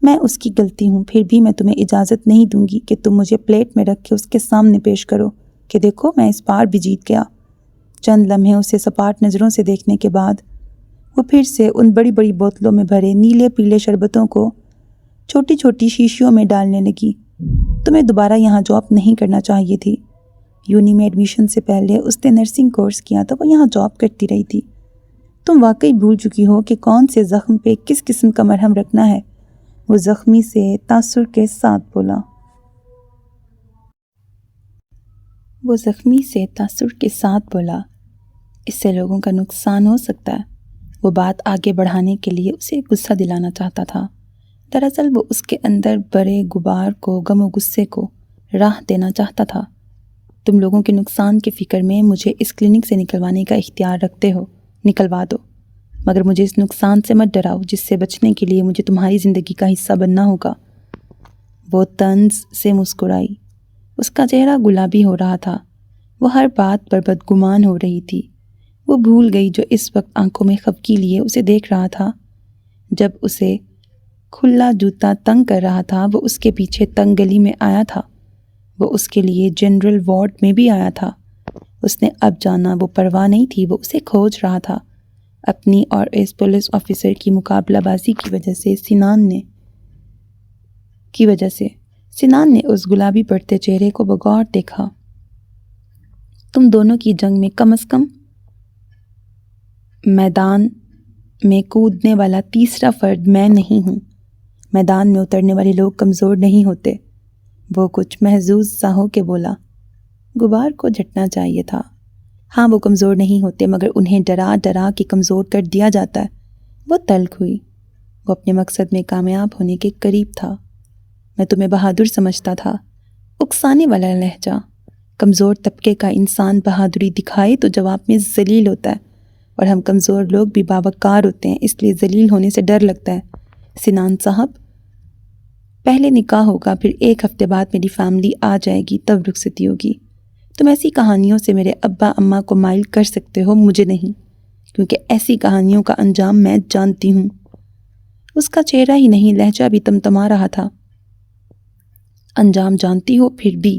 میں اس کی غلطی ہوں، پھر بھی میں تمہیں اجازت نہیں دوں گی کہ تم مجھے پلیٹ میں رکھ کے اس کے سامنے پیش کرو کہ دیکھو میں اس بار بھی جیت گیا۔ چند لمحے اسے سپاٹ نظروں سے دیکھنے کے بعد وہ پھر سے ان بڑی بڑی بوتلوں میں بھرے نیلے پیلے شربتوں کو چھوٹی چھوٹی شیشیوں میں ڈالنے لگی۔ تمہیں دوبارہ یہاں جاب نہیں کرنا چاہیے تھی۔ یونی میں ایڈمیشن سے پہلے اس نے نرسنگ کورس کیا تھا، وہ یہاں جاب کرتی رہی تھی۔ تم واقعی بھول چکی ہو کہ کون سے زخم پہ کس قسم کا مرہم رکھنا ہے، وہ زخمی سے تاثر کے ساتھ بولا۔ اس سے لوگوں کا نقصان ہو سکتا ہے۔ وہ بات آگے بڑھانے کے لیے اسے غصہ دلانا چاہتا تھا۔ دراصل وہ اس کے اندر بڑے غبار کو، غم و غصے کو راہ دینا چاہتا تھا۔ تم لوگوں کے نقصان کی فکر میں مجھے اس کلینک سے نکلوانے کا اختیار رکھتے ہو، نکلوا دو، مگر مجھے اس نقصان سے مت ڈراؤ جس سے بچنے کے لیے مجھے تمہاری زندگی کا حصہ بننا ہوگا۔ وہ طنز سے مسکرائی۔ اس کا چہرہ گلابی ہو رہا تھا۔ وہ ہر بات پر بدگمان ہو رہی تھی۔ وہ بھول گئی جو اس وقت آنکھوں میں خفگی لیے اسے دیکھ رہا تھا۔ جب اسے کھلا جوتا تنگ کر رہا تھا وہ اس کے پیچھے تنگ گلی میں آیا تھا، وہ اس کے لیے جنرل وارڈ میں بھی آیا تھا۔ اس نے اب جانا وہ پرواہ نہیں تھی، وہ اسے کھوج رہا تھا۔ اپنی اور اس پولیس آفیسر کی مقابلہ بازی کی وجہ سے سنان نے اس گلابی پڑتے چہرے کو بغور دیکھا۔ تم دونوں کی جنگ میں کم از کم میدان میں کودنے والا تیسرا فرد میں نہیں ہوں۔ میدان میں اترنے والے لوگ کمزور نہیں ہوتے، وہ کچھ محظوظ سا ہو کے بولا۔ غبار کو جھٹنا چاہیے تھا۔ ہاں وہ کمزور نہیں ہوتے، مگر انہیں ڈرا ڈرا کے کمزور کر دیا جاتا ہے۔ وہ تلخ ہوئی۔ وہ اپنے مقصد میں کامیاب ہونے کے قریب تھا۔ میں تمہیں بہادر سمجھتا تھا۔ اکسانے والا لہجہ۔ کمزور طبقے کا انسان بہادری دکھائے تو جواب میں ذلیل ہوتا ہے، اور ہم کمزور لوگ بھی باوقار ہوتے ہیں، اس لیے ذلیل ہونے سے ڈر لگتا ہے۔ سنان صاحب، پہلے نکاح ہوگا، پھر 1 ہفتے بعد میری فیملی آ جائے گی، تب رخصتی ہوگی۔ تم ایسی کہانیوں سے میرے ابا اماں کو مائل کر سکتے ہو، مجھے نہیں، کیونکہ ایسی کہانیوں کا انجام میں جانتی ہوں۔ اس کا چہرہ ہی نہیں لہجہ بھی تمتما رہا تھا۔ انجام جانتی ہو پھر بھی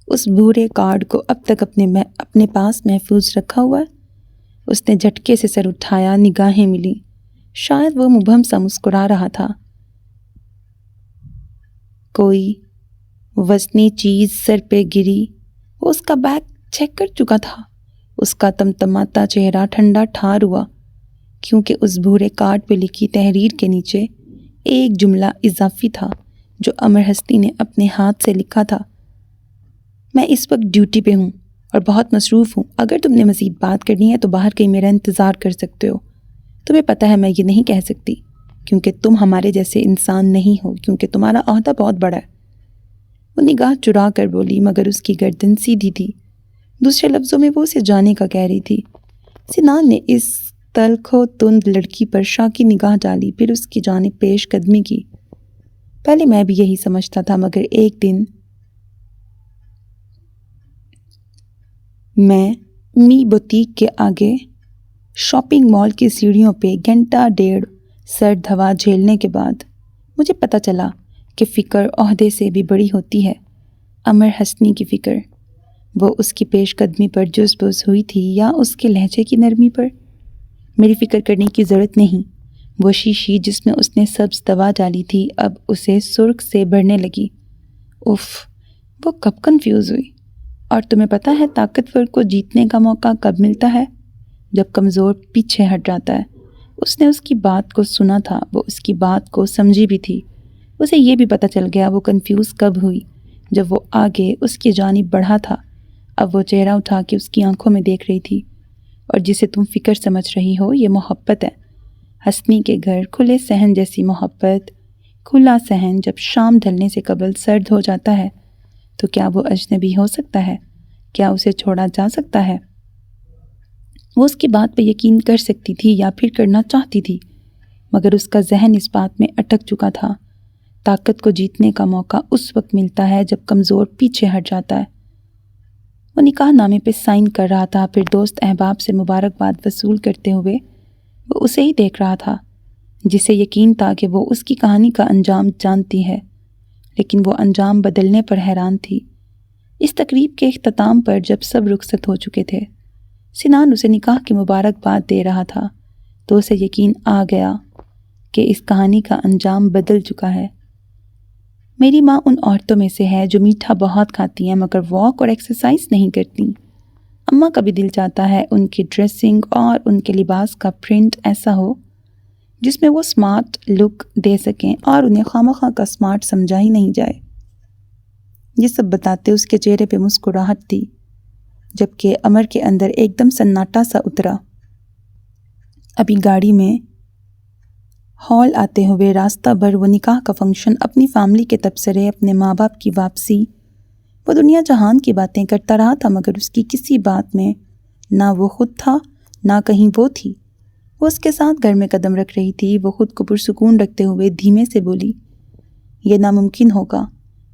اس بھورے کارڈ کو اب تک اپنے پاس محفوظ رکھا ہوا ہے؟ اس نے جھٹکے سے سر اٹھایا، نگاہیں ملی۔ شاید وہ مبہم سا مسکرا رہا تھا۔ کوئی وزنی چیز سر پہ گری۔ وہ اس کا بیگ چیک کر چکا تھا۔ اس کا تمتماتا چہرہ ٹھنڈا ٹھار ہوا، کیونکہ اس بھورے کارڈ پہ لکھی تحریر کے نیچے ایک جملہ اضافی تھا جو امر ہستی نے اپنے ہاتھ سے لکھا تھا۔ میں اس وقت ڈیوٹی پہ ہوں اور بہت مصروف ہوں۔ اگر تم نے مزید بات کرنی ہے تو باہر کہیں میرا انتظار کر سکتے ہو۔ تمہیں پتہ ہے میں یہ نہیں کہہ سکتی کیونکہ تم ہمارے جیسے انسان نہیں ہو، کیونکہ تمہارا عہدہ بہت بڑا ہے۔ وہ نگاہ چرا کر بولی، مگر اس کی گردن سیدھی تھی۔ دوسرے لفظوں میں وہ اسے جانے کا کہہ رہی تھی۔ سنان نے اس تلخ و تند لڑکی پر شاکی نگاہ ڈالی، پھر اس کی جانب پیش قدمی کی۔ پہلے میں بھی یہی سمجھتا تھا، مگر ایک دن میں می بوتیک کے آگے شاپنگ مال کی سیڑھیوں پہ گھنٹہ ڈیڑھ سرد ہوا جھیلنے کے بعد مجھے پتہ چلا کہ فکر عہدے سے بھی بڑی ہوتی ہے۔ امر حسنی کی فکر، وہ اس کی پیش قدمی پر جز بز ہوئی تھی یا اس کے لہجے کی نرمی پر؟ میری فکر کرنے کی ضرورت نہیں۔ وہ شیشی جس میں اس نے سبز دوا ڈالی تھی اب اسے سرخ سے بھرنے لگی۔ اف، وہ کب کنفیوز ہوئی۔ اور تمہیں پتہ ہے طاقتور کو جیتنے کا موقع کب ملتا ہے؟ جب کمزور پیچھے ہٹ جاتا ہے۔ اس نے اس کی بات کو سنا تھا، وہ اس کی بات کو سمجھی بھی تھی۔ اسے یہ بھی پتہ چل گیا وہ کنفیوز کب ہوئی، جب وہ آگے اس کی جانب بڑھا تھا۔ اب وہ چہرہ اٹھا کے اس کی آنکھوں میں دیکھ رہی تھی۔ اور جسے تم فکر سمجھ رہی ہو یہ محبت ہے۔ حسنی کے گھر کھلے صحن جیسی محبت۔ کھلا صحن جب شام ڈھلنے سے قبل سرد ہو جاتا ہے تو کیا وہ اجنبی ہو سکتا ہے؟ کیا اسے چھوڑا جا سکتا ہے؟ وہ اس کی بات پہ یقین کر سکتی تھی یا پھر کرنا چاہتی تھی، مگر اس کا ذہن اس بات میں اٹک چکا تھا۔ طاقت کو جیتنے کا موقع اس وقت ملتا ہے جب کمزور پیچھے ہٹ جاتا ہے۔ وہ نکاح نامے پہ سائن کر رہا تھا، پھر دوست احباب سے مبارکباد وصول کرتے ہوئے وہ اسے ہی دیکھ رہا تھا جسے یقین تھا کہ وہ اس کی کہانی کا انجام جانتی ہے، لیکن وہ انجام بدلنے پر حیران تھی۔ اس تقریب کے اختتام پر جب سب رخصت ہو چکے تھے، سنان اسے نکاح کی مبارکباد دے رہا تھا تو اسے یقین آ گیا کہ اس کہانی کا انجام بدل چکا ہے۔ میری ماں ان عورتوں میں سے ہے جو میٹھا بہت کھاتی ہیں مگر واک اور ایکسرسائز نہیں کرتی۔ اماں کا بھی دل چاہتا ہے ان کی ڈریسنگ اور ان کے لباس کا پرنٹ ایسا ہو جس میں وہ سمارٹ لک دے سکیں اور انہیں خواہ کا سمارٹ سمجھا ہی نہیں جائے۔ یہ سب بتاتے اس کے چہرے پہ مسکراہٹ تھی، جبکہ امر کے اندر ایک دم سناٹا سا اترا۔ ابھی گاڑی میں ہال آتے ہوئے راستہ بھر وہ نکاح کا فنکشن، اپنی فیملی کے تبصرے، اپنے ماں باپ کی واپسی، وہ دنیا جہان کی باتیں کرتا رہا تھا، مگر اس کی کسی بات میں نہ وہ خود تھا نہ کہیں وہ تھی۔ وہ اس کے ساتھ گھر میں قدم رکھ رہی تھی۔ وہ خود کو پرسکون رکھتے ہوئے دھیمے سے بولی، یہ ناممکن ہوگا،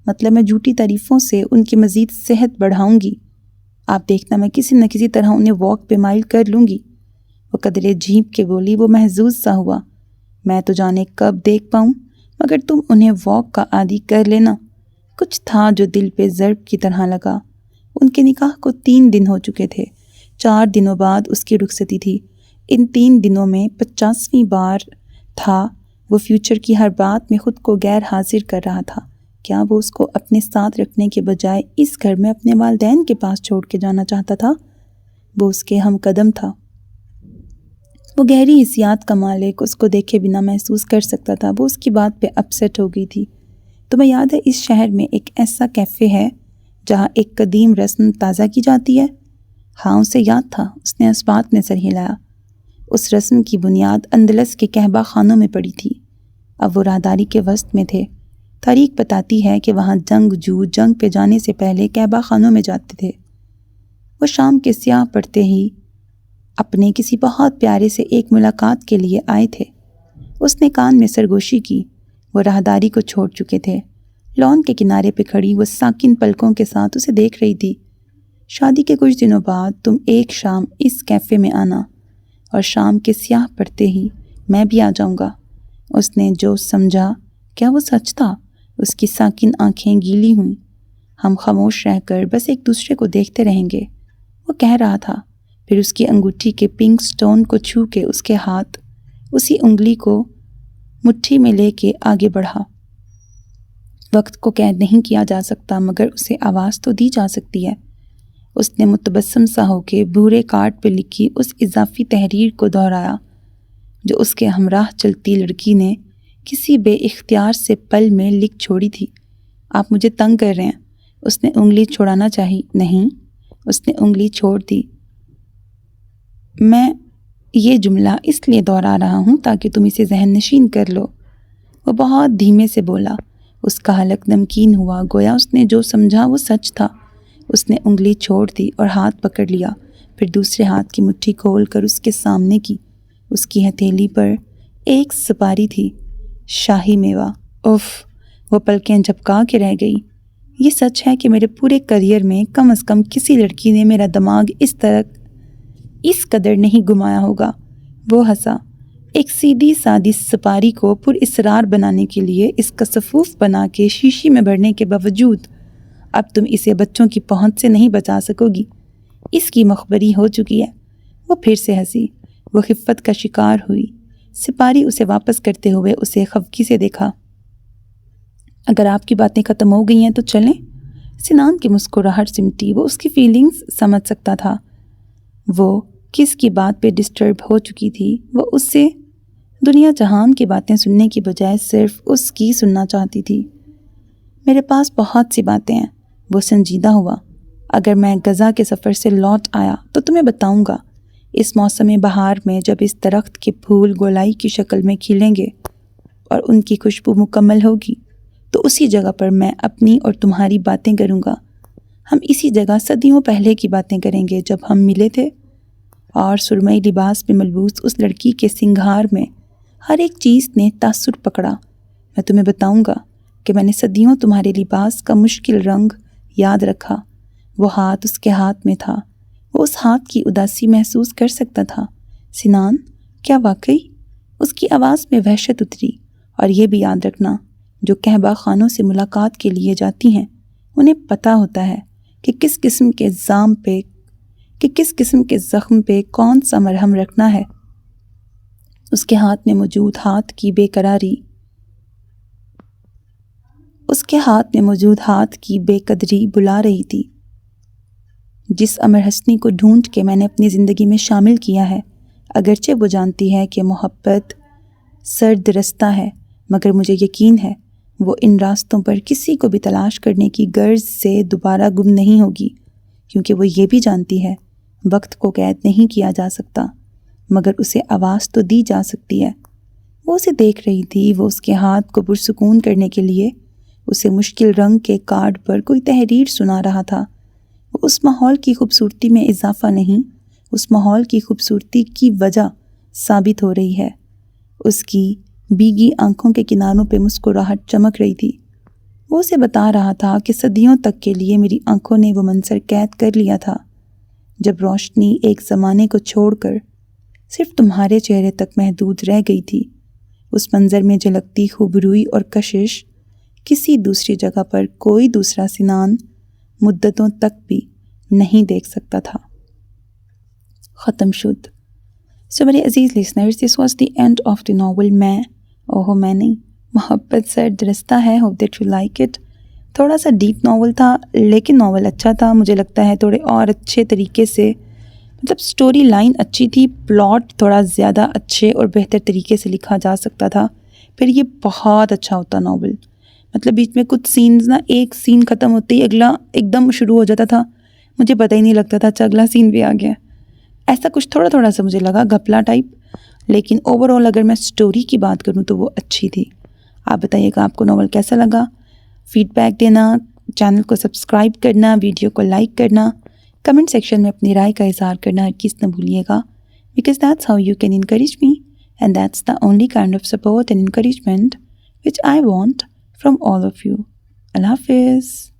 مطلب میں جھوٹی تعریفوں سے ان کی مزید صحت بڑھاؤں گی۔ آپ دیکھنا میں کسی نہ کسی طرح انہیں واک پہ مائل کر لوں گی۔ وہ قدرے جھیپ کے بولی۔ وہ محظوظ سا ہوا، میں تو جانے کب دیکھ پاؤں، مگر تم انہیں واک کا عادی کر لینا۔ کچھ تھا جو دل پہ ضرب کی طرح لگا۔ ان کے نکاح کو 3 دن ہو چکے تھے۔ 4 دنوں بعد اس کی رخصتی تھی۔ ان 3 دنوں میں 50ویں بار تھا وہ فیوچر کی ہر بات میں خود کو غیر حاضر کر رہا تھا۔ کیا وہ اس کو اپنے ساتھ رکھنے کے بجائے اس گھر میں اپنے والدین کے پاس چھوڑ کے جانا چاہتا تھا؟ وہ اس کے ہم قدم تھا۔ وہ گہری حسیات کا مالک اس کو دیکھے بنا محسوس کر سکتا تھا۔ وہ اس کی بات پہ اپسیٹ ہو گئی تھی۔ تمہیں یاد ہے اس شہر میں ایک ایسا کیفے ہے جہاں ایک قدیم رسم تازہ کی جاتی ہے؟ ہاں اسے یاد تھا۔ اس نے اس بات میں سر ہلایا۔ اس رسم کی بنیاد اندلس کے کہبہ خانوں میں پڑی تھی۔ اب وہ راہداری کے وسط میں تھے۔ تاریخ بتاتی ہے کہ وہاں جنگ پہ جانے سے پہلے کہبہ خانوں میں جاتے تھے۔ وہ شام کے سیاہ پڑتے ہی اپنے کسی بہت پیارے سے ایک ملاقات کے لیے آئے تھے۔ اس نے کان میں سرگوشی کی۔ وہ راہداری کو چھوڑ چکے تھے۔ لان کے کنارے پہ کھڑی وہ ساکن پلکوں کے ساتھ اسے دیکھ رہی تھی۔ شادی کے کچھ دنوں بعد تم ایک شام اس کیفے میں آنا، اور شام کے سیاہ پڑتے ہی میں بھی آ جاؤں گا۔ اس نے جو سمجھا کیا وہ سچ تھا؟ اس کی ساکن آنکھیں گیلی ہوئیں۔ ہم خاموش رہ کر بس ایک دوسرے کو دیکھتے رہیں گے، وہ کہہ رہا تھا۔ پھر اس کی انگوٹھی کے پنک سٹون کو چھو کے اس کے ہاتھ اسی انگلی کو مٹھی میں لے کے آگے بڑھا۔ وقت کو قید نہیں کیا جا سکتا مگر اسے آواز تو دی جا سکتی ہے۔ اس نے متبسم سا ہو کے بھورے کارڈ پہ لکھی اس اضافی تحریر کو دہرایا جو اس کے ہمراہ چلتی لڑکی نے کسی بے اختیار سے پل میں لکھ چھوڑی تھی۔ آپ مجھے تنگ کر رہے ہیں۔ اس نے انگلی چھوڑانا چاہی۔ نہیں، اس نے انگلی چھوڑ دی۔ میں یہ جملہ اس لیے دہرا رہا ہوں تاکہ تم اسے ذہن نشین کر لو۔ وہ بہت دھیمے سے بولا۔ اس کا حلق نمکین ہوا، گویا اس نے جو سمجھا وہ سچ تھا۔ اس نے انگلی چھوڑ دی اور ہاتھ پکڑ لیا، پھر دوسرے ہاتھ کی مٹھی کھول کر اس کے سامنے کی۔ اس کی ہتھیلی پر ایک سپاری تھی، شاہی میوہ۔ اف، وہ پلکیں جھپکا کے رہ گئی۔ یہ سچ ہے کہ میرے پورے کریئر میں کم از کم کسی لڑکی نے میرا دماغ اس قدر نہیں گھمایا ہوگا۔ وہ ہنسا۔ ایک سیدھی سادی سپاری کو پر اسرار بنانے کے لیے اس کا صفوف بنا کے شیشی میں بھرنے کے باوجود اب تم اسے بچوں کی پہنچ سے نہیں بچا سکو گی۔ اس کی مخبری ہو چکی ہے۔ وہ پھر سے ہنسی۔ وہ خفت کا شکار ہوئی۔ سپاری اسے واپس کرتے ہوئے اسے خفگی سے دیکھا۔ اگر آپ کی باتیں ختم ہو گئی ہیں تو چلیں۔ سنان کی مسکراہٹ سمٹی۔ وہ اس کی فیلنگز سمجھ سکتا تھا۔ وہ کس کی بات پہ ڈسٹرب ہو چکی تھی۔ وہ اس سے دنیا جہان کی باتیں سننے کی بجائے صرف اس کی سننا چاہتی تھی۔ میرے پاس بہت سی باتیں ہیں۔ وہ سنجیدہ ہوا۔ اگر میں غزہ کے سفر سے لوٹ آیا تو تمہیں بتاؤں گا۔ اس موسم بہار میں جب اس درخت کے پھول گولائی کی شکل میں کھلیں گے اور ان کی خوشبو مکمل ہوگی تو اسی جگہ پر میں اپنی اور تمہاری باتیں کروں گا۔ ہم اسی جگہ صدیوں پہلے کی باتیں کریں گے جب ہم ملے تھے، اور سرمئی لباس میں ملبوس اس لڑکی کے سنگھار میں ہر ایک چیز نے تاثر پکڑا۔ میں تمہیں بتاؤں گا کہ میں نے صدیوں تمہارے لباس کا مشکل رنگ یاد رکھا۔ وہ ہاتھ اس کے ہاتھ میں تھا۔ وہ اس ہاتھ کی اداسی محسوس کر سکتا تھا۔ سنان، کیا واقعی؟ اس کی آواز میں وحشت اتری۔ اور یہ بھی یاد رکھنا، جو کہبہ خانوں سے ملاقات کے لیے جاتی ہیں انہیں پتہ ہوتا ہے کہ کس قسم کے زخم پہ کون سا مرہم رکھنا ہے۔ اس کے ہاتھ میں موجود ہاتھ کی بے قدری بلا رہی تھی۔ جس امر حسنی کو ڈھونڈ کے میں نے اپنی زندگی میں شامل کیا ہے، اگرچہ وہ جانتی ہے کہ محبت سرد رستہ ہے، مگر مجھے یقین ہے وہ ان راستوں پر کسی کو بھی تلاش کرنے کی غرض سے دوبارہ گم نہیں ہوگی، کیونکہ وہ یہ بھی جانتی ہے وقت کو قید نہیں کیا جا سکتا مگر اسے آواز تو دی جا سکتی ہے۔ وہ اسے دیکھ رہی تھی۔ وہ اس کے ہاتھ کو پرسکون کرنے کے لیے اسے مشکل رنگ کے کارڈ پر کوئی تحریر سنا رہا تھا۔ وہ اس ماحول کی خوبصورتی میں اضافہ نہیں، اس ماحول کی خوبصورتی کی وجہ ثابت ہو رہی ہے۔ اس کی بھیگی آنکھوں کے کناروں پہ مسکراہٹ چمک رہی تھی۔ وہ اسے بتا رہا تھا کہ صدیوں تک کے لیے میری آنکھوں نے وہ منظر قید کر لیا تھا جب روشنی ایک زمانے کو چھوڑ کر صرف تمہارے چہرے تک محدود رہ گئی تھی۔ اس منظر میں جھلکتی خوبروئی اور کشش کسی دوسری جگہ پر کوئی دوسرا سنان مدتوں تک بھی نہیں دیکھ سکتا تھا۔ ختم شد۔ سو میرے عزیز listeners, this was the end of the novel میں نہیں، محبت سرد رستہ ہے۔ Hope that you like it. تھوڑا سا ڈیپ ناول تھا لیکن ناول اچھا تھا۔ مجھے لگتا ہے تھوڑے اور اچھے طریقے سے، مطلب سٹوری لائن اچھی تھی، پلاٹ تھوڑا زیادہ اچھے اور بہتر طریقے سے لکھا جا سکتا تھا، پھر یہ بہت اچھا ہوتا ناول۔ مطلب بیچ میں کچھ سینز نا، ایک سین ختم ہوتے ہی اگلا ایک دم شروع ہو جاتا تھا، مجھے پتہ ہی نہیں لگتا تھا اچھا اگلا سین بھی آ گیا۔ ایسا کچھ تھوڑا سا مجھے لگا گھپلا ٹائپ، لیکن اوور آل اگر میں سٹوری کی بات کروں تو وہ اچھی تھی۔ آپ بتائیے گا آپ کو ناول کیسا لگا، فیڈ بیک دینا، چینل کو سبسکرائب کرنا، ویڈیو کو لائک کرنا، کمنٹ سیکشن میں اپنی رائے کا اظہار کرنا ہر چیز نہ بھولیے گا، because that's how you can encourage me and that's the only kind of support and encouragement which I want from all of you. Allah Hafiz.